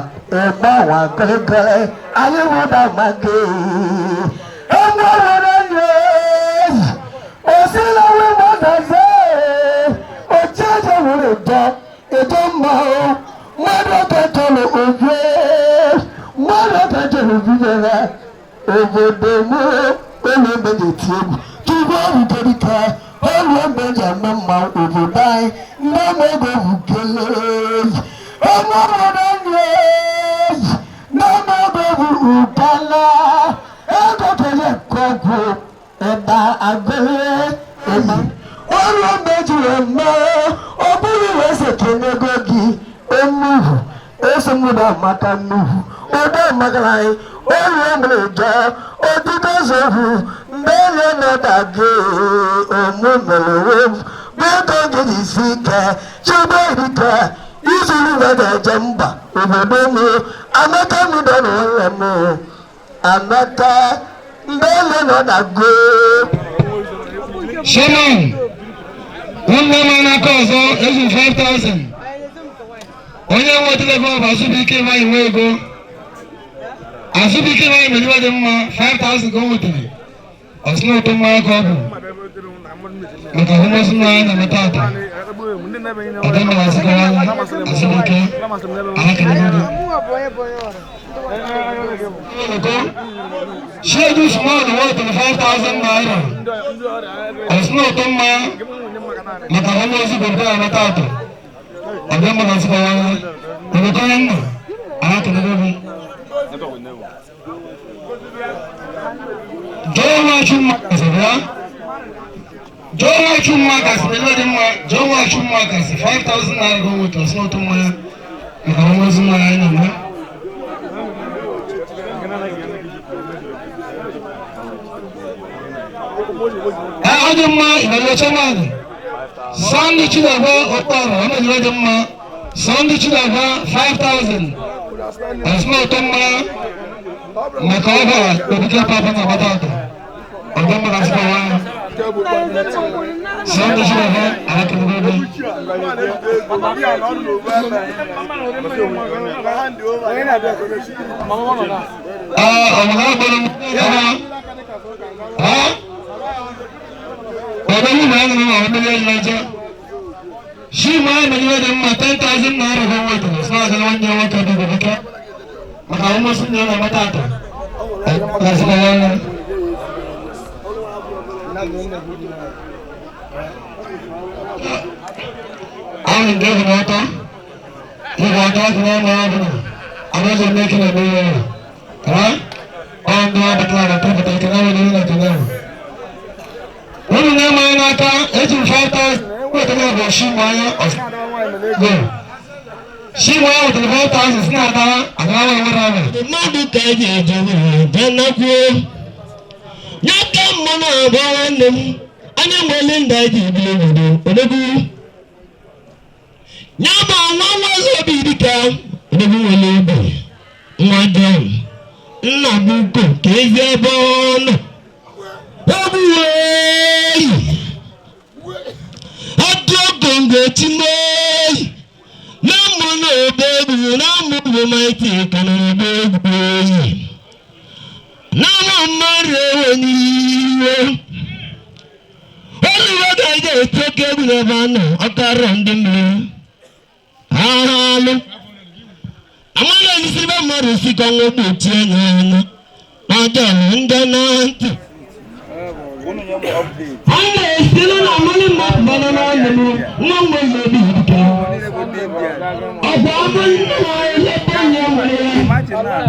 ịgba nwa goligole anyị nwụda amago ẹnu ọ̀rọ̀ rẹ̀ òsínlẹ̀ wí mọ́tàṣẹ́ òjì ẹ̀jẹ̀ wúlò jọ ètò mọ́ o mọ́tò kẹtọ lò òjò mọ́tò kẹtọ lò òjò rẹ̀ òbòdò mú olùmẹ̀jẹ̀ tiẹ̀mù kí bọ́ọ̀lù torí ká olùmẹ̀jẹ̀ mẹ́mà òbòdò ayé ndọ́mọ̀gbẹ̀ wùkẹ́lẹ́ ẹnu ọ̀rọ̀ rẹ̀ ndọ́mọ̀gbẹ̀ wùkẹ́lẹ́ ẹ̀ẹ́dọ̀kẹ́lẹ́ kọ́kọ́ ẹ̀dá agbẹ́rẹ́ ẹ̀mí ọ̀rọ̀ méjì rẹ̀ mọ́ ọ̀bùrù rẹ̀ ṣètò n'egogi enuhu esemúdà maka nuhu ọdọ magarayi ọ̀rọ̀ ẹ̀mẹ̀rẹ̀ jọ òtítọ́ sọ̀rọ̀ ndẹ́rẹ́ n'ọ̀dàgé ọ̀mùmẹ̀lẹ̀wẹ̀ bẹ́ẹ̀kọ́ gidi sí kẹ́ ṣẹ́gbẹ́ ìdíkẹ́ ìṣòro rẹ̀ dẹ̀jẹ̀ mbà òbòdó mi amẹ́kẹ́mi dọ̀nà ọ̀rẹ́ mi amẹ́kẹ́ ndẹ́rẹ́ n'ọ̀dàgé. Shaman, one woman ọzọ ezu 5,000. Onye nwe telefon Azubike nwanyị nwe ego. Azubike nwanyị mere dị mma 5,000 ka o nwetara. Ọsị na ụtọ mmanya ka ọ bụ. Maka ahụmọsị mmanya na-emeta ata. Ọdọ mmanya asịkọwa Azubike. Ahakere gị. She do small worth 5,000 naira. Ọsị na ụtọ mmanya maka ahụmọsị bụ na-emeta ata. Ọdọ mmanya asịkọwa Emeka ya nna. Ahakere gị. Jowa chumma kasabia. Jowa chumma kasabia di ma. Jowa chumma kasi 5,000 naira go with us not tomorrow. Nikawazi ma yana ma. Adamma ina chama. Sandi chidaba opara ana adamma. Sandi chidaba 5,000. Asma tomma. Makava kupitia papa na batata. Ọdọmọ na sọ wa. Sọ́ndé ṣe wà alákìlúgbọ́gbọ́. Ọmọ náà gbọ́dọ̀ mú yàrá. Ọdọ mú bàá nínú àwọn mílíọ̀nù lọ́jọ́. Ṣé máa ń bẹ̀rẹ̀ dẹ̀ mọ́ 10,000 naira fún wọ́n tó? Sọ́nà àti wọ́n yẹ wọ́n kẹ́ bí bẹ̀rẹ̀ kẹ́. Maka àwọn ọmọ sún yẹn batata. Lásìkò wọn lọ. Àwọn ìjọba ọ̀tọ̀ ìwà ọ̀tọ̀ ti wọ́n máa bọ̀ àwọn ọ̀sẹ̀ mẹ́kìlá ní ọ̀rọ̀ ọ̀dọ̀ àbẹ̀tẹ̀ tó bẹ̀tẹ̀ kí náà wọlé nílẹ̀ náà. Wọ́n ní ẹ̀ma ẹ̀ n'aka ètò 5,000 wọ́n tẹ̀lé ọ̀bọ̀ ṣí mọ́ ayé ọ̀sẹ̀. Ṣí mọ́ ayé òtẹ̀lẹ̀ 5,000 sí àdá àdáwọ̀ ìwé rà rẹ̀. Mmadụ ka eji eje janakwuo. Nyaka mmanụ abụọ nwanne m anya nwere ndị eji ebi obodo odogwu. Nyaba nwa nwazi obi dịka odogwu nwere obi. Nwa John nna bụ uko ka ezi ebe ọ nọ. Ogbuweyi adụ ogongo timeyi na mmanụ ogbe egwu na mmụọ maịtị ka na ogbe egwu oyi. Nama mmadụ ewe n'iwe. Oluwe ga-eje etoke egwu n'ebe a nọ ọkara ndị mmiri. Alụ. Amala elisibe mmadụ si ka ọnwa gbochie n'anya. N'ọjọọ ndị na ntị. A na-esiri na amali mmadụ bana n'ọnụ m nwa mgbe obi ike. Ọgwụ ọbụ ndị na-eleta anya nwere ya.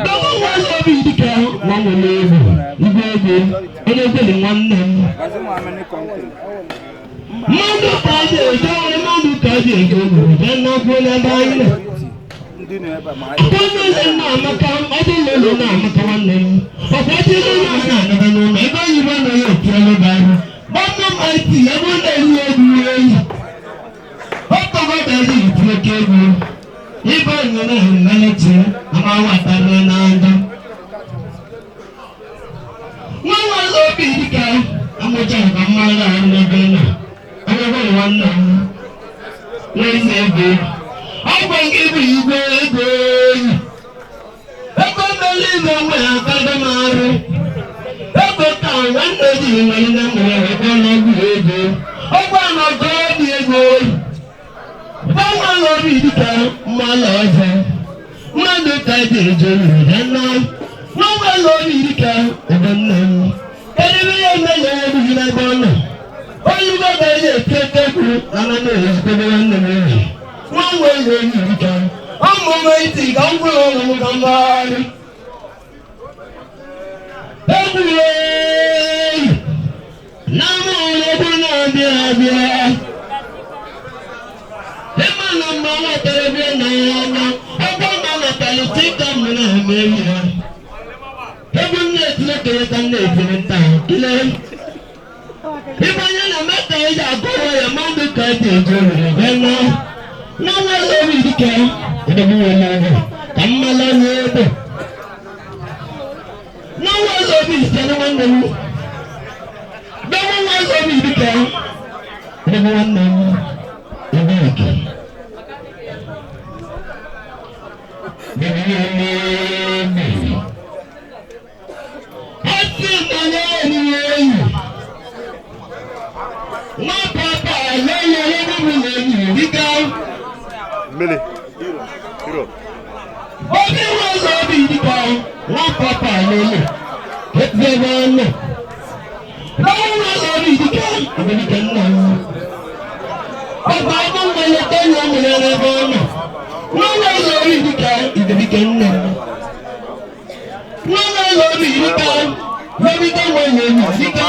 Dọba nwazi obi ike nwa nwere egwu. Igwe egwu onye kweli nwanne m. mmadụ ka ji eje ọrụ mmadụ ka ji eje obodo bịa n'ọkụ n'ebe anyị nọ ọkpọnụlọ na-amaka ọdụlụlọ na-amaka nwanne m ọkpọchịlụ na-anaba n'ụlọ ebe oyibo anaghị eti ọlụba ahụ gbọmọ maiti ebe ọ na-eyi egwu eyi ọkpọgọdazi iti oke egwu ibe onyere ahụ mmeleti amawatarị n'anda nwa nwere obi dịka amụcha ka mmadụ ahụ n'ebe nọ ọgụgụ nwanne m n'ezi ego ọgwụ nke bụ igwe ego oyi ego mmeli igwe nwe ya kago m arụ ego ka nwanne ji nwere na nwere ebe n'ọgwụ ego ọgwụ anọgọ obi ego oyi gbanwe obi dịka mmalụ ọzọ mmadụ ka ji eje n'ụdị nna gbanwe obi dịka ebe nne m kedụ ihe mmejọ ebughị n'ebe ọ nọ oyibo ga-eji eti ekekwu ana na-ezitebe nwanne m ehi nwanwe ihe oyi dịka ọmụmụ iti ka m kwụrụ ụlọ m ka mgbagharị egwu oyi na mụrụ egwu na-abịa abịa ịma na mma nwetara bịa na ya anya ọgwọ ma nwetara tika m na-eme ehi ha egwu nna-etile kere ka nna-etile nta kele ịbanye na meta eji agụrụ ya mmadụ ka eji eje obodo bịa n'ọnwa obi dịka edebe nwere ọgwụ ka mmala onye ebe n'ọnwa obi sitere nwanne m bịa nwa obi dịka edebe nwanne m ebe eke ọtị mmanya onye oyi nwa papa lẹ́yìn olóògùn lẹ́yìn ríga. Mele, hero. Obi wọn lọ bí ríga, nwa papa lẹ́yìn ẹgbẹ́ wọn lọ. Lọ́wọ́ wọn lọ bí ríga, ìgbẹ́nìkẹ́ náà. Ọba ọmọ wọlé tẹ́lẹ̀ ọmọ yẹn lẹ́bọ̀ ọ̀nà. Wọ́n wọ́n lọ bí ríga, ìgbẹ́nìkẹ́ náà. Wọ́n wọ́n lọ bí ríga, lórí táwọn èèyàn ríga.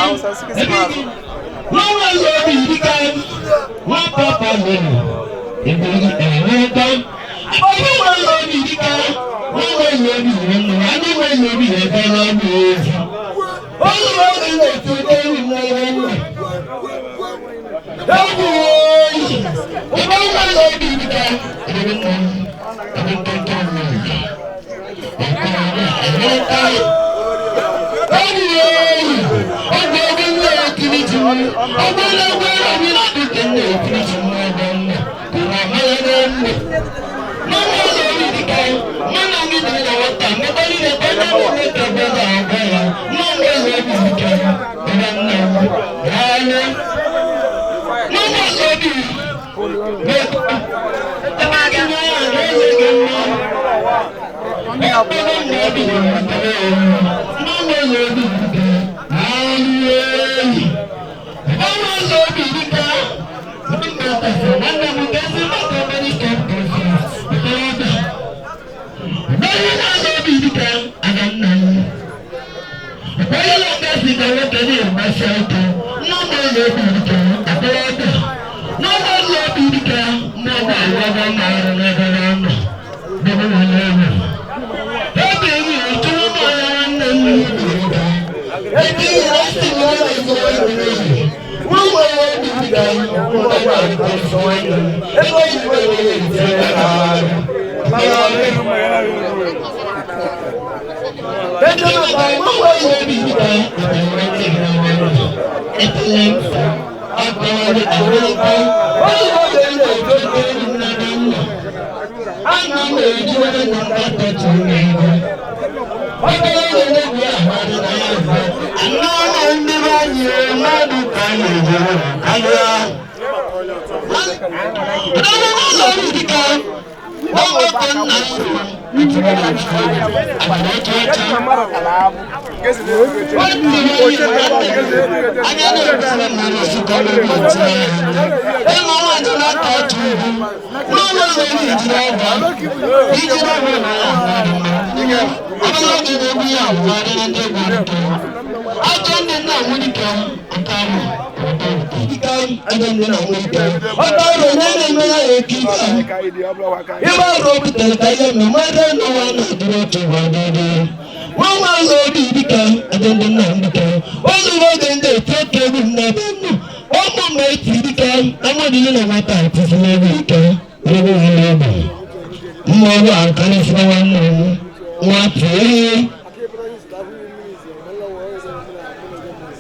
Wọ́n wá lọ bí ìdíkà wọ́n pápá lónìí ìgbòho ẹ̀rọ ọgbà. Ọdún wọn lọ bí ìdíkà wọ́n wá lọ bí ìrànlọ́ adé wọn lọ bí ẹ̀fọ́ lọ́dún ojú. Olúwa ni lè tó déwì lọ́wọ́ wọ̀. Lọ́wọ́ oyi ọba wọn lọ bí ìdíkà ẹ̀rọ náà ẹ̀rọ kẹ̀kẹ́ náà ẹ̀rọ ọ̀gá. Lọ́wọ́ oyi ọgbà ọgbà náà kiri jù wọ́n. Ọgbà lọ́wọ́ ẹ̀rọ láti kẹ́lẹ́ òkiri jù wọ́n ọgbà náà kò wà mọ́lẹ́dẹ́ mọ́. Lọ́wọ́ lọ bí ìdíkà mọ́nà mi ní ìyàwó ta nígbà nílẹ̀ pẹ́ẹ́lẹ́ mi ní kẹ̀kẹ́ náà ọgbà yà. Lọ́wọ́ lọ bí ìdíkà ọgbà náà yàrá. Lọ́wọ́ lọ bí Ika adamni na mwika Otaro nene mera ekika Iba robu telkaya na mara no wana Durotu wadade Mama lodi dika adamni na mwika Ozu wagende toke wuna benu Omu maiti dika Amodili na wata atifile wika Rebu walebu Mwabu akani fawanu Mwapuri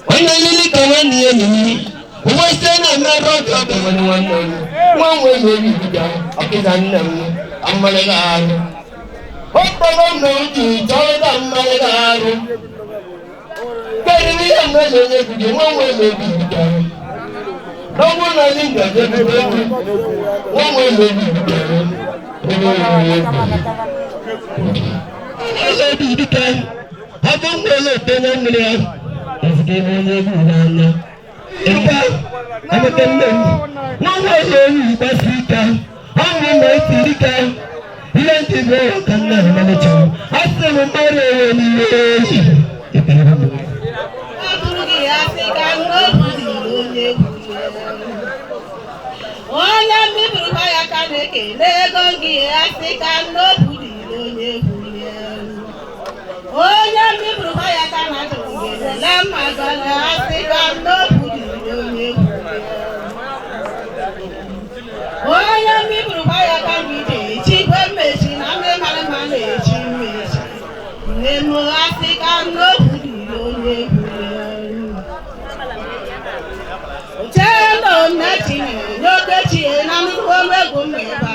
Wana lili kawani yeni Uwasena meroka kawani wanu Mwawe yeni bida Akizanam Amalagaru Hoppagam noji Choda amalagaru Karibi amale yekuji Mwawe yeni bida Nobu na linga yekuji Mwawe yeni bida Yeni bida Abangwele tena mlia Esikemene gudana Eka Amatende Mwawe basika Hangi maitirika Ilanti mwa kana manacho Ase mbare wani Aburugi Afrika ngobudi onye Onya miburu baya kaneke Legongi Afrika ngobudi onye Onya miburu baya kaneke Lama gana Afrika ngobudi onye Onya miburu baya kaneke Chigwe mechi na me male male chimechi Nemo Afrika ngobudi onye Chelo nati Yokechi na mkuome kumeba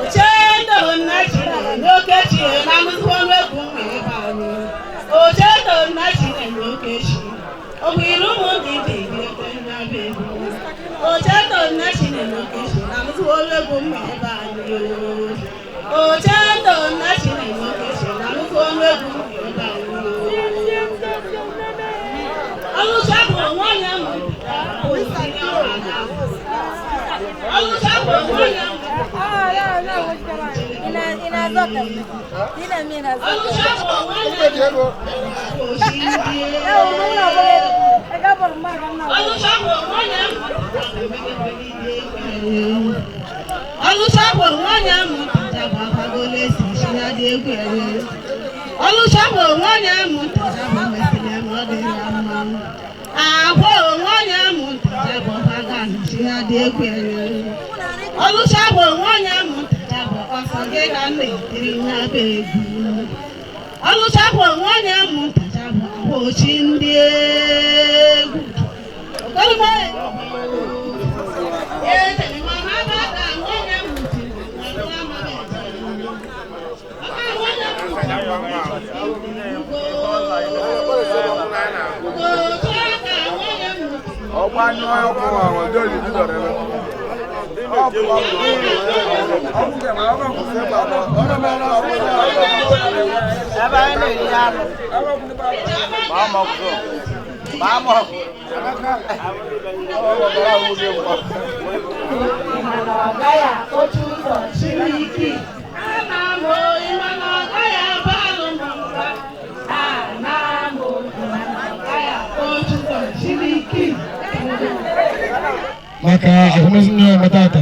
Ochendo nati Yokechi na mkuome kumeba Ochendo nati Yokechi Owiru mundidi Yekenya bebu Ochendo nati Yokechi na mkuome kumeba Ochendo nati Yokechi na mkuome kumeba Alusabo wanya mu Alusabo wanya mu ina zote ina mina zote Alusabo wanya mu Alusabo wanya mu Alusabo wanya mu Jababa gole sishina de gwere Alusabo wanya mu Jababa mesile ngode yamma Aho wanya mu Jababa gan shina de gwere Alusabo wanya mu Jababa osange gan le tirina bebu Alusabo wanya mu Jababa ho chinde Kalma Tell mama baba wanya mu Ọgbà ní ọkọ̀ àwọn ọjọ́ ìlú lọ́rẹ́ lọ. Ẹbá inú ìyá lọ. Máa mọ̀ kúrò. Máa mọ̀ kúrò. Ìmọ̀nà ọ̀gáyà ó tún sọ síríkì. Àmàmò ìmọ̀nà ọ̀gáyà bá ló mọ̀ nípa. Àmàmò ìmọ̀nà ọ̀gáyà ó tún sọ síríkì. Maka ahụmịsị matata.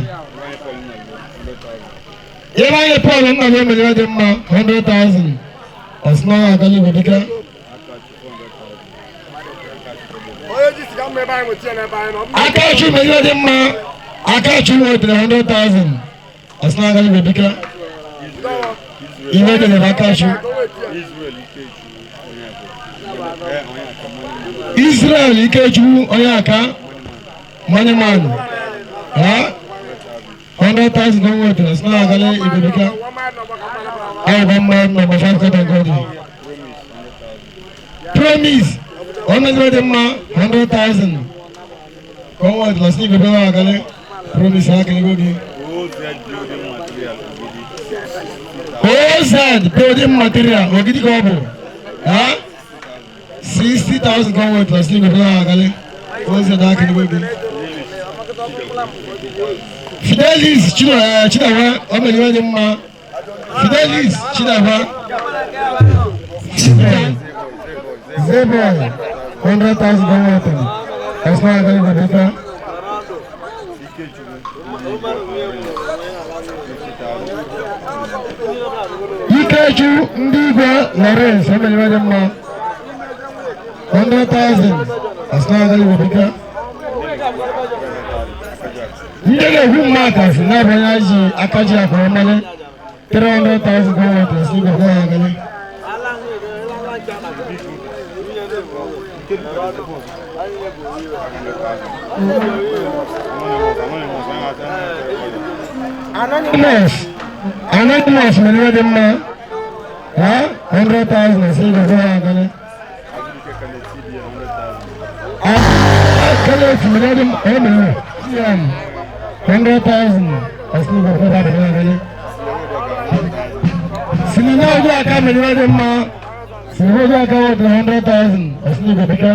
Ebe anyị Paul nna m emere dị mma 100,000. Ọsịna ya agali wedika. Akachu mere dị mma. Akachu nwetara 100,000. Ọsịna agali wedika. Iwe dị na Akachu. Israel Ikechu onye aka. Money man, 100,000 don't worth it. It's not a galley. If you become, I have man, number 5 category. Promise, 100,000. Come on, let's see if you become a galley. Promise, I can go there. OZ building material. What did you go for? 60,000 come worth. Let's see if you become a galley. OZ, I can go there. Fidelis Chidawa, Omeliwa Dima. Fidelis Chidawa. Zebra. 100,000 going That's not going to be different. Ikeju Ndigo Lawrence, how many of them now? 100,000. That's not going to be different. Ndege who matters, never yaji akaji akwamale 300,000 going to sleep of one. Anonymous, many of them now. 100,000 sleep of one. College, many of them, 100,000 asli berapa berapa kali? Sini aja akan menjual rumah. Sini aja akan 100,000 asli berapa?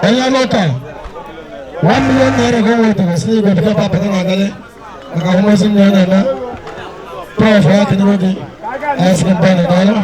Ayah lokal. 1 million naira kau itu asli berapa apa tu nak kali? Nak masuk mana na? Profit ini berapa? Asli berapa kali?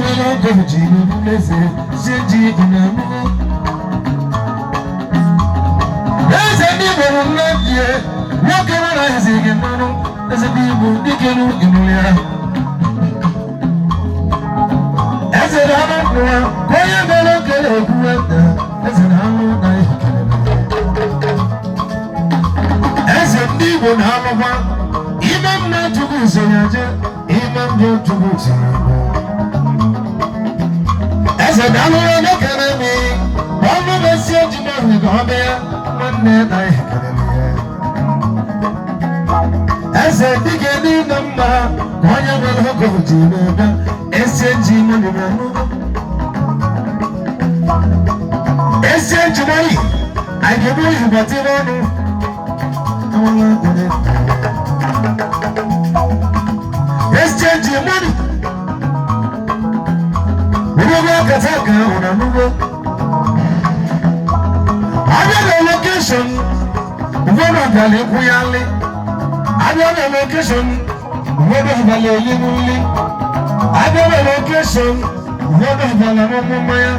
nwere ọkụ ji n'eze ji na eze ndị gburu nne die nwoke nwere eze gị mmanụ eze ndị igbo dike n'ụlọ ya eze na-anụ nwa ka onye mere okele ekwuwe eze na-anụ na ikele eze ndị igbo na-alụkwa ime mma chukwu usoro aje ime ndị chukwu usoro eze na-alụrụ onye kere m ọnụ besi ejima ahụ ka ọ bịa nwanne na ikele eze dịka n'ime mma ka onye nwere ọkụ ji n'ebe esi eji mmadụ n'anụ esi eji mmadụ anyị ga-ebe oyi batịrị ọnụ esi eji mmadụ ụgbọgbo akata ka ahụ na n'ugbo abịa na lokeshọn ụgbọgbo abalị kwụ ya nlị abịa na lokeshọn ụgbọgbo abalị oli n'uli abịa na lokeshọn ụgbọgbo abalị ọmụmụ mmanya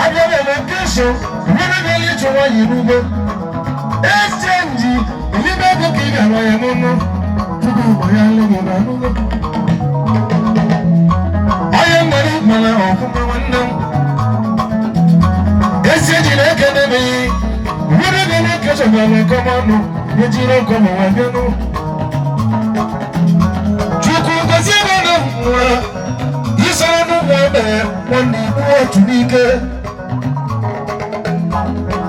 abịa na lokeshọn ụgbọgbo abalị ịchọ nwaanyị n'ugbo exchange elibe ego ka ị ga-alụ ya n'ụlọ tupu ụgbọ ya nlị gị na n'ugbo onye nwere mana ọfụma nwanne m esi ejiri ekenebeghị nwere ego na-ekechọbara ọkọmọnụ ejiri ọkọmọ nwa bịanụ chukwu gozie ebe na nwa isoro n'ụmụ ebe nwanne igbu otu n'ike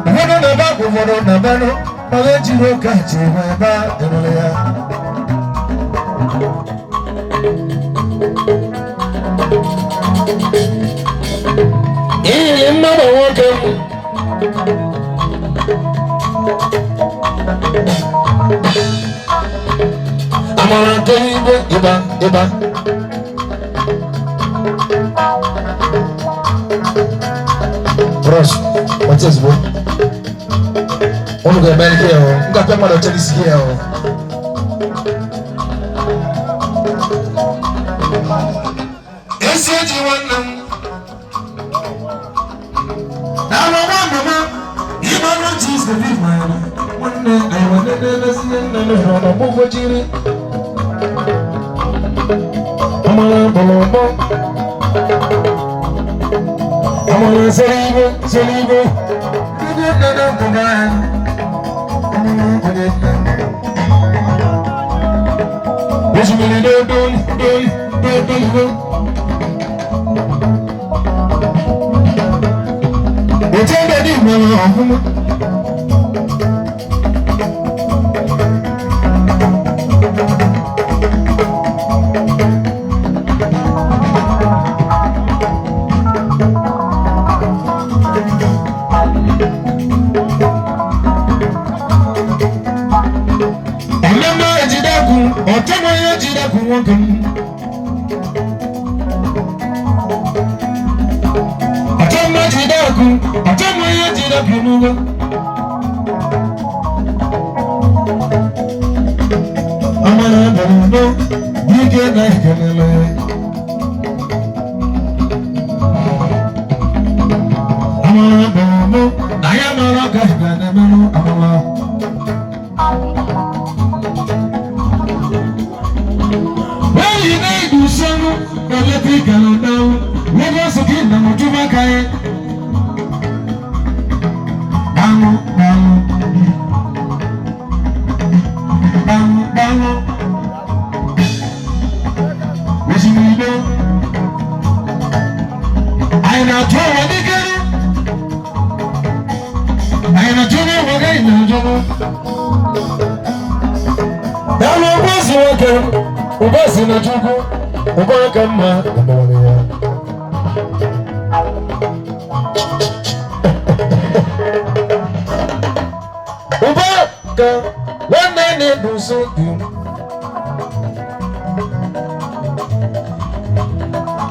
ụfọdụ na-ebe bụ ụfọdụ na-ebenụ mana ejiri oke achị nwe ebe a dịrụrụ ya iyi mmadụ nwoke amara nke igwe ịba bros wata ezigbo ụnụ ga-eme ihe ya ọ ngafe mmadụ chere isi ya ọ esi eji nwanne m na mama ịmanụ ji isebi mara nwanne na-ewededebezie nne m hụrụ n'ọgbụgbọ jiri amara bọlọbọ amara sere igbo ndị nne na mpụga ya amara onye nne osimiri dodoli otu ebe dị nwere ọhụma ọmụma ejidekwu ọtọmọ ya ejidekwu nwoke m ọtọmọ ejidekwu ọtọmọ ya ejidekwu n'ugbo amara bọrọbọ n'ike na ikelele amara bọrọbọ na ya mara ka ibe na-emerụ amara eyi na-edu sọnụ eletrik na ndanwụ Lagos gị na mọtụmaka ya banụ osimiri anyị na-atụ ọwa dịkere anyị na-atụ n'ụwa gaghị na-ajọrọ daalụ ụbọchị nwoke ụbọchị na chukwu ụbọaka mma ọmọrọ ya ụbọaka nwanne na-edu nso gị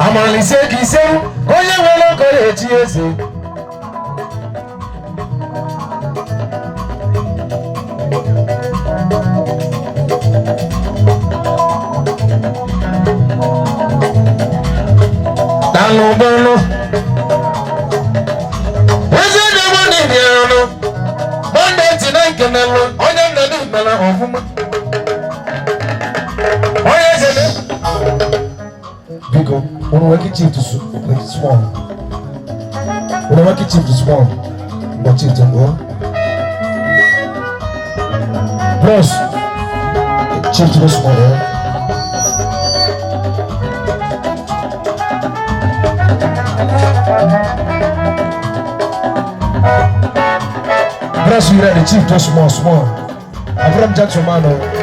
amalise gị ise onye nwere ọkọ ya echi eze Balo balo. Eze de woni biano. Monday tonight kanalo. Onya nadu mala ofuma. Oya zele. Biko, ono waki chief to small. Ono waki chief to small. But chief to go. Plus, chief to small. Plus, you ready, chief to small. Abraham Jackson Mano.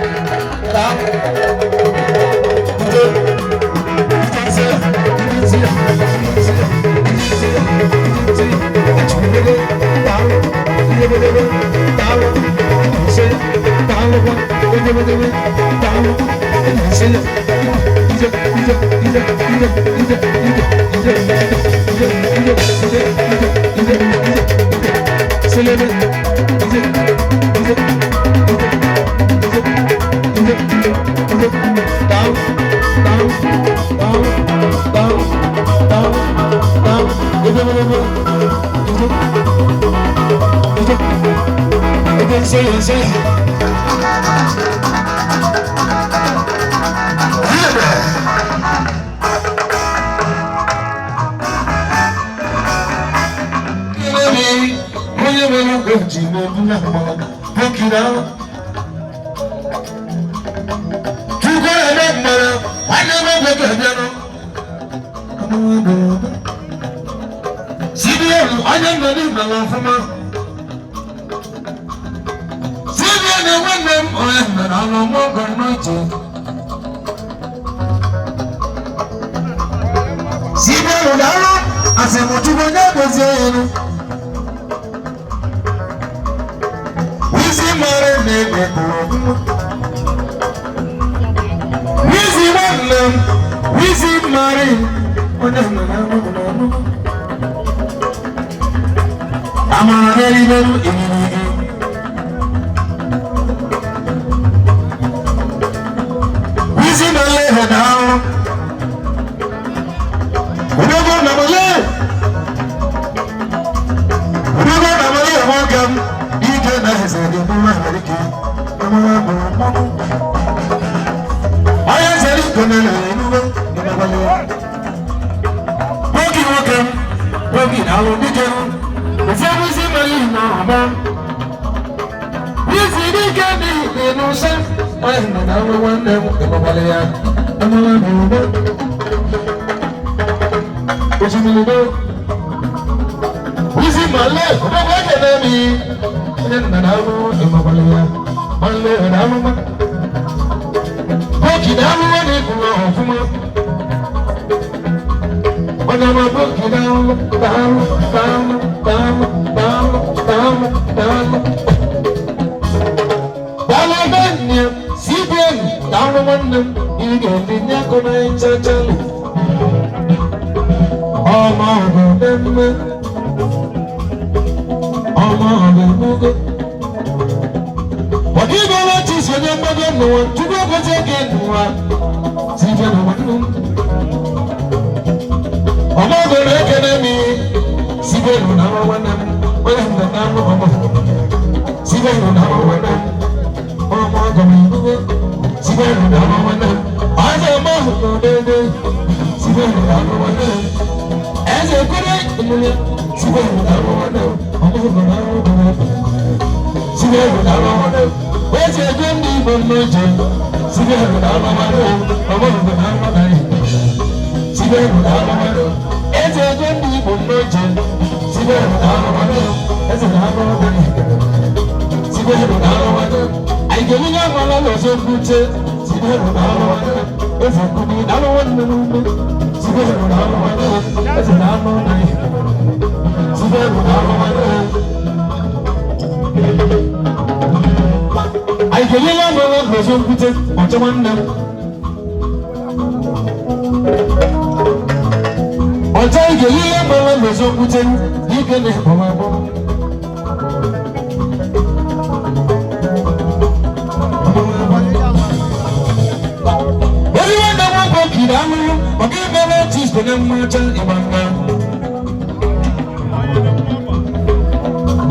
onye mmacha ịgba mma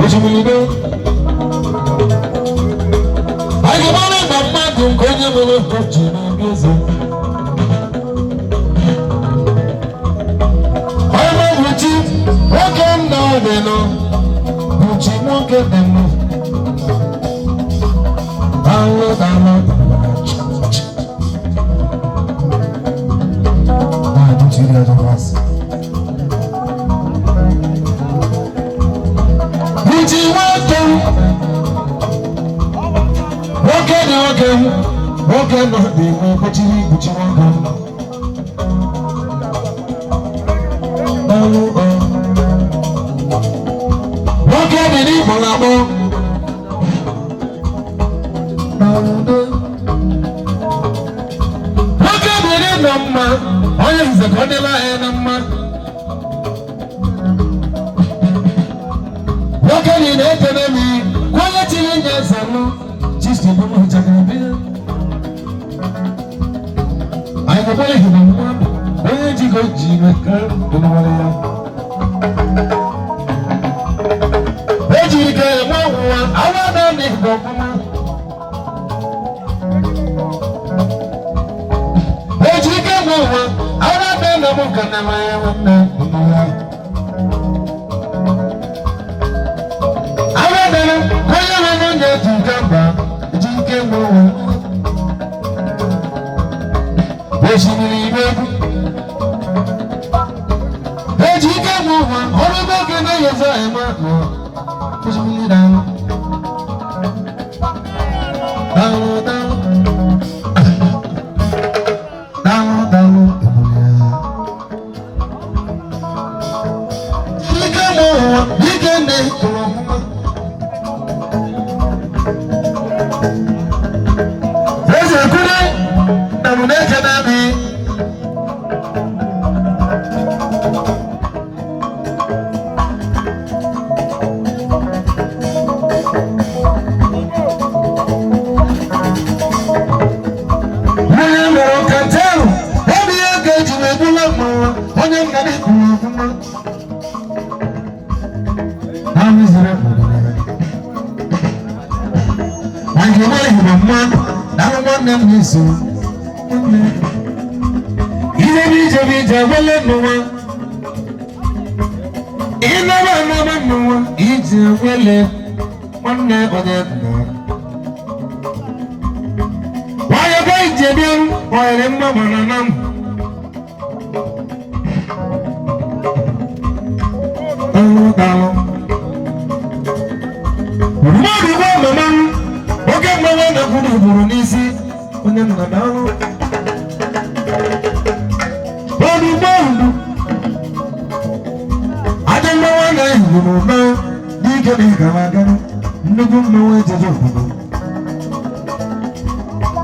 osimiri anyị mara ịgba mmadụ nke onye mere ụbọchị na-ebi eze onye mụchi nwoke nna ọdị nọ mụchi nwoke dị mma ahụ dama Buji nwoke dị nwoke nọ dị n'ụbọchị buji nwoke nwoke dị n'Igbo na-akpọ nwoke dị n'ịnọ mma onye nze ka ọ dịla ahịa na mma nwoke dị na-ekele m onye tiri nye zanụ chisti bụ m hụchagara bịa anyị gbagbara ihe na mma onye jigo ji meka dụnawara ya ejiri ka enwe ọnwụwa awa na n'igbo ọfụma ejiri ka enwe ọnwụwa awa na nna m ka na maya nwanne dụnawara awa dara onye nwere onye ji nke mba ejiri ka enwe ọnwụwa osimiri ibe eji ike bụ ụwa ọrụ ebe oge na-enyezi eme osimiri daalụ daalụ daalụ daalụ daalụ ike bụ ụwa ike na-ekuru ọmụma eze ekwure na mụ na-eche na-abị onye nna gị kwuru ọfụma na-amụziri ma nke nwere hụrụ mmadụ na ahụ nwanne m na-eso ihe bụ ije bụ ije agwala n'ụwa ịnaba anaba n'ụwa iji agwale nwanne onye nna nwanyị ga ije bịarụ ohere mma mana na m mmadụ gwa mama m oge mmanwe na-ekwuru ugboro n'isi onye nna na ahụ ọdụgbo ndụ adị mmanwe na-ehuru n'ụba n'ike na ịgara aga nnukwu mmanwe ejeje obodo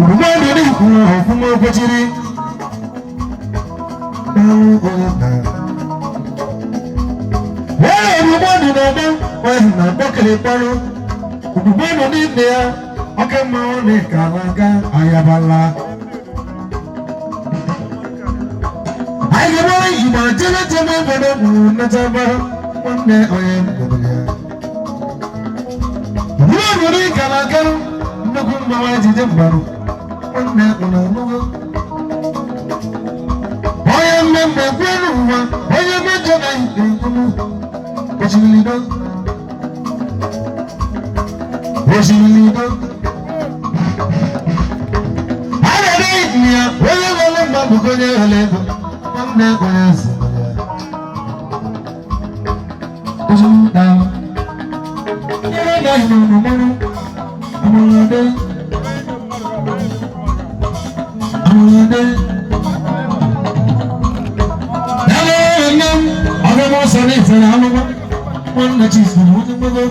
ugboro ndụ n'ikwuru ọfụma kwechiri n'ahụ onye nna ogbugbo na-eme ohi na mkpọkịrị mkpọrọ ogbugbo nọ n'ime ya oke mmanwụ na ka na-aga ayabala anyị ga-enwere igbo jere jeme obodo gburu nnachaba nwanne onye obodo ya obodo obodo ka na-aga nnukwu mmanwụ ejije mgbarụ nwanne ụlọ ọnụgo onye mmemme kwere ụwa onye mmejọ na ikpe nkwụnụ osimiri a na-ere ibu ya onye nwere mma bụgo onye nwere ego nwanne onye ezi osimiri daalụ nyere gaghị n'ọmụmụrụ amụrụde daalụ nne m ọgụmụ ọsọ na-etere alụma nwanne chifu na onye mgbago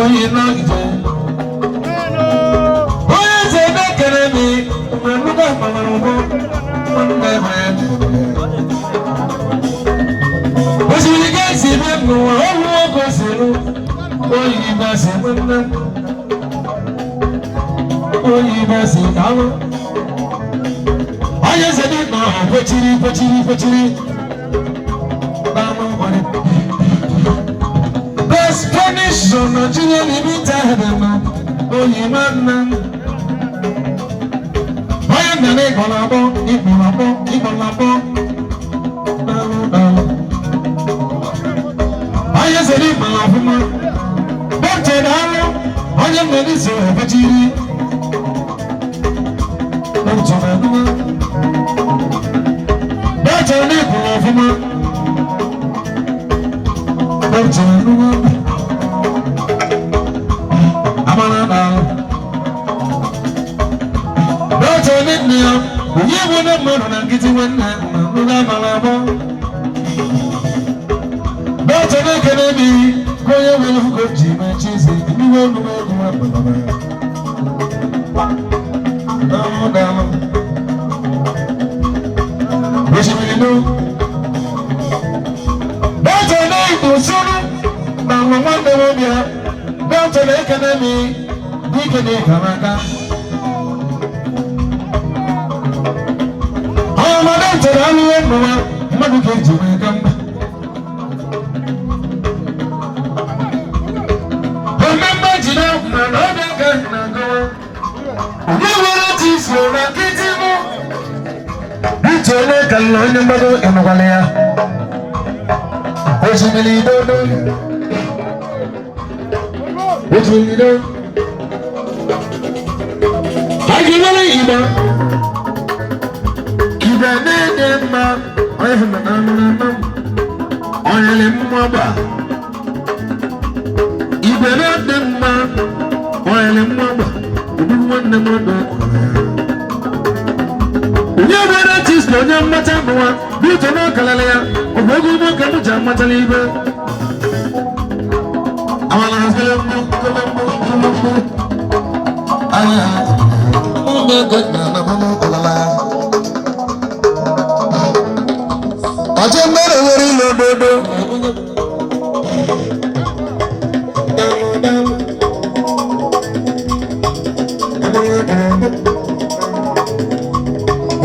oyi n'ogige. Onye eze na-ekele mi, mgbe nnukwu mmanụ ụgbọ, nwanne nwere. Osimiri ga-esi ebe n'ụwa, ọrụ oge osiri, oyi na-esi nwanne. Oyi na-esi alụ. Onye eze dị n'ọha kwechiri. God's condition, Nigeria limited, oyi nwanne. Onye nna na ịgbọlabọ. Onye eze dị mma ọfụma. Dọkịta na-alụ, onye nna n'izu kwechiri. Dọkịta na-alụ. Dọkịta na-ekwu ọfụma. Dọkịta na-alụ. Amara na-alụ. Dọkịta na-ekwu ya. Onye bụ na mmadụ na nkịtị nwanne n'ụlọ amara abụọ. Dọkịta na-ekele mi ka onye nwere ụgwọ ji mechi isi iwe omume egwu akpọrọ ya. Osimiri nu. Dọkịta na-ekwu soro na nwa nwanne m bịa. Dọkịta na-ekele mi n'ike na ịkara aka. Ọmọdé ntẹ̀rẹ̀ alúwẹ̀ nùwà mmadụ ga-eji wee ga mba. Omemgbe jide na n'oge ka na-agawa. Onye nwere ji so na nkịtị mụ. Ntị onye ka nna onye mmadụ ịnụkwala ya. Osimiri dodo. Osimiri dodo. Ka gị nwere igba. Ibe na-enye mma onye hụ na anụmanụ onye le mmụọgba. Ibe na-adị mma onye le mmụọgba obi nwanne m ọdụ onye nwere tis na onye mmata n'ụwa bụ ito na ọkalala ya ọ bụ ego nwoke m ji amatala ibe amala hazere mgbu anya ụmụ ego na anamama ọkalala ya. Ọjọ́ mẹ́rin wẹ́rí lódodo.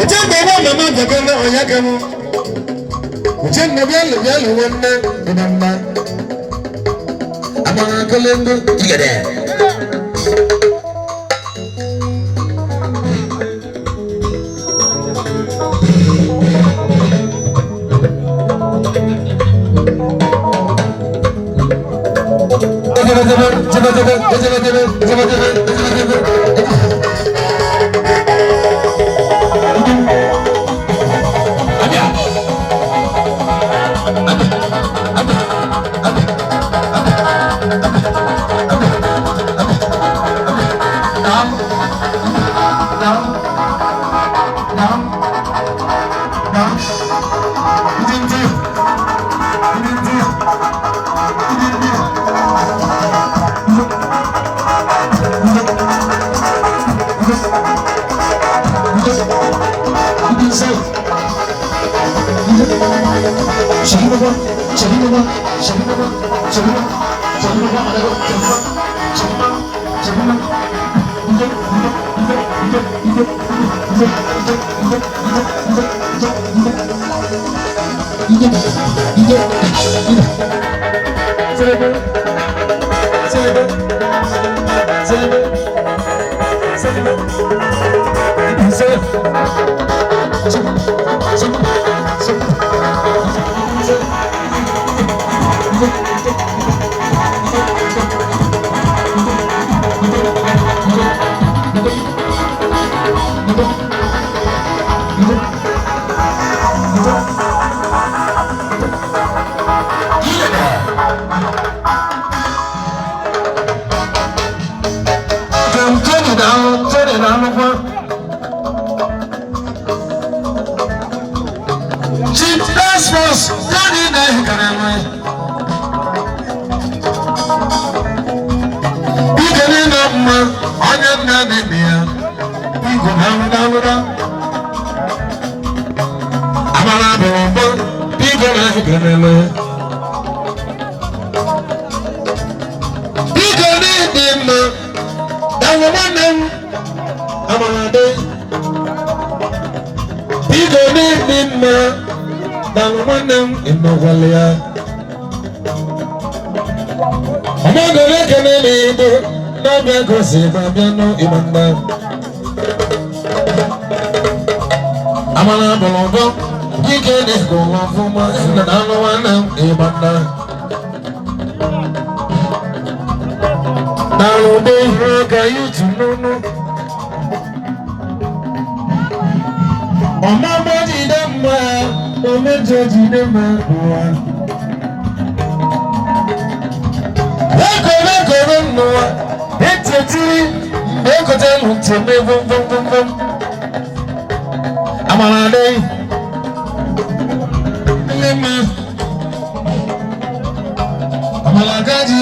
Ọjọ́ gbẹ̀wọ́ màmá gẹ̀gẹ́ náà ọ̀yá gẹ̀mú. Ọjọ́ nàbíàlù wọn ná ìdàmbà. Àmàlà akọ́lé ń gbó jìgẹ̀dẹ̀. Nanania, Pico Navada, Amarabo, Pico Naganele, Pico Nadim, Davamanam, Amarade, Pico Nadim, Davamanam in Novalia. Amagore Canelo, Nabia Gosi, Fabiano Imanda. Amana Bolongo, Gigene Goma Fuma, and the Nanoana Imanda. Now they work a you to know. Omama Didama, Omejo Didama. It's a tea, they could tell him to me. I'm on a day. I'm on a gaji.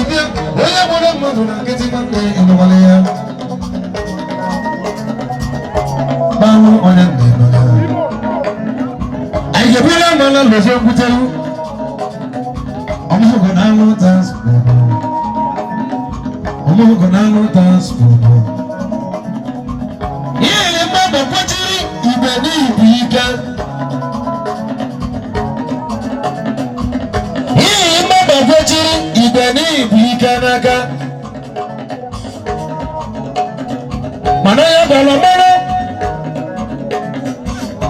Well, I want to get him one day in the Walia. Bamu on a day. I get rid of my love, so good. I'm not going to dance. I'm going to dance. Yeah, Mama, what you need? Yeah, Mama, what you need? Manaya Balamano,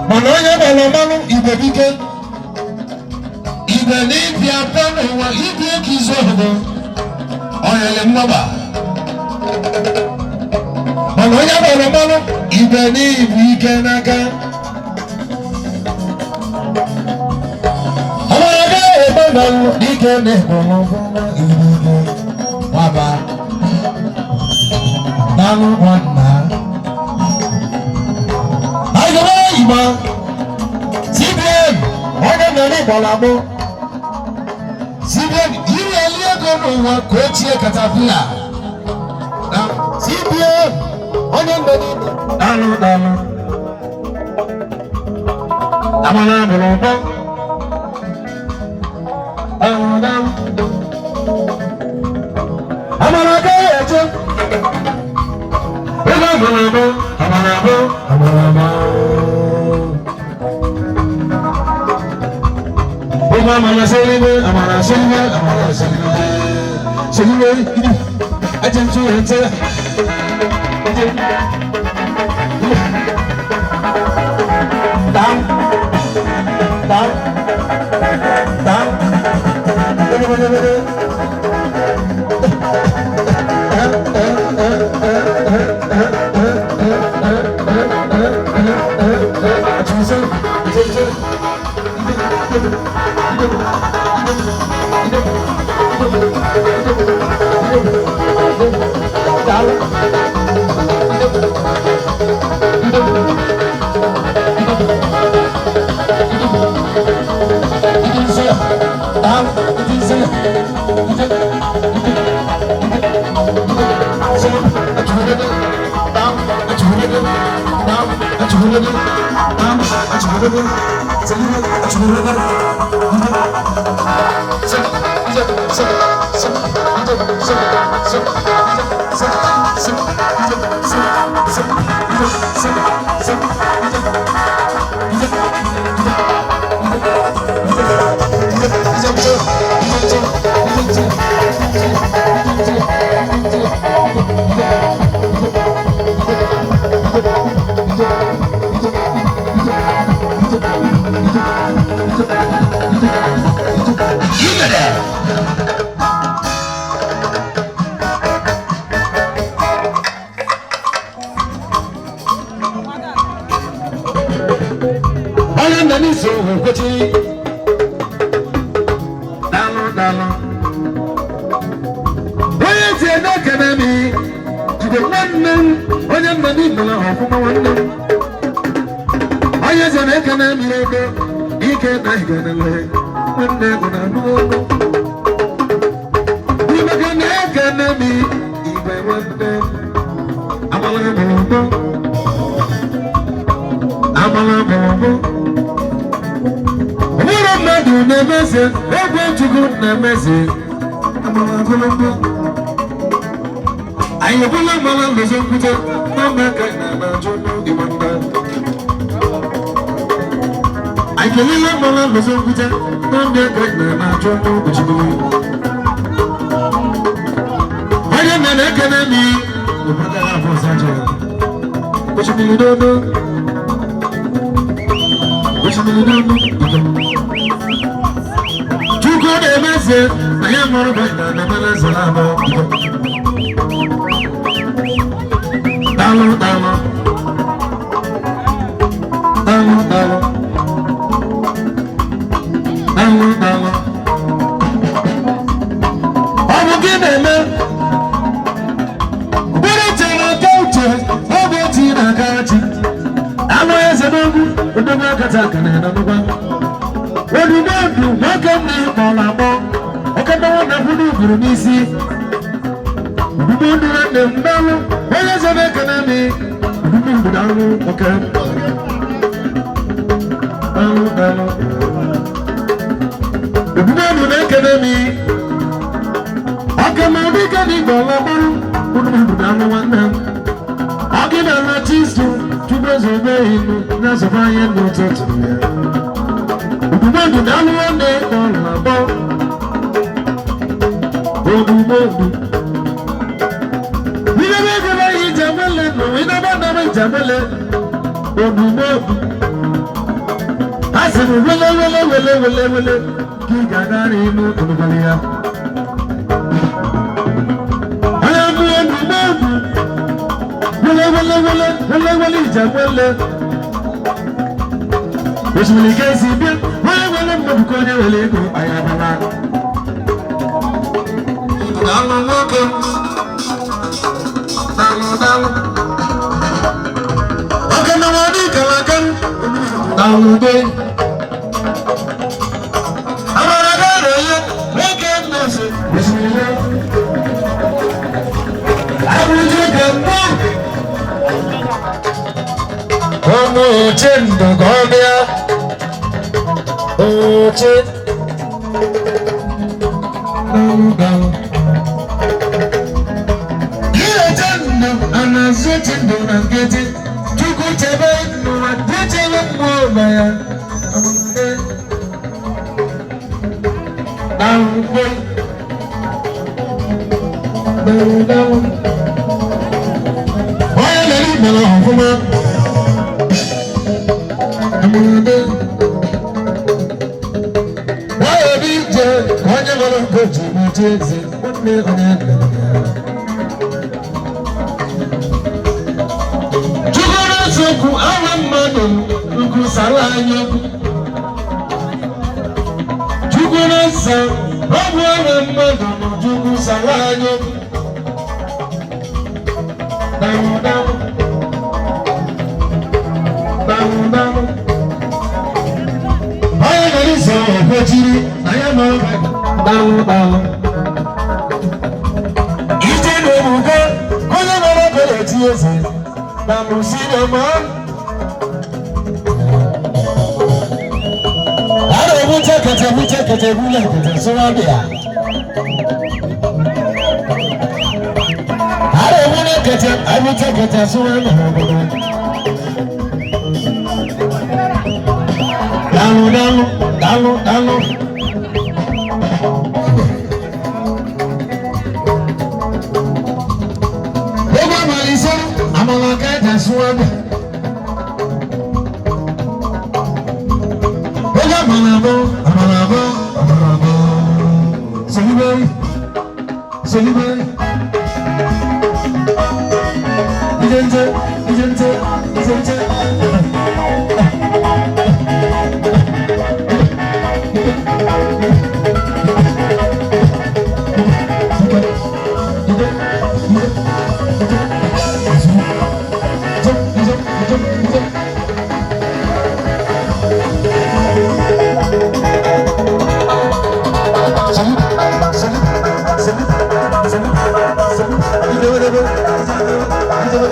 Manaya Balamano, Iberica. Even if you are done, or if you kiss over, I am Mama. Manaya Balamano, even if we can again. Amaraga, you can never Baba. Nano one man. I go, CBN, I don't know Balabo. CBN, you are going to work with Caterpillar. CBN, on your body. Nano. Amana,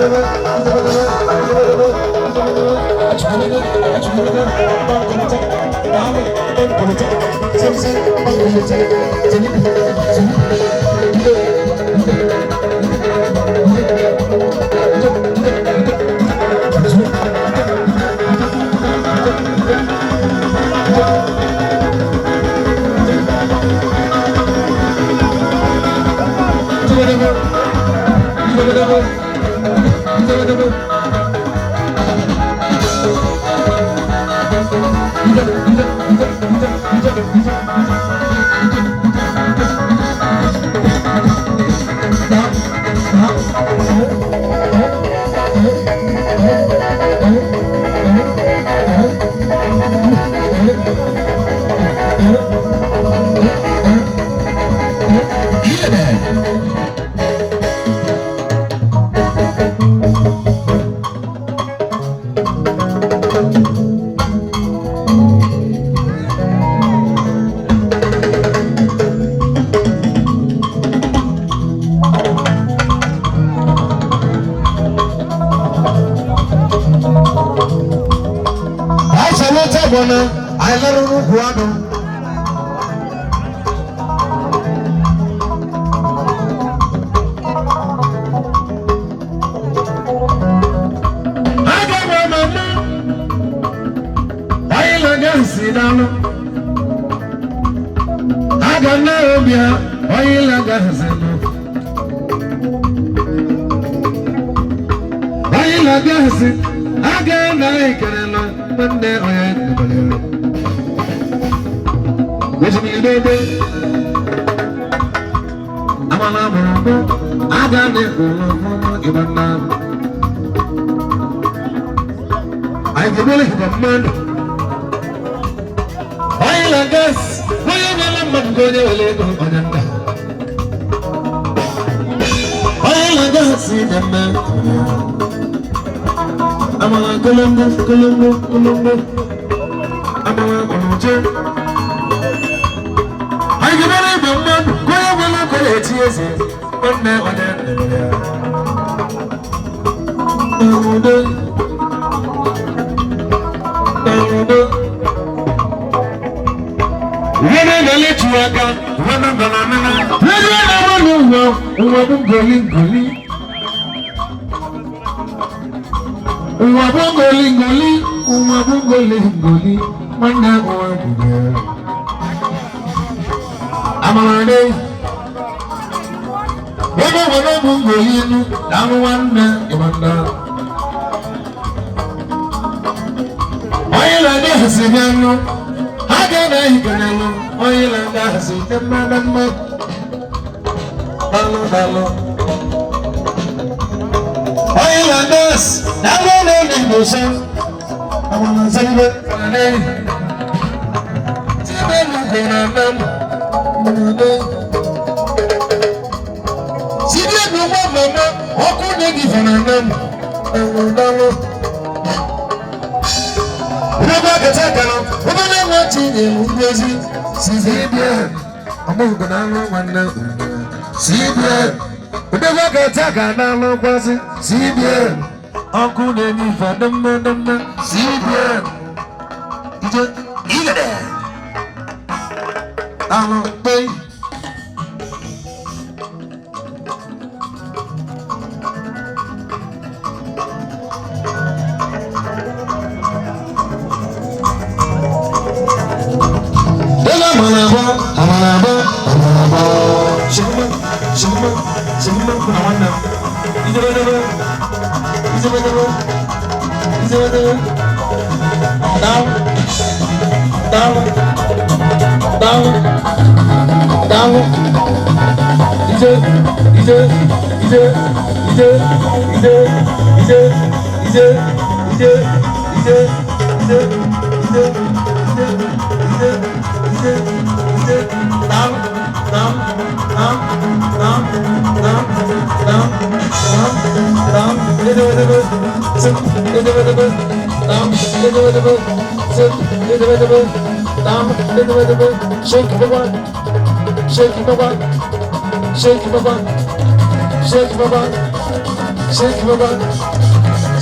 Salut.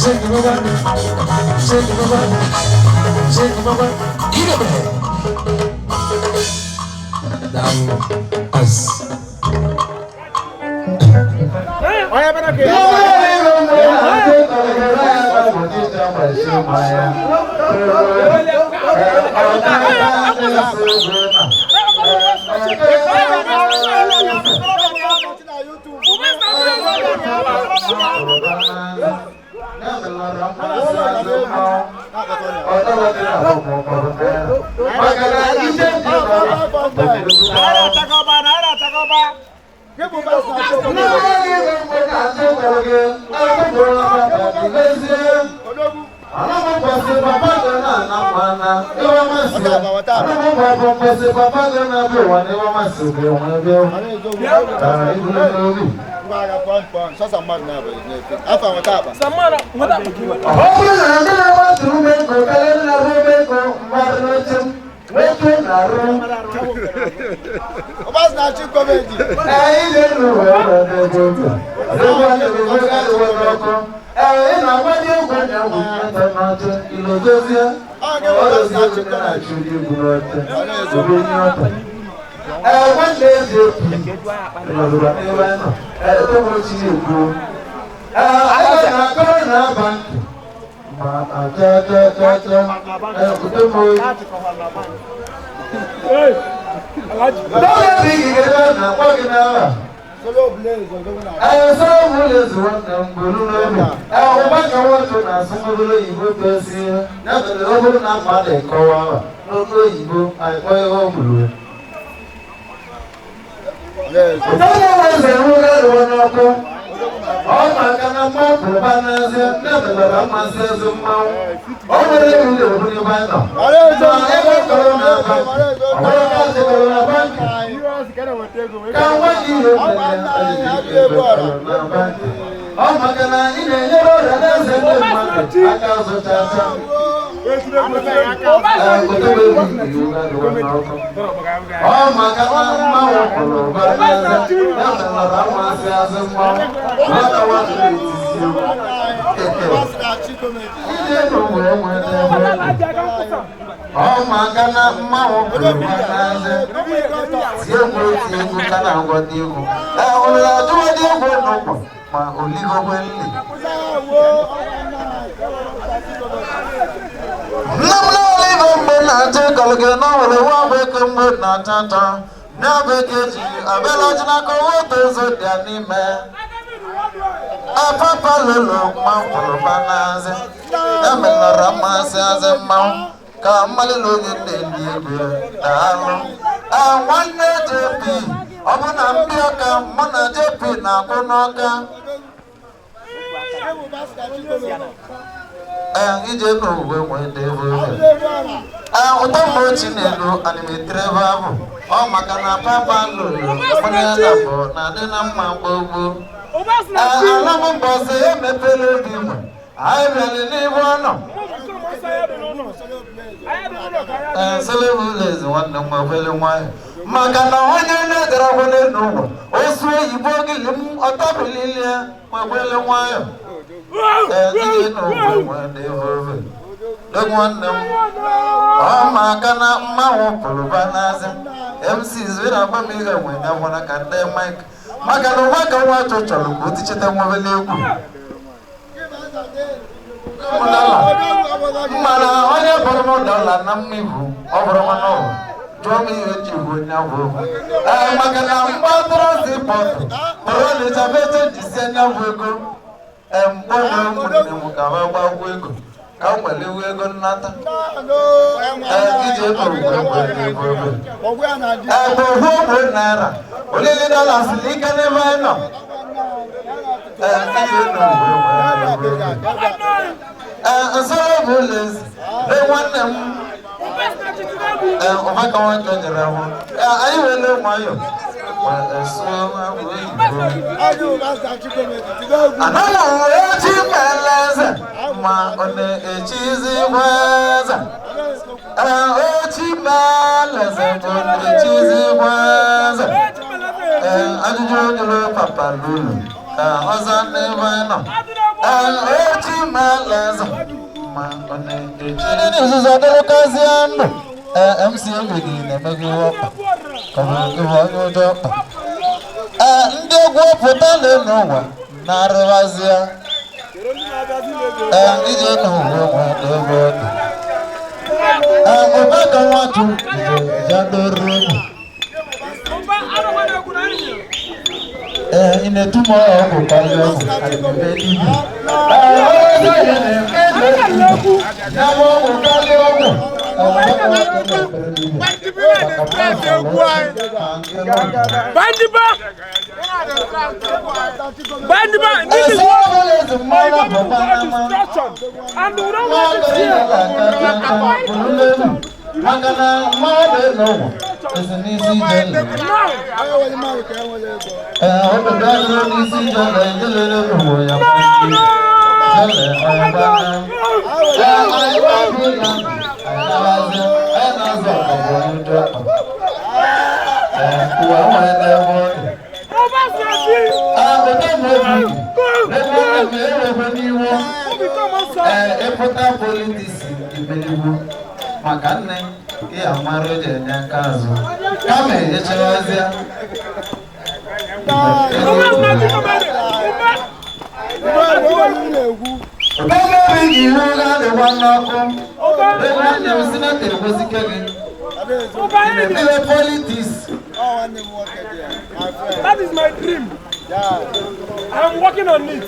shake my body, shake my body, shake my body. Eat it, man. Down us. ndị egwu pụta n'ụwa na-arịwazịa ije n'ụwa nwere ebe ọ dị ụbaka nwatụ jadoro ị na-etu m ọgwụ karịa ọgwụ Bandiba, this is what my mother destruction, and we don't want to see Makanne ya maro je nyakazo kama yechewazia that is my dream. I'm working on it.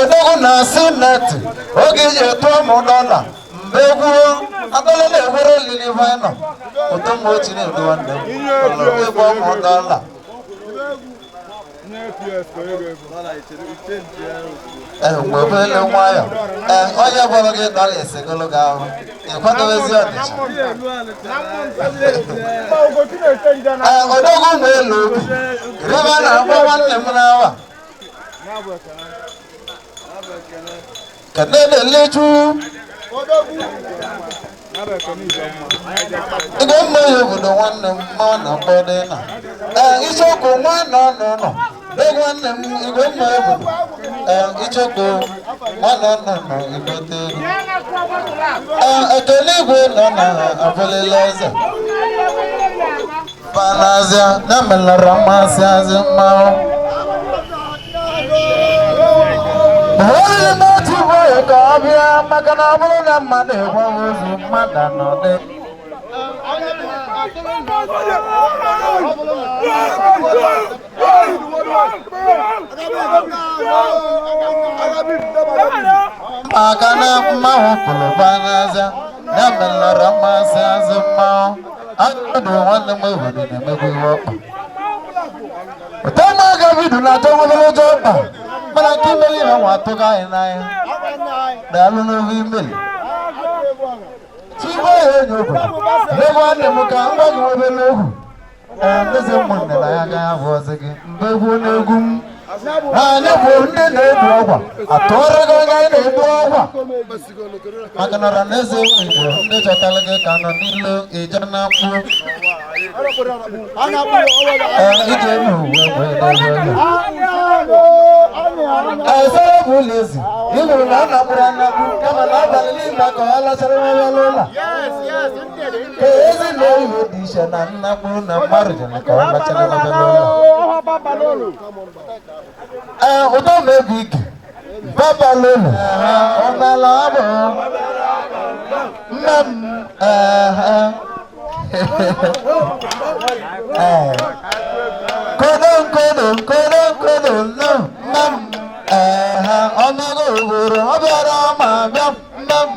Odogo na senate oge je to mo dollar mbegu adole le were lili vano otomo chine do wande ebo mo dollar mwebele nwaya onye bolo ge dollar esegolo ga ahụ ikwado ezi ọdịcha odogo nwelu riba na agba nwanne m n'awa Kanene leju Igo mmoyo budo nwanne m na bode na Ichoko nwanne no Beg nwanne m igo mmoyo budo Ichoko nwanne no igote Ekeligwe no na aboleleze Banazia na melara masị azị mmanwụ Onye n'otu boye ka ọ bịa maka na ọ bụrụ na mmadụ egwe ozu mmadụ anọdụ maka na mmanwụ kwuru banazia na melara masị azị mmanwụ Akadu nwanne m obodo na-emegbu iwe ọkpa Toma Gavidu na Tongolo Jọba mana ka imeli na nwa atụga anyị n'anya daalụ n'oge imeli Chibo ya enyi obodo ebe nwanne m ka ngwa gị obere ogwu eze ụmụnne na ya agaghị abụ ọzọ gị mgbe egwu n'egwu m anyị bụ ndị na-ebu ọgwa atụọrọ gị onye anyị na-ebu ọgwa maka na ọranaeze Igbo ndị chọtara gị ka nọ n'ilo ije na mkpu ije n'uwe esere bụ ụlọ ezi ịlụrụ na anakpụrụ anakpụ kama na abalị niile ka ọ lachara nwa ya n'ụlọ ezi na ihe dị iche na nnakwu na mmadụ jere ka ọ lachara na belolo ụtọ mebi ike babalolo ọmela abụ nne m kodo no nne m ọmego obodo ọ bịara ma bịa nne m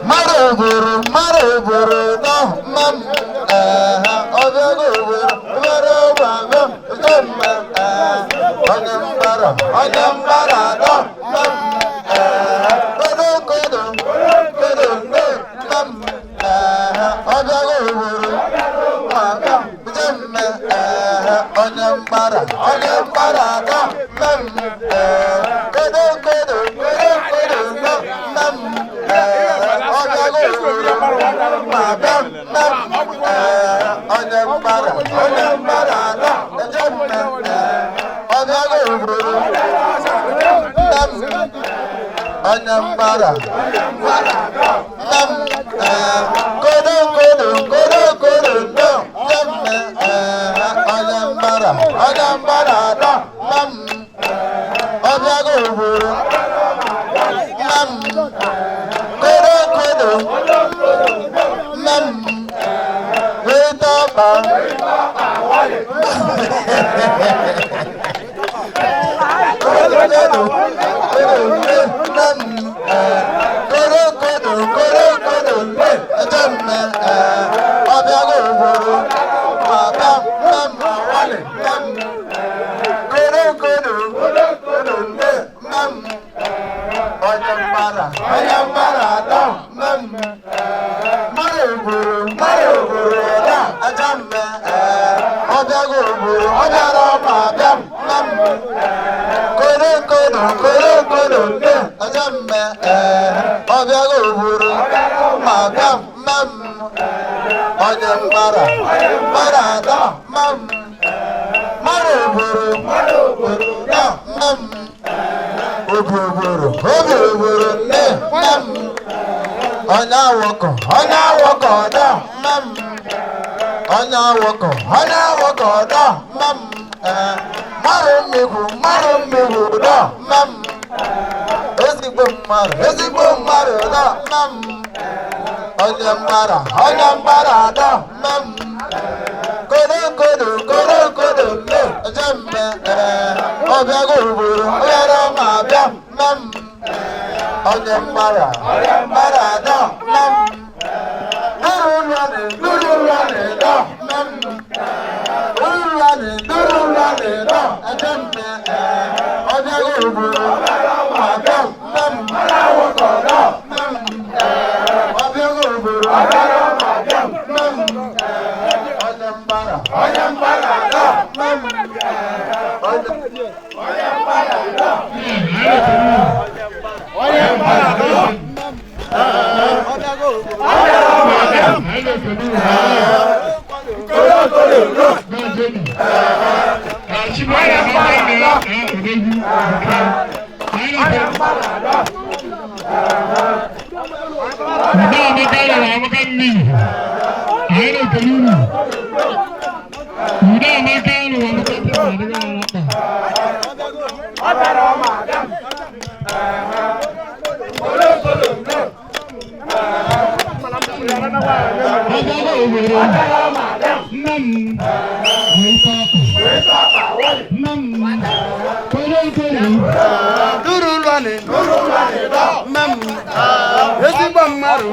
mmadụ obodo no nne m ọmego obodo ọ bịara ma bịa nne m onye mbara no nne m kodo no nne m ọbịago obodo ma bịa onye mbara atọ kodo ọbịago obodo ma bịa onye mbara atọ ọbịago obodo onye mbara kodo no onye mbara atọ ọbịago obodo kodo weta ọkpa ọbịago obodo ma bịa onye mbara atọ mmadụ obodo obi obodo nne onye awọkọ ọdọ onye awọkọ ọdọ mmadụ mmegbu ụdọ ezigbo mmadụ ụdọ onye mbara adọ kodo nne ejemme ọbịago obodo ọbịara ma bịa onye mbara adọ duru ụlọ na-edọ ejemme ọbịago obodo ma bịa ọbịago obodo onye mbara atọ ezigbo mmadụ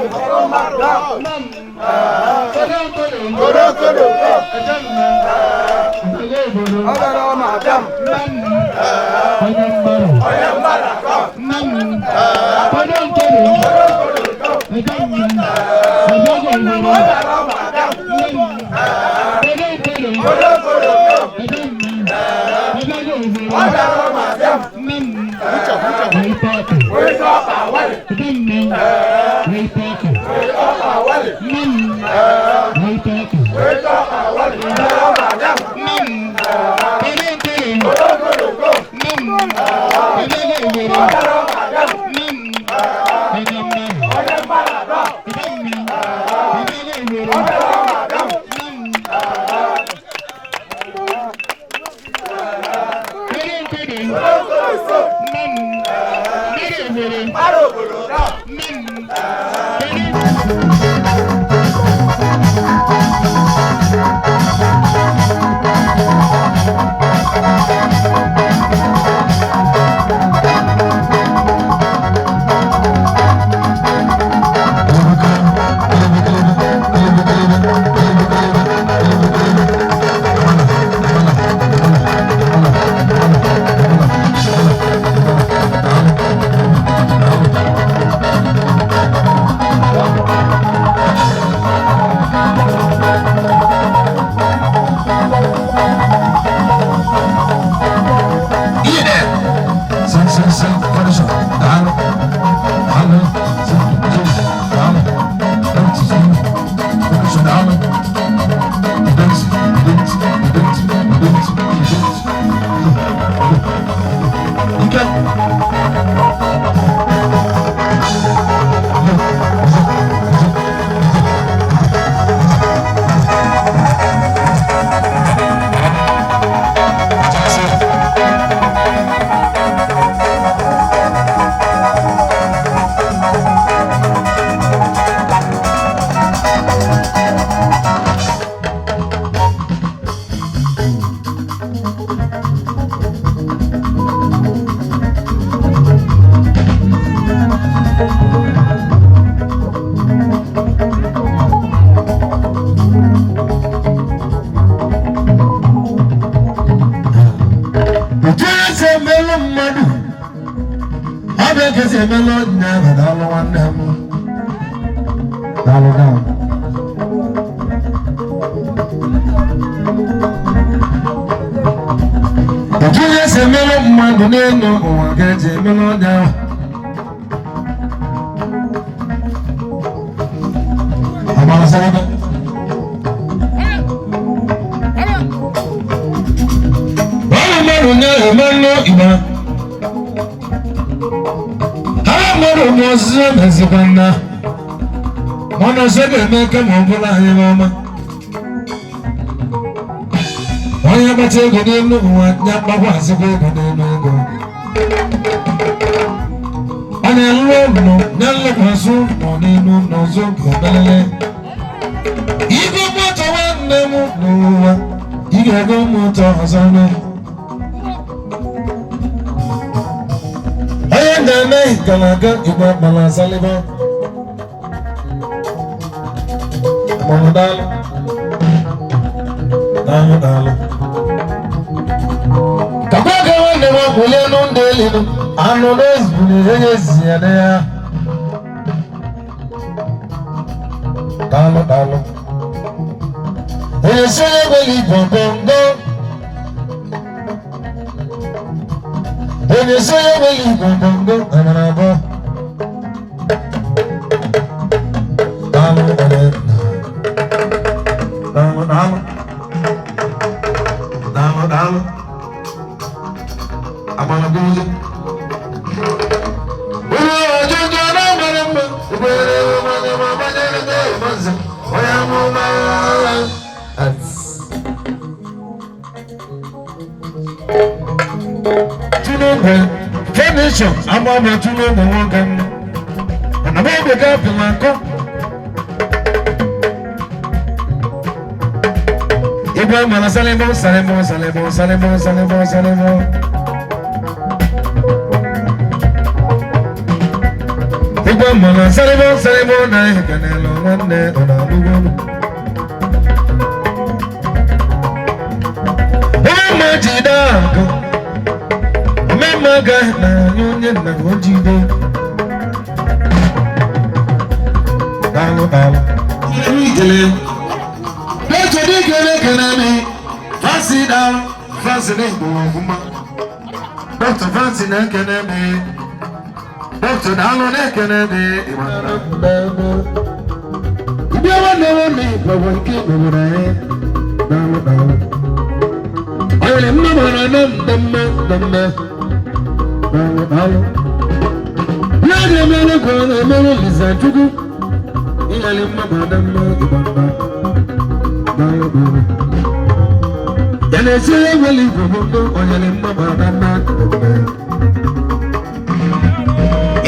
na-esi eweli igbogbogbo onye ni mmaba na nna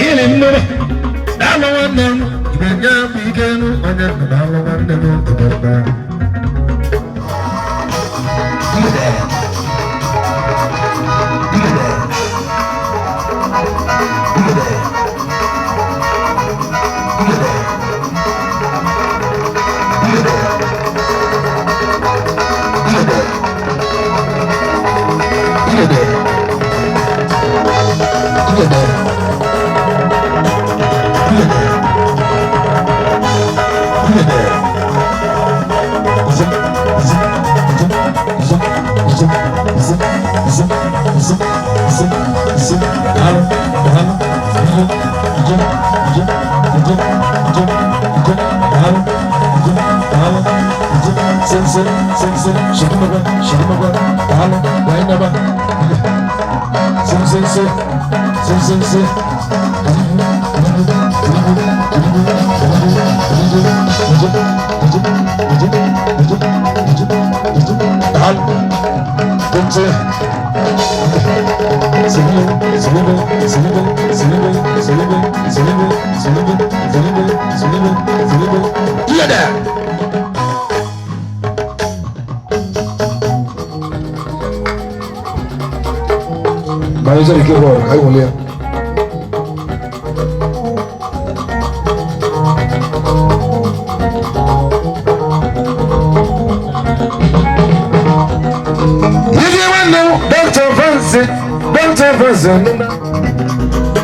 ili mmaba daalụ nwanne m ibenye bụ ike nụ onye nna daalụ nwanne m ibenye Maisha ikiwa haiwolea Dr. Fancy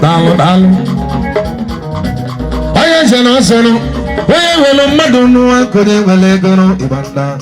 Dalo Oya jana sano Oya welo madunu akode wele gono ibanda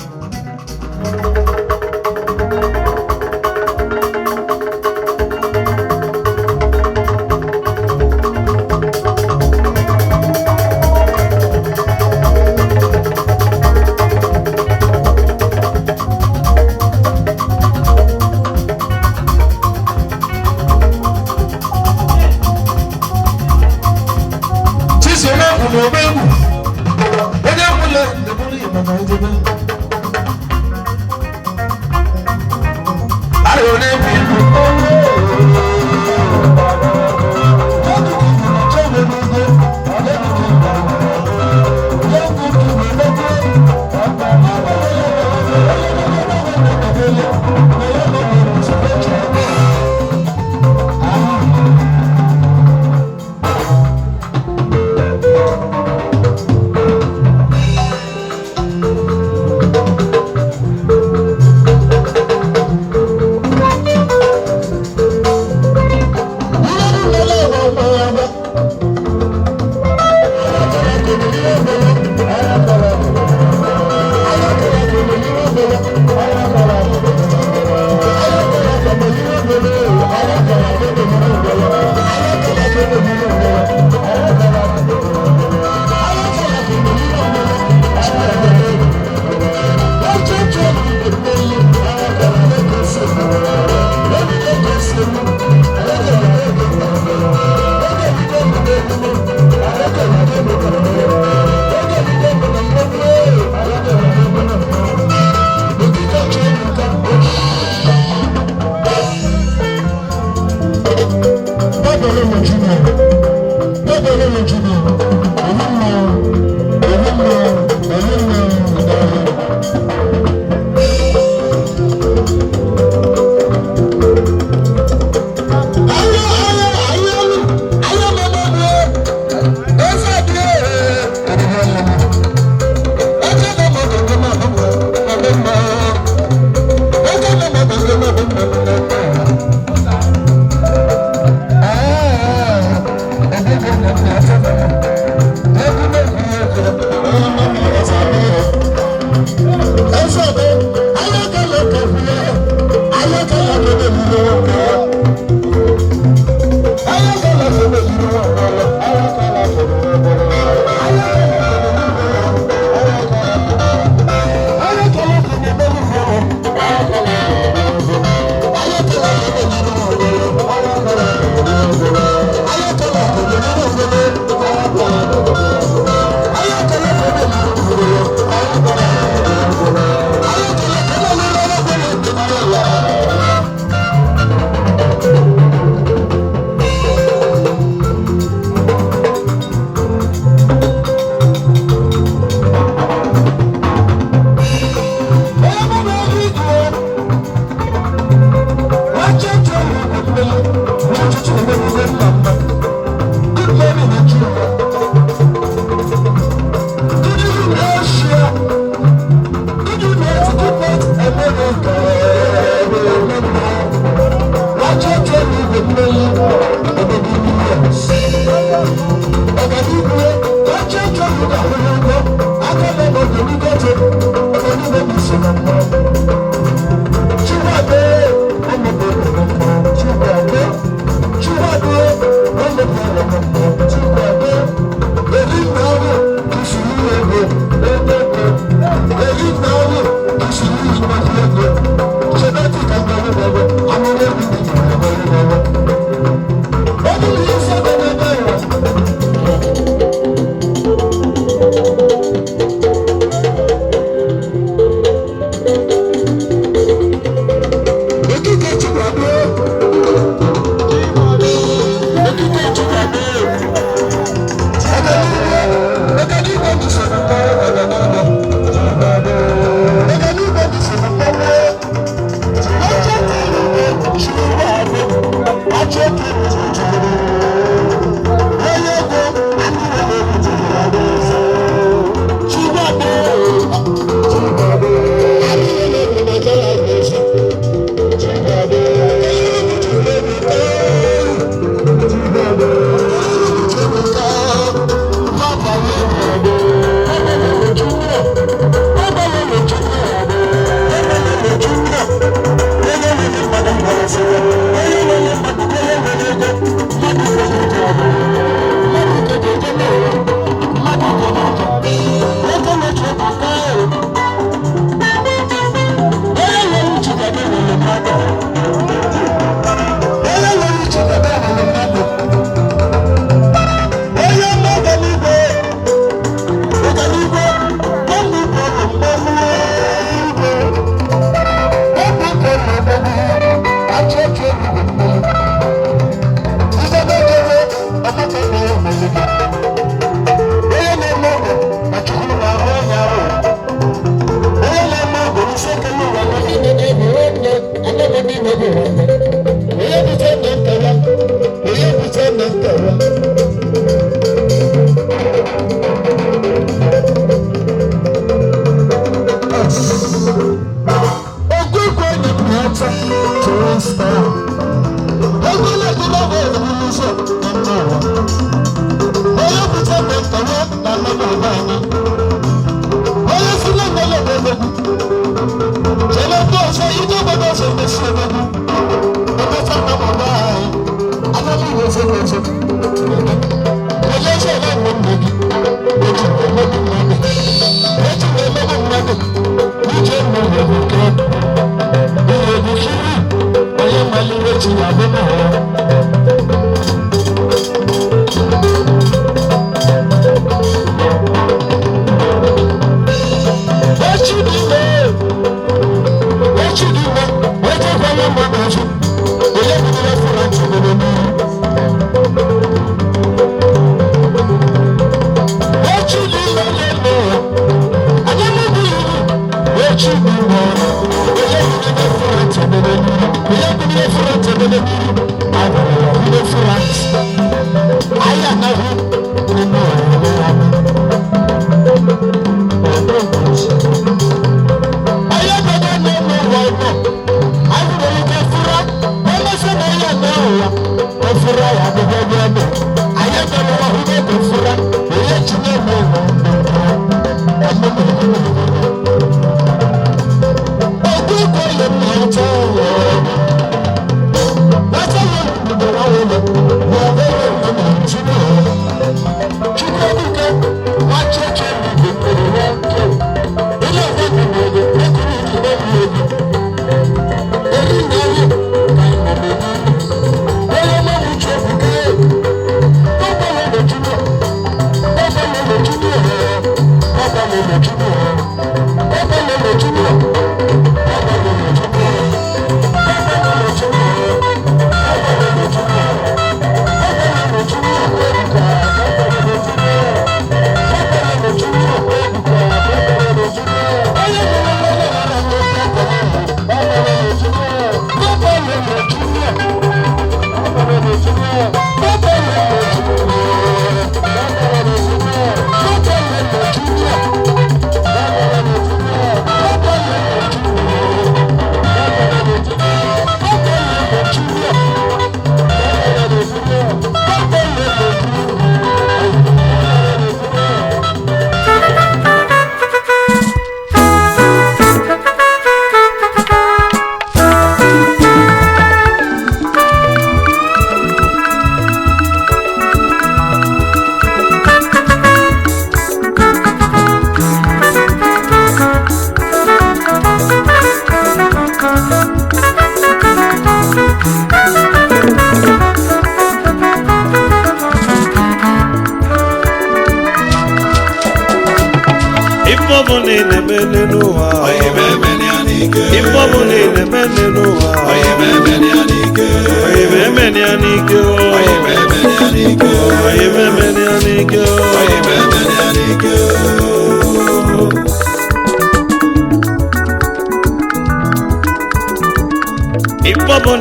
Ifobuni ne menenu wa. Oye me meni anike. Ifobuni ne menenu wa. Oye me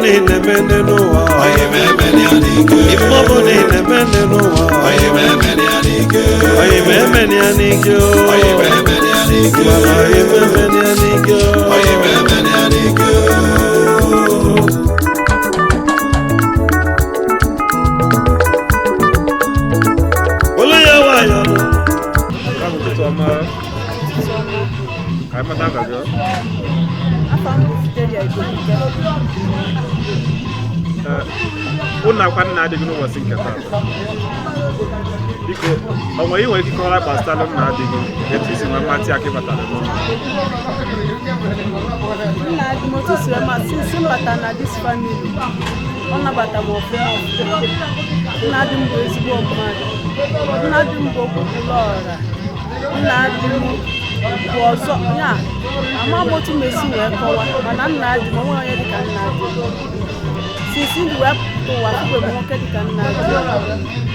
niile mene n'ụwa ife ọbụla niile mene n'ụwa anyị ma emene ya n'ike anyị ma emene ya n'ike anyị ma emene ya n'ike ole ya nwayọ nọ ụnụ akwa nna adịghị n'ụbọchị nke taa biko ọ nwere inwe ike ịkọwara gbasara nna adịghị etu isi nwe mmatị aka ịbatara n'ụlọ nna adị m otu si ma since mbata na dis family ọ nabata m ọfụma nna adị m bụ ezigbo mmadụ nna adị m bụ okwupụla ọra nna adị m bụ ọzọ ya ama m otu mesi wee kọwa mana nna adị m onwe onye dịka nna adị sisi ndị wee pụta ụwa tupu m nwoke dịka nna adị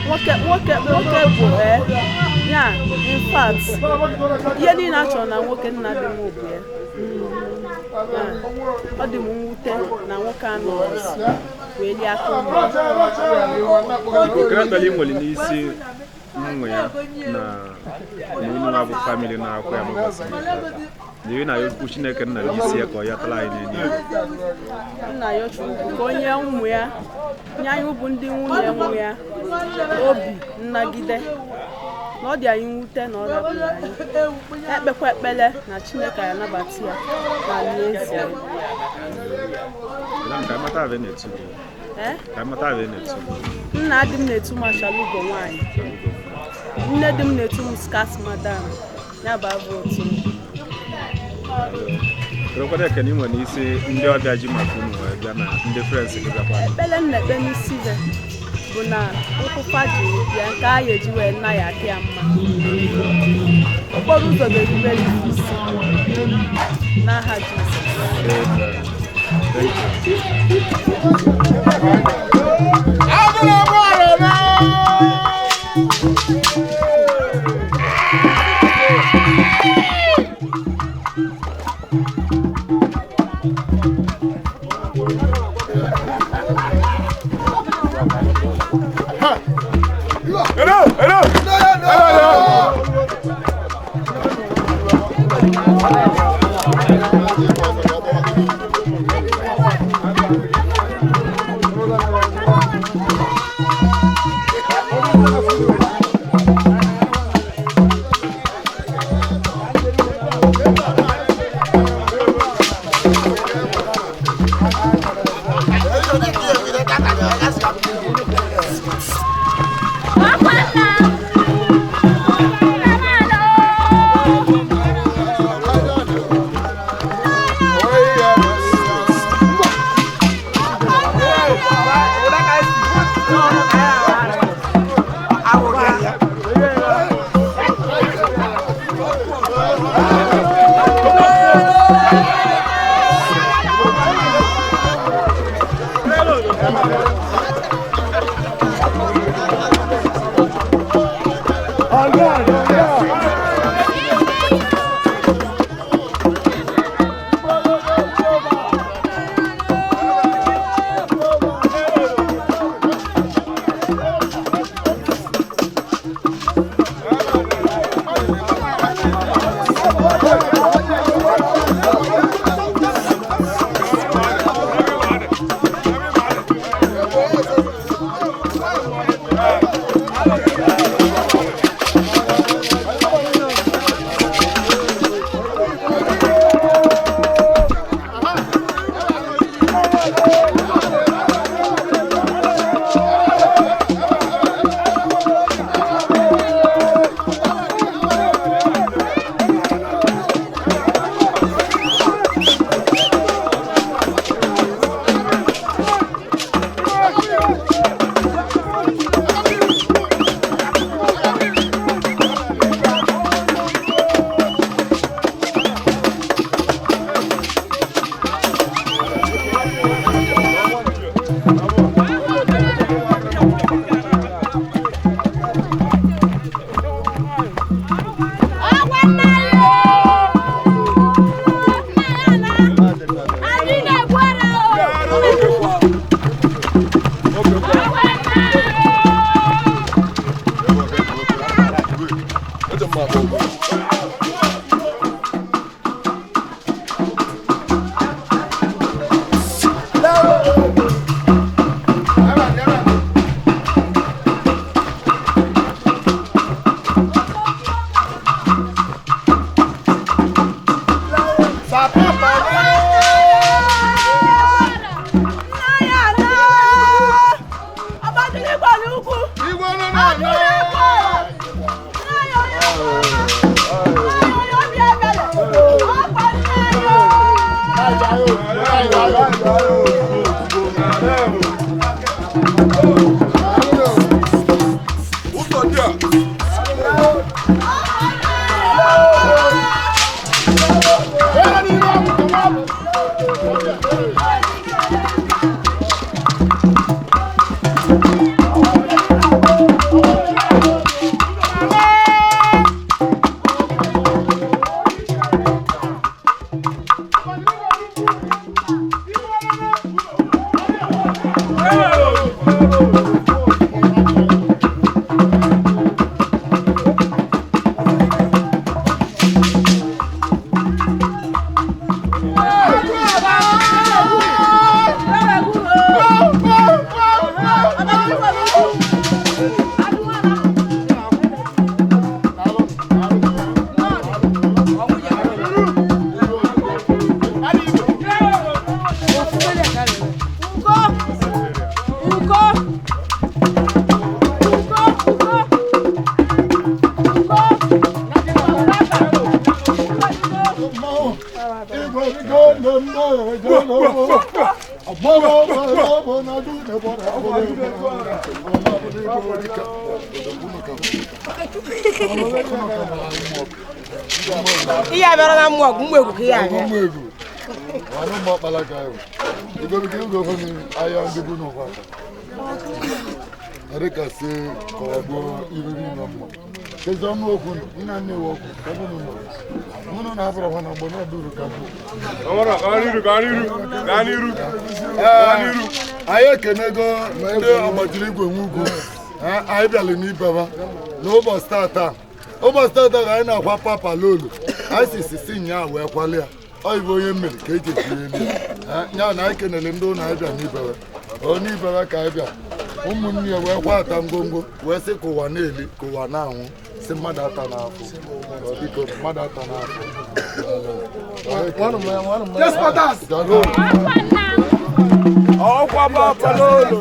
nwoke bụ ya in fact ihe niile a chọrọ na nwoke nna adị m bụ ya ọ dị m mwute na nwoke anọ wee lie aka okere nwere n'isi mmụ ya na unu nwa bụ famili na-akwụ ya n'ụbọchị n'ihi na okwu Chineke nna n'isi ya ka ọ yatara anyị n'enye nna ya Chukwu ka onye ụmụ ya nye anyị bụ ndị nwunye nwe ya obi nnagide na ọ dị anyị mwute na ọ rapụrụ anyị ekpekwa ekpele na Chineke ya nabata ya ma n'ezie nna adị m na-etu mashalugo nwaanyị nne dị m na-etu m skas madam ya bụ abụ otu ekwere ekene inwe n'isi ndị ọbịa ji maka unu wee bịa na ndị frens gị bịakwa ekpele nnekpe n'isi ya bụ na ụkwụkwa ji bịa nke a ya eji wee nna ya aka ya mma okporo ụzọ ga-erubere isi n'aha Everybody. Iya bara na mo gun egu ki ya. Wanu mo pala kayo. Igo bi go ko ni aya ndibu no kwa. Erika se ko go iriri no mo. Ke zo no okun ina ne wo ko ko no mo. Muno na abra wana bo na duru ka bu. Amara ganiru. Aye kenego ndị agbajiri igwe nwugo. Anyị bịara n'ibe ba n'ụbọchị tata. Ụbọchị tata ka anyị na-akwa papa lolo. Anyị sisi nya wee kwali ya. Ọ bụ onye mmiri ka eji ejiri ya na anyị kenele ndị ụlọ anyị bịa n'ibere. Onye ibere ka anyị bịa. Ụmụnne ya wee kwa ata ngongo wee sị ka ụwa na-eli ka ụwa na-anwụ si mmadụ ata n'afọ. Biko mmadụ ata n'afọ. Yes, Patas. Ọkwa papa lolo.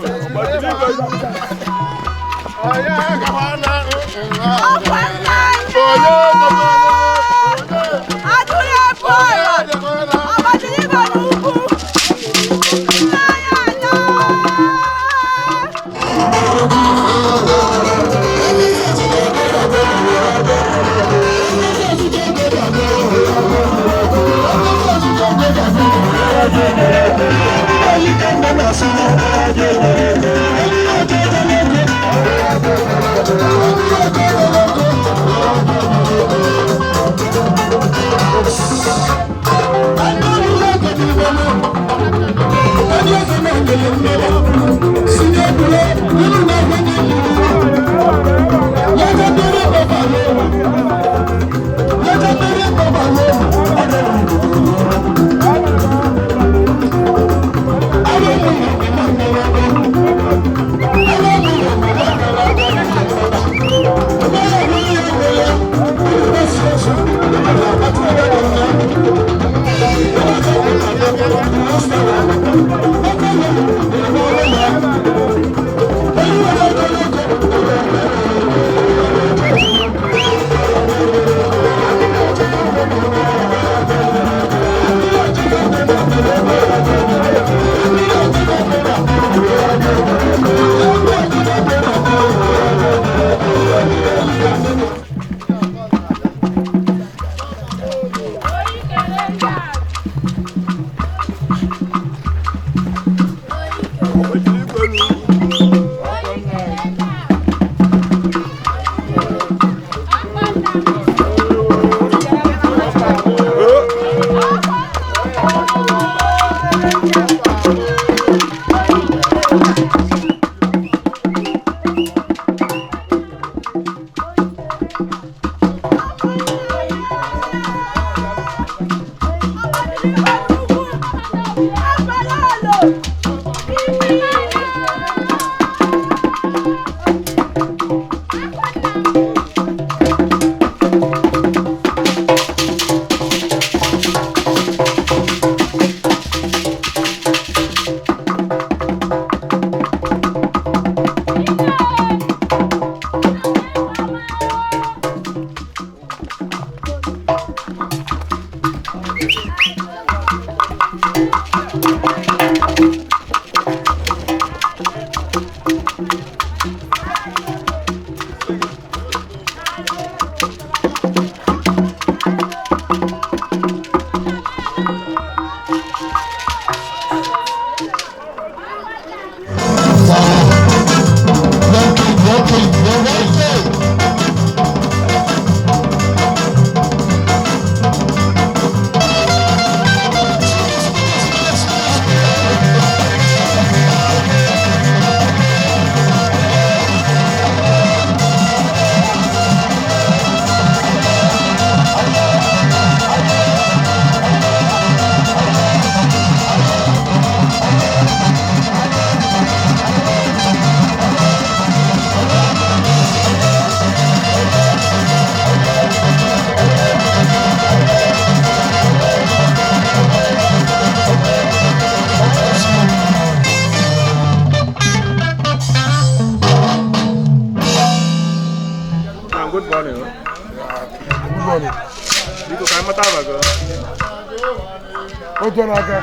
metụ n'aka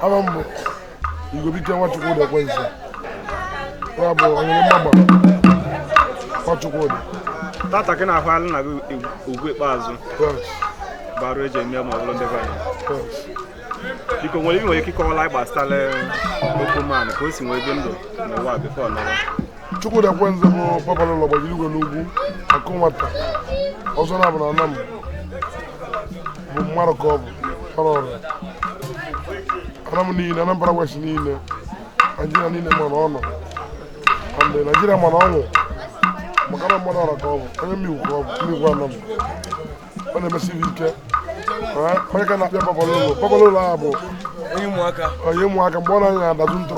aba mbụ Igobike Nwachukwu Ekwensu ya bụ onye mgbagba Nwachukwu tata gị na-ahụ alụ na ugwu ikpeazụ barụ eji eme ma ọ bụrụ ndị banyị biko nwere ike ịkọwala anyị gbasara okwu manụ ka o si nwee ebe ndụ n'ụwa bifo nọrọ Chukwu Ekwensu bụ papala ụlọ gbajiri igwe n'ugwu akụ nwata ọzọ na-abụ na anam bụ mmadụ ka ọ bụ ọrụ ọrụ anam niile Anambra West niile Naịjirịa niile mana ọ nọ and Naịjirịa mana ọnwụ maka na mmadụ ọrụ ka ọ bụ onye mmigwu ka ọ bụ mmigwu anam ọ na-emesighị ike onye ka na-akpịa papala ụlọ ahụ bụ onye ụmụaka mgbe ọ na-anya adazụ ntụ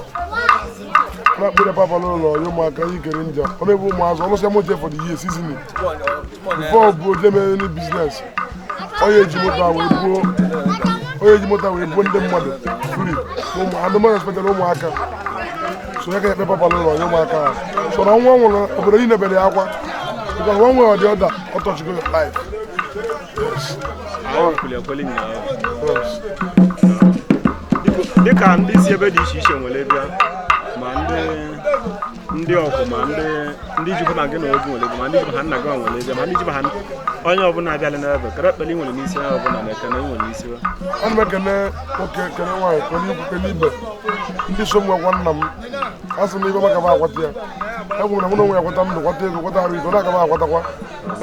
na-akpịrị papala ụlọ onye ụmụaka ihe ikere njem ọ na-ebu ụmụazụ ọlụsịa moje for the year season before bụ oje mere any business onye eji moto wee buo ndị mmadụ free adụmọ respectara ụmụaka so ya ka ekpe papala ụlọ onye ụmụaka ha so na nwa nwụrụ obodo niile bere ya akwa because one way or the other ọ touchigo your life. dịka ndị si ebe dị iche iche nwere bịa ma ndị ọkụ ma ndị jikwa na gị na oge nwere ma ndị jikwa ha nna gị nwere bịa ma ndị jikwa ha onye ọbụla abịala n'ebe kere ekpere nwere n'isi onye ọbụla na ekene nwere n'isi ana m ekene nwoke kene nwaanyị kene ikwu kene ibe ndị so m gwakwa nna m asị m ibe maka m akwata ya egwere mụ na onwe ya kwata ndụ kwata ego kwata arụ ike ọ na-aga m akwatakwa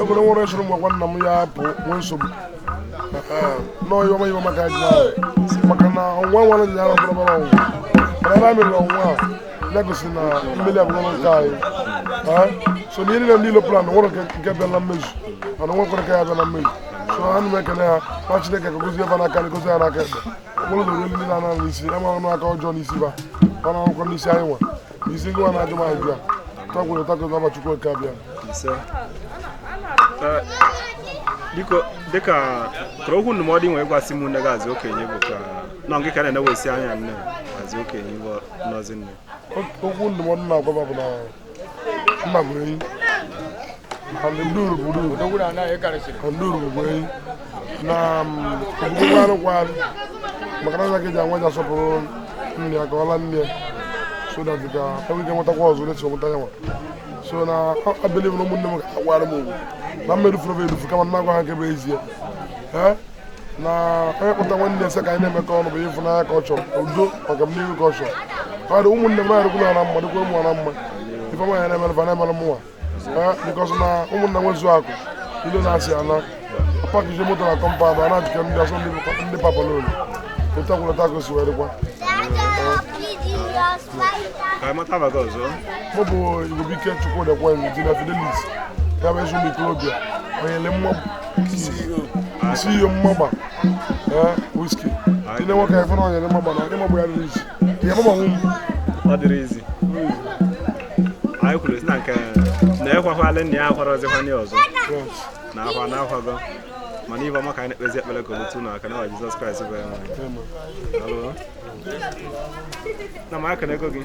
egwere nwere esoro m gwakwa nna m ya pụ nwee nsogbu nọọ iwe maka ya ji maka na ọnwa nwere ji ya ọbụla bara ọnwụ mana ebe a mere ọnwa a ya gosi na mmeli abụrụ nke anyị so na ihe niile ndị ilo plan nwere nke bịa na mmezu mana nwekwere ka ya bịa na mmezu so ana m ekele ha na Chineke ka gozi ebe n'aka gozi ya n'aka ekpe mụrụ na oriri ndị na-ana n'isi ama ọnụ aka ọjọọ n'isi ba ọ na akwụkwọ n'isi anyị nwa n'isi gị nwa na-ajụ m ajụ a takwere takwere ama Chukwu nke abịa biko dịka tọrọ okwu ndụmọdụ nwere gwasị m nne gị azụ okenye bụ ka nọ nke ka na-enewesi anya nne azụ okenye n'ọzi nne okwu ndụmọdụ na-agwaba bụ na nna bụ enyi nduru bụ enyi na ogbugbo arụkwarụ maka na aka eji anwa ji asọpụrụ nne ya ka ọla nne ya so that ka enwe ike nwetakwa ọzọ na-esi ọmụta ya nwa so na abịali na ụmụnne m ga-akwara m ugwu na mmerụ furu erufu kama na agwa ha nke bụ ezie na onye kpụta nwanne ese ka anyị na-emekọ ọnụ bụ ịfụnanya ka ọ chọrọ udo ọganihu ka ọ chọrọ ọ dị ụmụnne m na-arụkwu na mma dịkwa ụmụ na mma ife ọma ya na-emere na-emere m nwa bikọs na ụmụnna nwezu akụ ilu na-asị ana pakije moto na kọmpand a na-ajụke ndị ọsọ ndị papalolu otu akwụlọta ka o si wee dịkwa mụ bụ Igobike Chukwu Ekwensu dị na Fidelis ya bụ ezu mikolobia onyele CEO mmagba whisky dị na nwoke ife na onyele mmagba na mmagba ya dịrị izi ihe mmagba nwụ ọ dịrị izi anyị kwuru na nke na-ekwahụala nna ya akwarọzikwa ndị ọzọ na akwa na akwago mana ibe ọma ka anyị na-ekpezi ekpere ka otu na aka na Jizọs Kraịst bụ ya nwanyị na ma aka na ego gị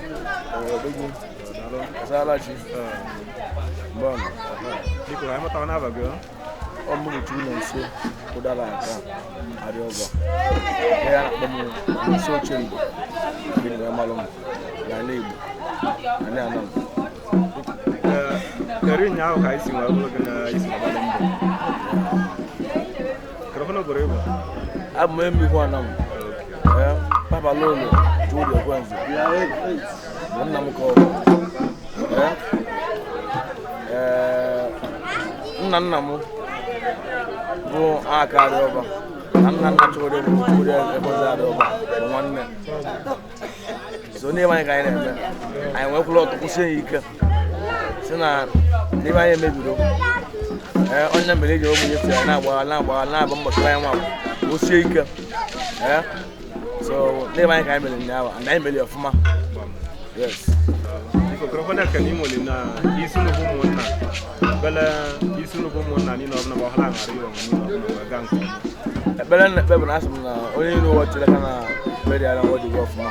biko anyị mụtawa n'abalị ọmụmụchu ụlọ nso ụdara aka arịọgọ ya na-akpọ m nso oche ndụ dị mgbe malụ m n'ala Igbo anyị anam kari nya ahụ ka anyị si nwa bụrụ gị na isi n'abalị mbụ kọrọfọ n'obodo Igbo abụ m emikwu anam Papa Lolo Chukwu Ekwensu bụ nna m ka ọ bụ nna m bụ aka Arịọba na nna Chukwu Ekwensu Arịọba bụ nwanne so n'ebe anyị ka anyị na-eme anyị nwekwara ọtụkwụsie ya ike si na n'ebe anyị emebiro onye mere eji ụmụ nyesi anyị na-agba mbọchị anyị nwa bụ osie ike so n'ebe anyị ka anyị mere ụnyaahụ and anyị mere ọfụma yes kọrọfọ na kene imoli na isi nnukwu ụmụnna bele isi nnukwu ụmụnna niile ọbụla bụ ọhụrụ aṅara iwe niile ọbụla ga nke ekpere na ekpe bụ na asị m na onye niile ụwa chere ka na meri ala nwa ojigbo ọfụma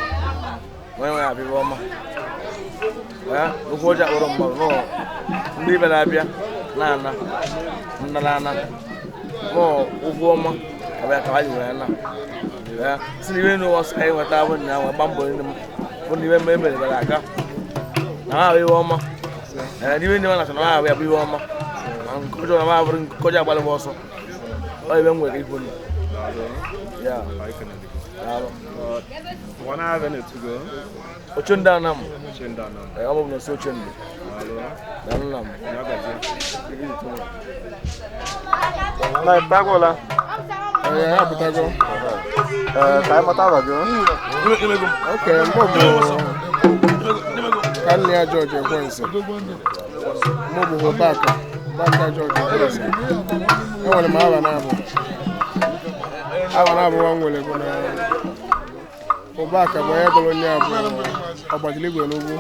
onye nwe ya abịa ọma okwu ọjọọ akpọrọ mmadụ nọ ndị ibe na-abịa na-ana nnara ana nọ ụgwọ ọma abịa ka ha ji wee na si n'iwe nụ ọsọ anyị nweta bụ na nwe gba mbọ bụ n'iwe mere gara aga na ha iwe ọma n'iwe ndị na na ha bụ iwe ọma na nkọjọ na ha bụrụ nkọjọ agbalị m ọsọ ọ ibe m nwere ibu nụ ya Ochendo Anam. I'm going to say Ochendo. Anam. Na Bagola. Yeah, Butago. Kaya Matabago. Okay, Mobo. Kanya George Wednesday. Mobo Hobaka. Baka George Wednesday. I want to have an album. I want to have one with it. Obaka bụ onye gụrụ onye abụọ ọgbajiligwe n'ugwu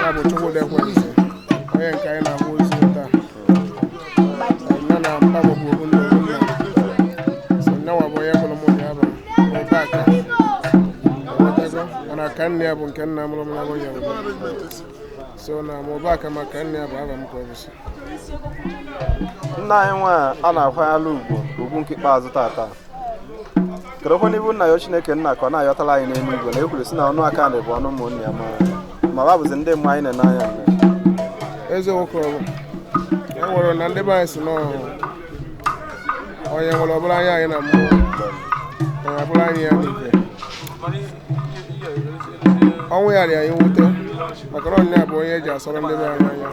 ya bụ Chukwudekwenze onye nke anyị na-ahụ ozi taa ya na mkpagbo bụ nna so nyanwa bụ onye gụrụ m ụnyaahụ Obaka ewetago mana ka nne ya bụ nke nna mụrụ m na onye so na Obaka maka nne ya bụ aba m ka ọ bụ nna anyị nwa a na-akwanyere ugwu nke ikpeazụ tata kedu n'ibu nna ya Chineke nna ka ọ na-ayọtala anyị n'elu igwe na ekwuru si na ọnụ aka na bụ ọnụ ụmụnne ya ma ba bụzi ndị mmụọ anyị na-ene anya eziokwu ọ bụ e nwere na ndị be anyị si nọ onye nwere ọbụla anya anyị na mmụọ onye ọbụla anyị ya n'igwe ọnwụ ya dị anyị nwute maka na onye bụ onye eji asọrọ ndị be anyị anya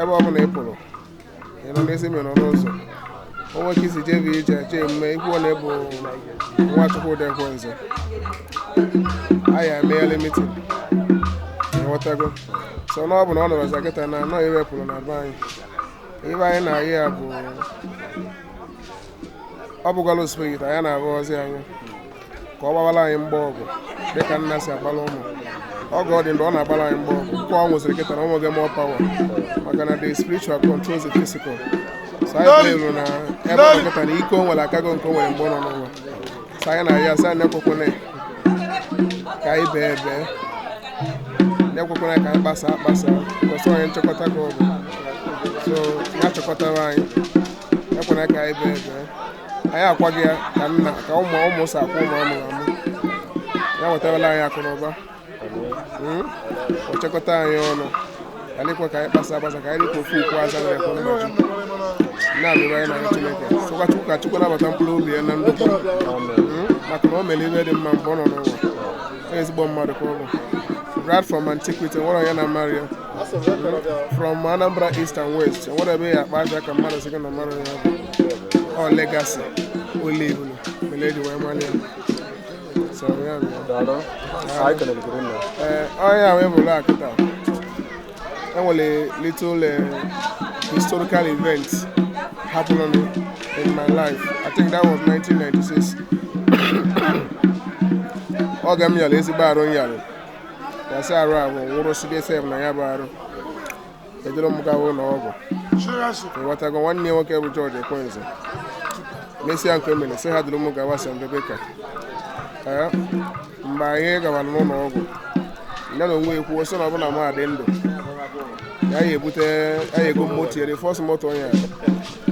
ebe ọ bụla ị pụrụ ị nọ n'ezi ma ị nọ n'ụzọ onwe ka isi jebe ije jee mme ikwu na ebu nwa Chukwudekwenze anyị emeghela mitin enwetago so na ọ bụ na ọ nọrọ zakịta na anọ iwepụrụ na be anyị ibe anyị na-ahị ya bụ ọ bụgala spirit anyị na-ahụ ozi anyị ka ọ gbawala anyị mgba ọgụ dịka nna si agbala ụmụ ọgụ ọ dị ndụ ọ na-agbala anyị mgba ọgụ kwa ọ nwụsịrị kịta na ụmụ gị more power maka na the spiritual controls the physical. So anyị kwenyere na ebe ọ dọkịta na ike o nwere akago nke o nwere mgbe ọ nọ n'ụwa so anyị na ya sa na-ekwekwana ka anyị bee ebe na-ekwekwana ka anyị kpasa kwesị onye nchekọta ka ọ bụ so na-achịkọtara anyị ekwena ka anyị bee ebe anyị akwaghị ya ka nna ka ụmụ si akwa ụmụ amụrụ amụ ya wetarala anyị akụ na ụba o chekọta anyị ọnụ alikwa ka anyị kpasa ka anyị dịka ofu ukwu aza na-ekwe mmaji na-alụrụ anyị na Chineke sọkwa Chukwu ka Chukwu nabata mkpụrụ obi ya na ndụ maka na o mere ihe dị mma mgbe ọ nọ n'ụwa ezigbo mmadụ ka ọ bụ right from antiquity nwere onye na Maria from Anambra East and West nwere ebe ya akpa aja ka mmadụ sị na mmadụ ya bụ ọ legacy ole ibulu mere eji wee mali ya so ya onye ahụ ebụrụ akịta enwere little historical event happened in my life. I think that was 1996. Oge m yara ezigbo arụ nyara ya sị arụ abụ nwụrụ side sef na ya bụ arụ ejere m gawa ụlọ ọgwụ ewetago nwanne ya nwoke bụ George Ekwenze mesịa nke o mere sị ha duru m gawa St. Rebecca mgbe anyị gawara n'ụlọ ọgwụ ya na onwe ekwuo sị na ọbụla m adị ndụ ya ego moto ya the first moto onye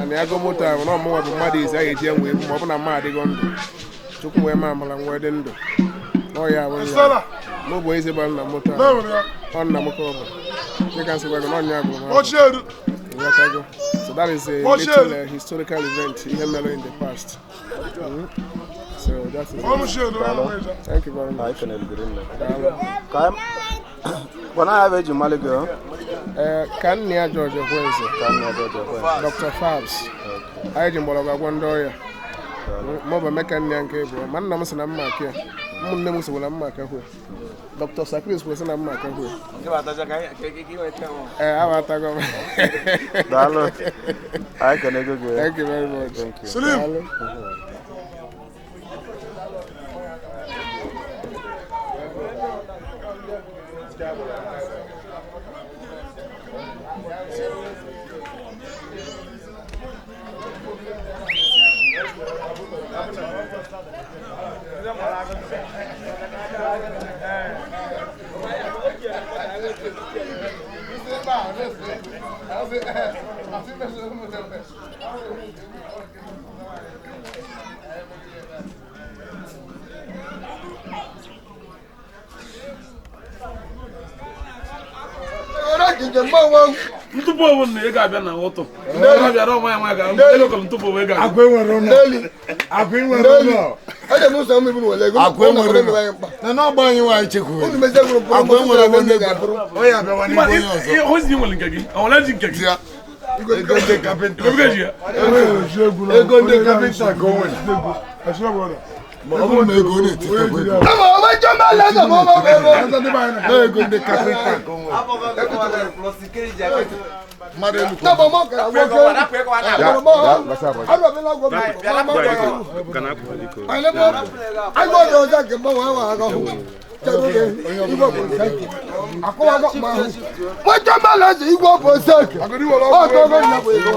ana ya go moto ahụ na ọmụnwa bụ mmadụ izi a ga-eji enwe ebu ma ọ bụ na mma adịgo ndụ Chukwu wee ma amala nwee dị ndụ n'ọya ahụ ya n'ụbọ eze gbara na moto ahụ ọ nna m ka ọ bụ dịka nsị gwara n'ọnya bụ nwetago so that is a little historical event ihe mere in the past so that is it. Thank you very much. Bwana ya veji maligo ka nne ya George Ekwenze Dr. Fabs anyị ji mgbọrọgwụ agwọ ndị ọya maọbụ emeka nne ya nke bụ ma nna m sị na mma aka ya ụmụnne m sịwara mma aka hwe Dr. Sakris kwesị na mma aka hwe awa atago m daalụ anyị kenego gị. Thank you very much. Thank you. I kije mmanwụ ntụpụ owu na ị ga-abịa na ụtụ ga-abịa na ọnwa ya nwa ga-ego ntụpụ owu ị ga-abịa akwa enwere ụlọ akwa enwere ụlọ eje m ụzọ mmiri wele ego akwa enwere ụlọ na n'ọgba anyị nwaanyị chekwuru unu mezie gwuru pụrụ akwa enwere ụlọ ga-abụrụ onye abịawa n'igwe onye ọzọ ozi nwere nke gị ọnwere ji nke gị ego ndị kapịnta ego ndị kapịnta ka o nwere ọ bụrụ na ego na-etikwa ego ama ọma jọma leza ma ọma ego ego ndị kapịnta ka o nwere mmadụ elu na bọ mọ ka nwoke arụ abịala gwa anyị ọdọ ọzọ nke mgbanwe ahụ aga hụ igwe bụ nseke akụwago mma ahụ nweta mmaleze igwe bụ nseke ọgọgọ nna bụ ego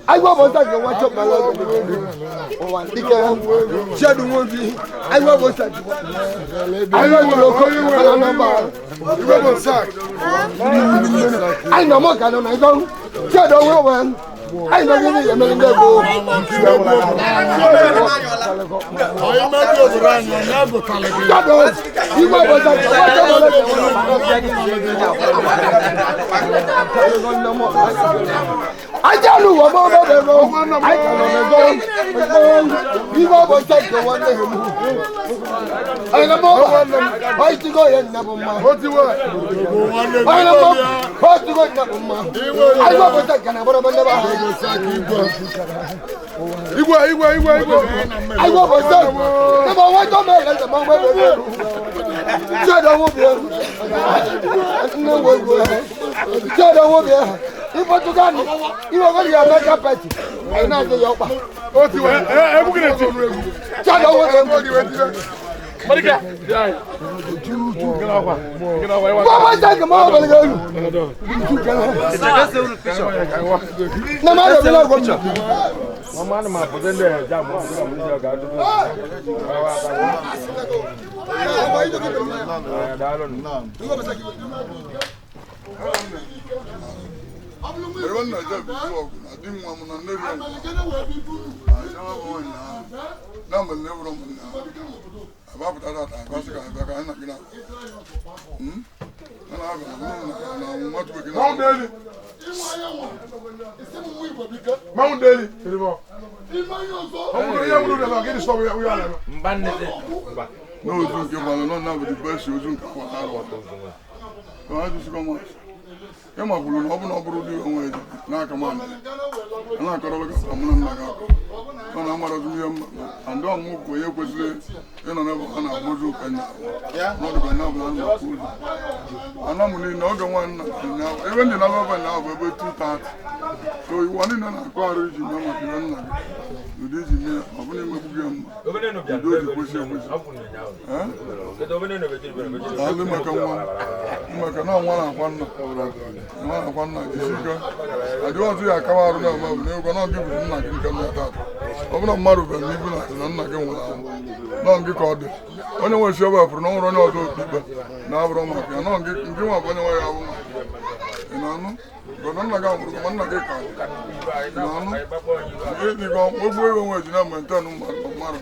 Aiwa bosa ke wacho bala o ndike shedu wonbi aiwa bosa aiwa loko bala namba aiwa bosa ai no mo kana na go shedu wo wan ai no ni yemele ndego ai ma dio zranyo na go tale shedu aiwa bosa ke wacho bala ajalu wo mo be go ai kana go iwo bo se go wa ne mu ai na mo ai ti go yen na bo ma o ti wo ai na mo o ti go na bo ma ai wo bo se kana bo ba ne ba igwe ai wo bo se na mo wa to me le mo we be je do wo bi na wo go je do wo bi ibo tu gani ibo go ya make up ai na je yo pa o ti wa e bu gele ti cha do wo mo di we ti marika dai gina kwa wa ma ta ga ma ba le ga na ma do la go mama na ma po den de ja mo ga do wa ta da lo na Pero no ya vivo, adi mu amuna ne ro. Aja mo nya. Na mo le ro mo nya. Aba bu ta ta ka se ka ba ka na gina. Na ba na mo tu be gina. Mount Daily. Mount Daily. Ribo. Amu ya mu do la ke stop we ala. Mbanne de. No ozu ke ba no na be the best ozu ka kwa na ro to. Wa ju su ko mo. Ema bulu no bu no buru di onwe na ka man na ka ro ga amuna na ga ko na mara du yam ando mu ko ye kwesile eno na ba na bozu kan no do na ba na ku ana mu ni no ga wan na even the na ba na ba 230 so you want na na ko aru ji na ma ti na you dey ji me abune me bu yam obene no bia do ji kwesile afu ni ja o do obene no be ji be ale ma ka na nwa na kwa na na kwa na jisiga adi won ya kawaru na ma ne ko na gi bu na gi kan na ta obuna maru be mi bu na na gi wala na gi ko de onye we shi oba furu na woro na ozo pipe na abro ma ya na gi wa bo ne wa ya bu na no ko na ga furu ko na gi ka na no ni ko ogbu ewe we ji na maintain maru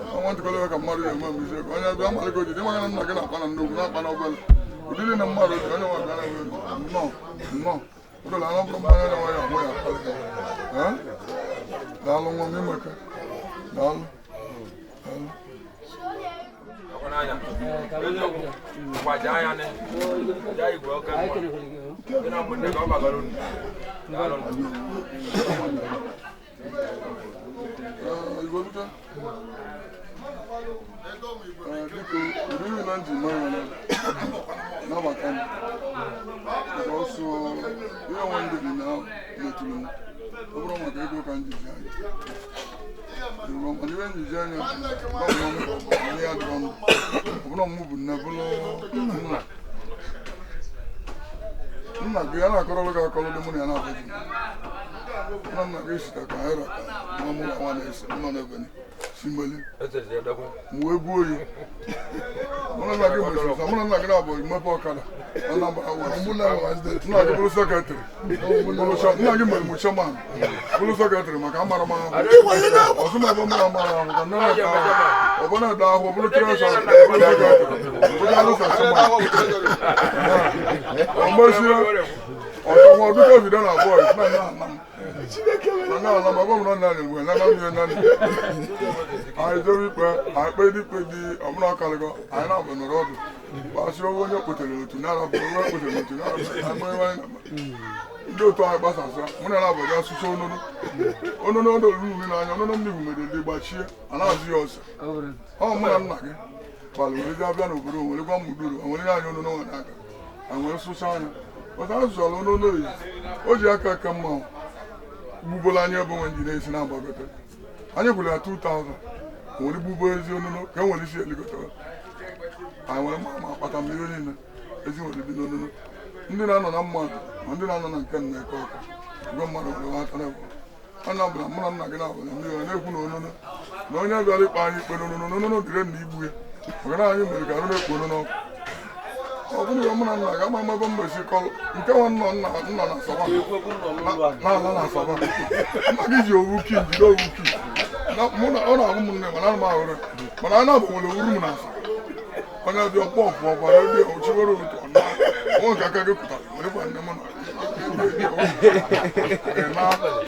I want to go like a maru ya ma mi se ko nya ba ma ko ji de ma na gi na pa na ndo na pa na obel udili na maru ko na wa ga na no udo la no problem na wa ya mo ya dalo mo mi maka dalo akonanya kwa jaya ne jaya go ka ina mo ne ko ba galon dalo igobuta diko udili na nji mo na bakan also you want to be now letting over my go can you know and when you join ya drum over move na bolo na ga na ko ga ko de mun ya na ba na ga shi ta ka era na mu wa na is no na bani osimiri mụ egwu oyi mụ na gị mesịrị mụ na gị na-abụ mmepe ọkada Anambra West nna gị bụrụ sekretrị nna gị mere mụ chairman bụrụ sekretrị maka amara m ahụ ọsụmebe mụ na amara ahụ ka nne na-ete ahụ ọbụna ede ahụ bụrụ tresa bụrụ sekretrị bụrụ alụsa chairman ọmesie ọtọkwa ọdụka bido na bọị na nna m na bàbá mi náà nàlẹ wẹ nana mi yẹ nàlẹ àyè tó wí pẹ àyè pé dípé di ọmọdé kàlẹkọ àyè náà bẹ nọrọ ọdún wàásù owó ní pòtèlè òtún náà bọ owó pòtèlè òtún náà bọ àmọ ìwà yẹn nàmọ ndé òtún àyè bá sàṣà mo nà lábọ já sísọ onónó onónó ọdọ olú mi n'anya onónó mi wùmèdè lè gbàchie ànáàzú yẹ ọsẹ ọ mụ na nna gị kwalụ were gaa bịa n'obodo were gwa m uduru àwọn onye anya onónó nwere aka àwọn esụcha anya ọta azụzụọla onónó oyi o ji aka ka mma gbubola anya ebe nwe njin esi na-agbagote anyị gwụrụ ya 2000 nwere gbubo ezi onụnụ ka e nwere isi eligotere anyị nwere ma akpata mmiri niile ezi nwere dị n'onụnụ ndị na-anọ na mmadụ ma ndị na-anọ na nke nna eke ọkụ igwe mmadụ nwere nwata na a na-abụla mụ na nna gị na-abụla mmiri na-ekwu na onụnụ na onye bịara ikpe anyị ikpe n'onụnụ dịre na igbu ya maka na anyị mere ka arụ na-ekpo onụnụ ọkụ ọ bụrụ mụ na nna gị ama ebe mbesi kọlụ nke nwa nna na asaba n'ala na asaba nna gị ji owu ki jide owu ki ọ na-ahụ m nne mana m ahụrụ mana a na-abụ nwere uru m na asa onye dị ọkpọ ọpụ ọbara dị ochiwere otu ọna onwe nke aka gị pụtara were gwa nne m na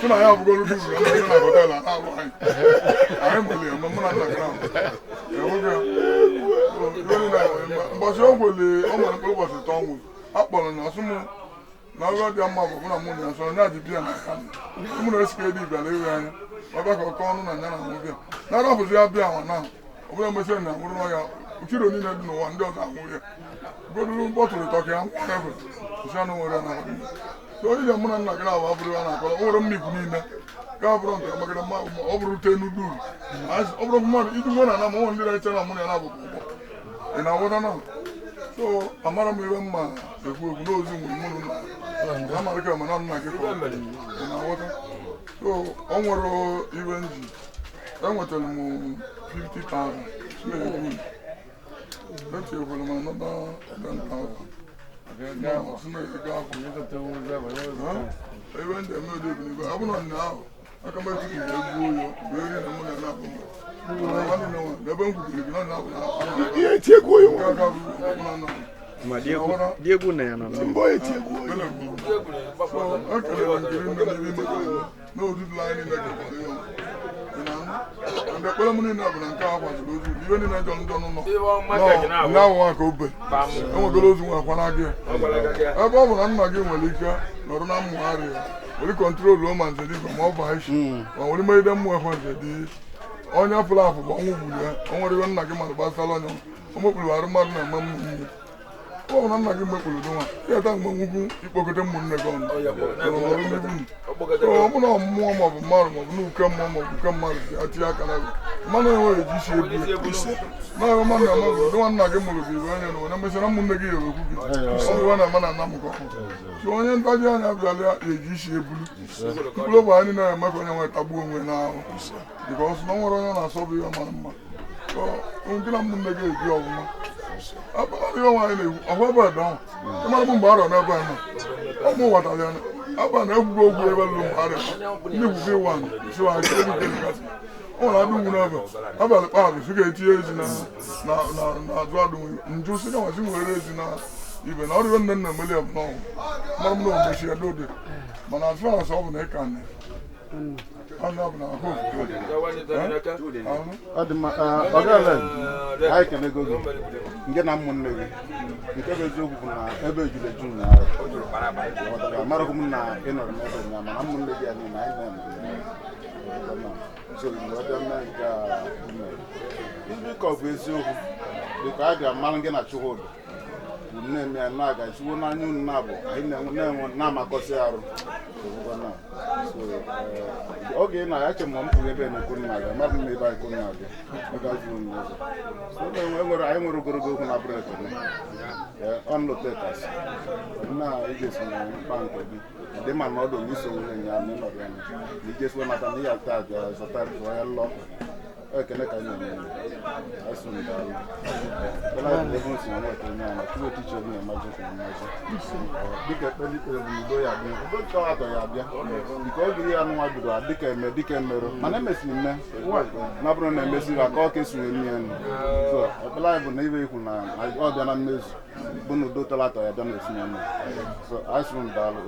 sị na ya abụgolu dị uru ndị na họtelụ a na-abụ anyị mere ya mụ na nna gị mbọchị o gwele ọ nwere mkpụrụ ụbọchị tọ nwụ akpọrọ na asụ m na ọrụ dị mma bụ mụ na mụ na asọ onye adị bịa na aka mụ na esike dị bịara iwe anya ọbịa ka ọkọ ọnụ na ya na nwụ bịa nara ọbụzi ya bịa nwa na ọbụla mesịrị na nwụrụ ya ukiro niile dị n'ụwa ndị ọzọ anwụ ya goduru bọtụlụ tọka ya ebe isi anụ nwere na so onye mụ na nna gị na-abụ abụrụ ya na-akọrọ o nwere mmikwu niile ga bụrụ nke magara ọ bụrụ tenu duru ọ bụrụ mmadụ iji nwe na ana ma nwe ndị na-eche na mụ na ya na-abụ ụgbọ ị na-awụta na so amara m ebe mma ekwu ekwu n'ozu nwere mụrụ nna amara ka mana nna gị kọrọ ị na-awụta so ọ nwere iwe nji enwetara m 50,000 etinyegwara m anọda 10,000 ebe ndị eme odebinigo ọ bụrụ na ahụ aka m etutu egbu oyo bụ eri na mụ na ya na-abụ ebe m kwubiri gị na abụ Diego na ya na ekelere nkiri ndị n'ime n'odudula anyị niile ndị ekpere m niile bụ na nke a kwaziri ozu iwe niile jọ njọ n'ụlọ ndị ahụ nwa ka obe enwegoro ozu nwa akwana gị ebe ọ bụ na nna gị nwere ike nọrọ na mmụgharị ya were kọntrolu ma nze dịgwa ma ọ bụ aishi ma were megide mmụọ ekwe nze dị onye pụrụ apụ bụ ọnwụ gburu ya o nwere iwe nna gị mmadụ gbasara onye omekpuru arụ mmadụ na-eme mmụọ ihe ọ bụ na nna gị mekpuru dị nwa ịghọta mgbe nwukwu ikpokọta ụmụnne gị ọnụ ọ bụ na ọmụmụọ maọbụ mmadụ maọbụ na uke mmụọ maọbụ uke mmadụ ji atinye aka na gị mmadụ enweghị eji isi ebu na mmadụ na mmadụ dị nwa nna gị mụrụ gị iwe onye na onye mesịra ụmụnne gị ewekwu gị ọ bụ na ama na nna m ka so onye ntaji anya bịala ya eji isi ebulu mkpụrụ ụbọ anyị na-eme ka onye nwee tagbuo onwe n'ahụ dịka ọsụ na nwere onye na-asọbụ ihe mara mma gị na ụmụnne gị eji ọbụma ihe nwaanyị na-egwu ọgwa ebe ede ahụ ịmara bụ mgbe arọ n'ebe a nọ ọmụ watara ya aba na egwugo ogwu ebe lụrụ mgbe arịa ndị gwugo ịwa siwagasị ọ nwere adụ ugwu n'ebe abalị kpaadụ si ga-etinye ezi na-azụ adụ njụ si ga nwasị nwere ezi na ibe na ọrịa nne nna emeli bụ n'ọgwụ mara m na omechi ya dode mana azụ asọ ọ bụ na ịka nne anyị kenego gị nke na ụmụnne gị nke bụ eziokwu bụ na ebe ejule juru na amaghị m na ị nọrọ n'ebe nya mana ụmụnne gị ya niile anyị na-eme ka ọ bụ eziokwu dịka a ga-amara gị na Chukwudi na-eme ya na-aga chiwo n'anya unu na-abụ na-enwe na-amakọsị arụ oge na ya chemọ m pụrụ ebe na-ekwu nna gị mmadụ na ebe anyị kwu nna gị anyị nwere ogologo okwu na bụrụ ekene ọnlotekas na ijesi na mkpa nke gị dị ma na ọdụ n'iso nwere nya na ịnọdụ anya na ijesiwe mata na ihe ata aja zọtara onye lọ ekele ka anyị na-eme asụ ndị alụ bela ebe osi na nweta onye ala tupu tiche onye amaji kwuru mmaji dịka ekpeli ikpere bụ n'udo ya bịa udo chọọ atọ ya bịa nke ogiri ya nụnwa bido dịka eme dịka emerụ mana emesiri mme na bụrụ na emesiri aka ọ kesiri emi enu so ekpele anyị bụ na ibe ikwu na ọ bịa na mmezu bụ na udo tọrọ atọ ya bịa na esinye eme so asụ ndị alụ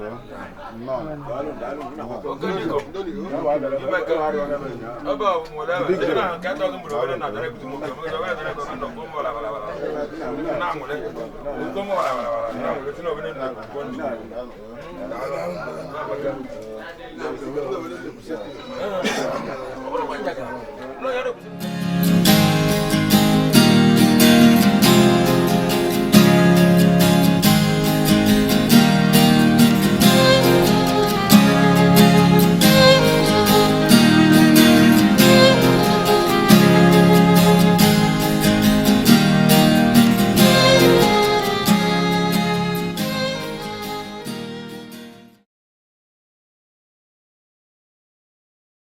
No,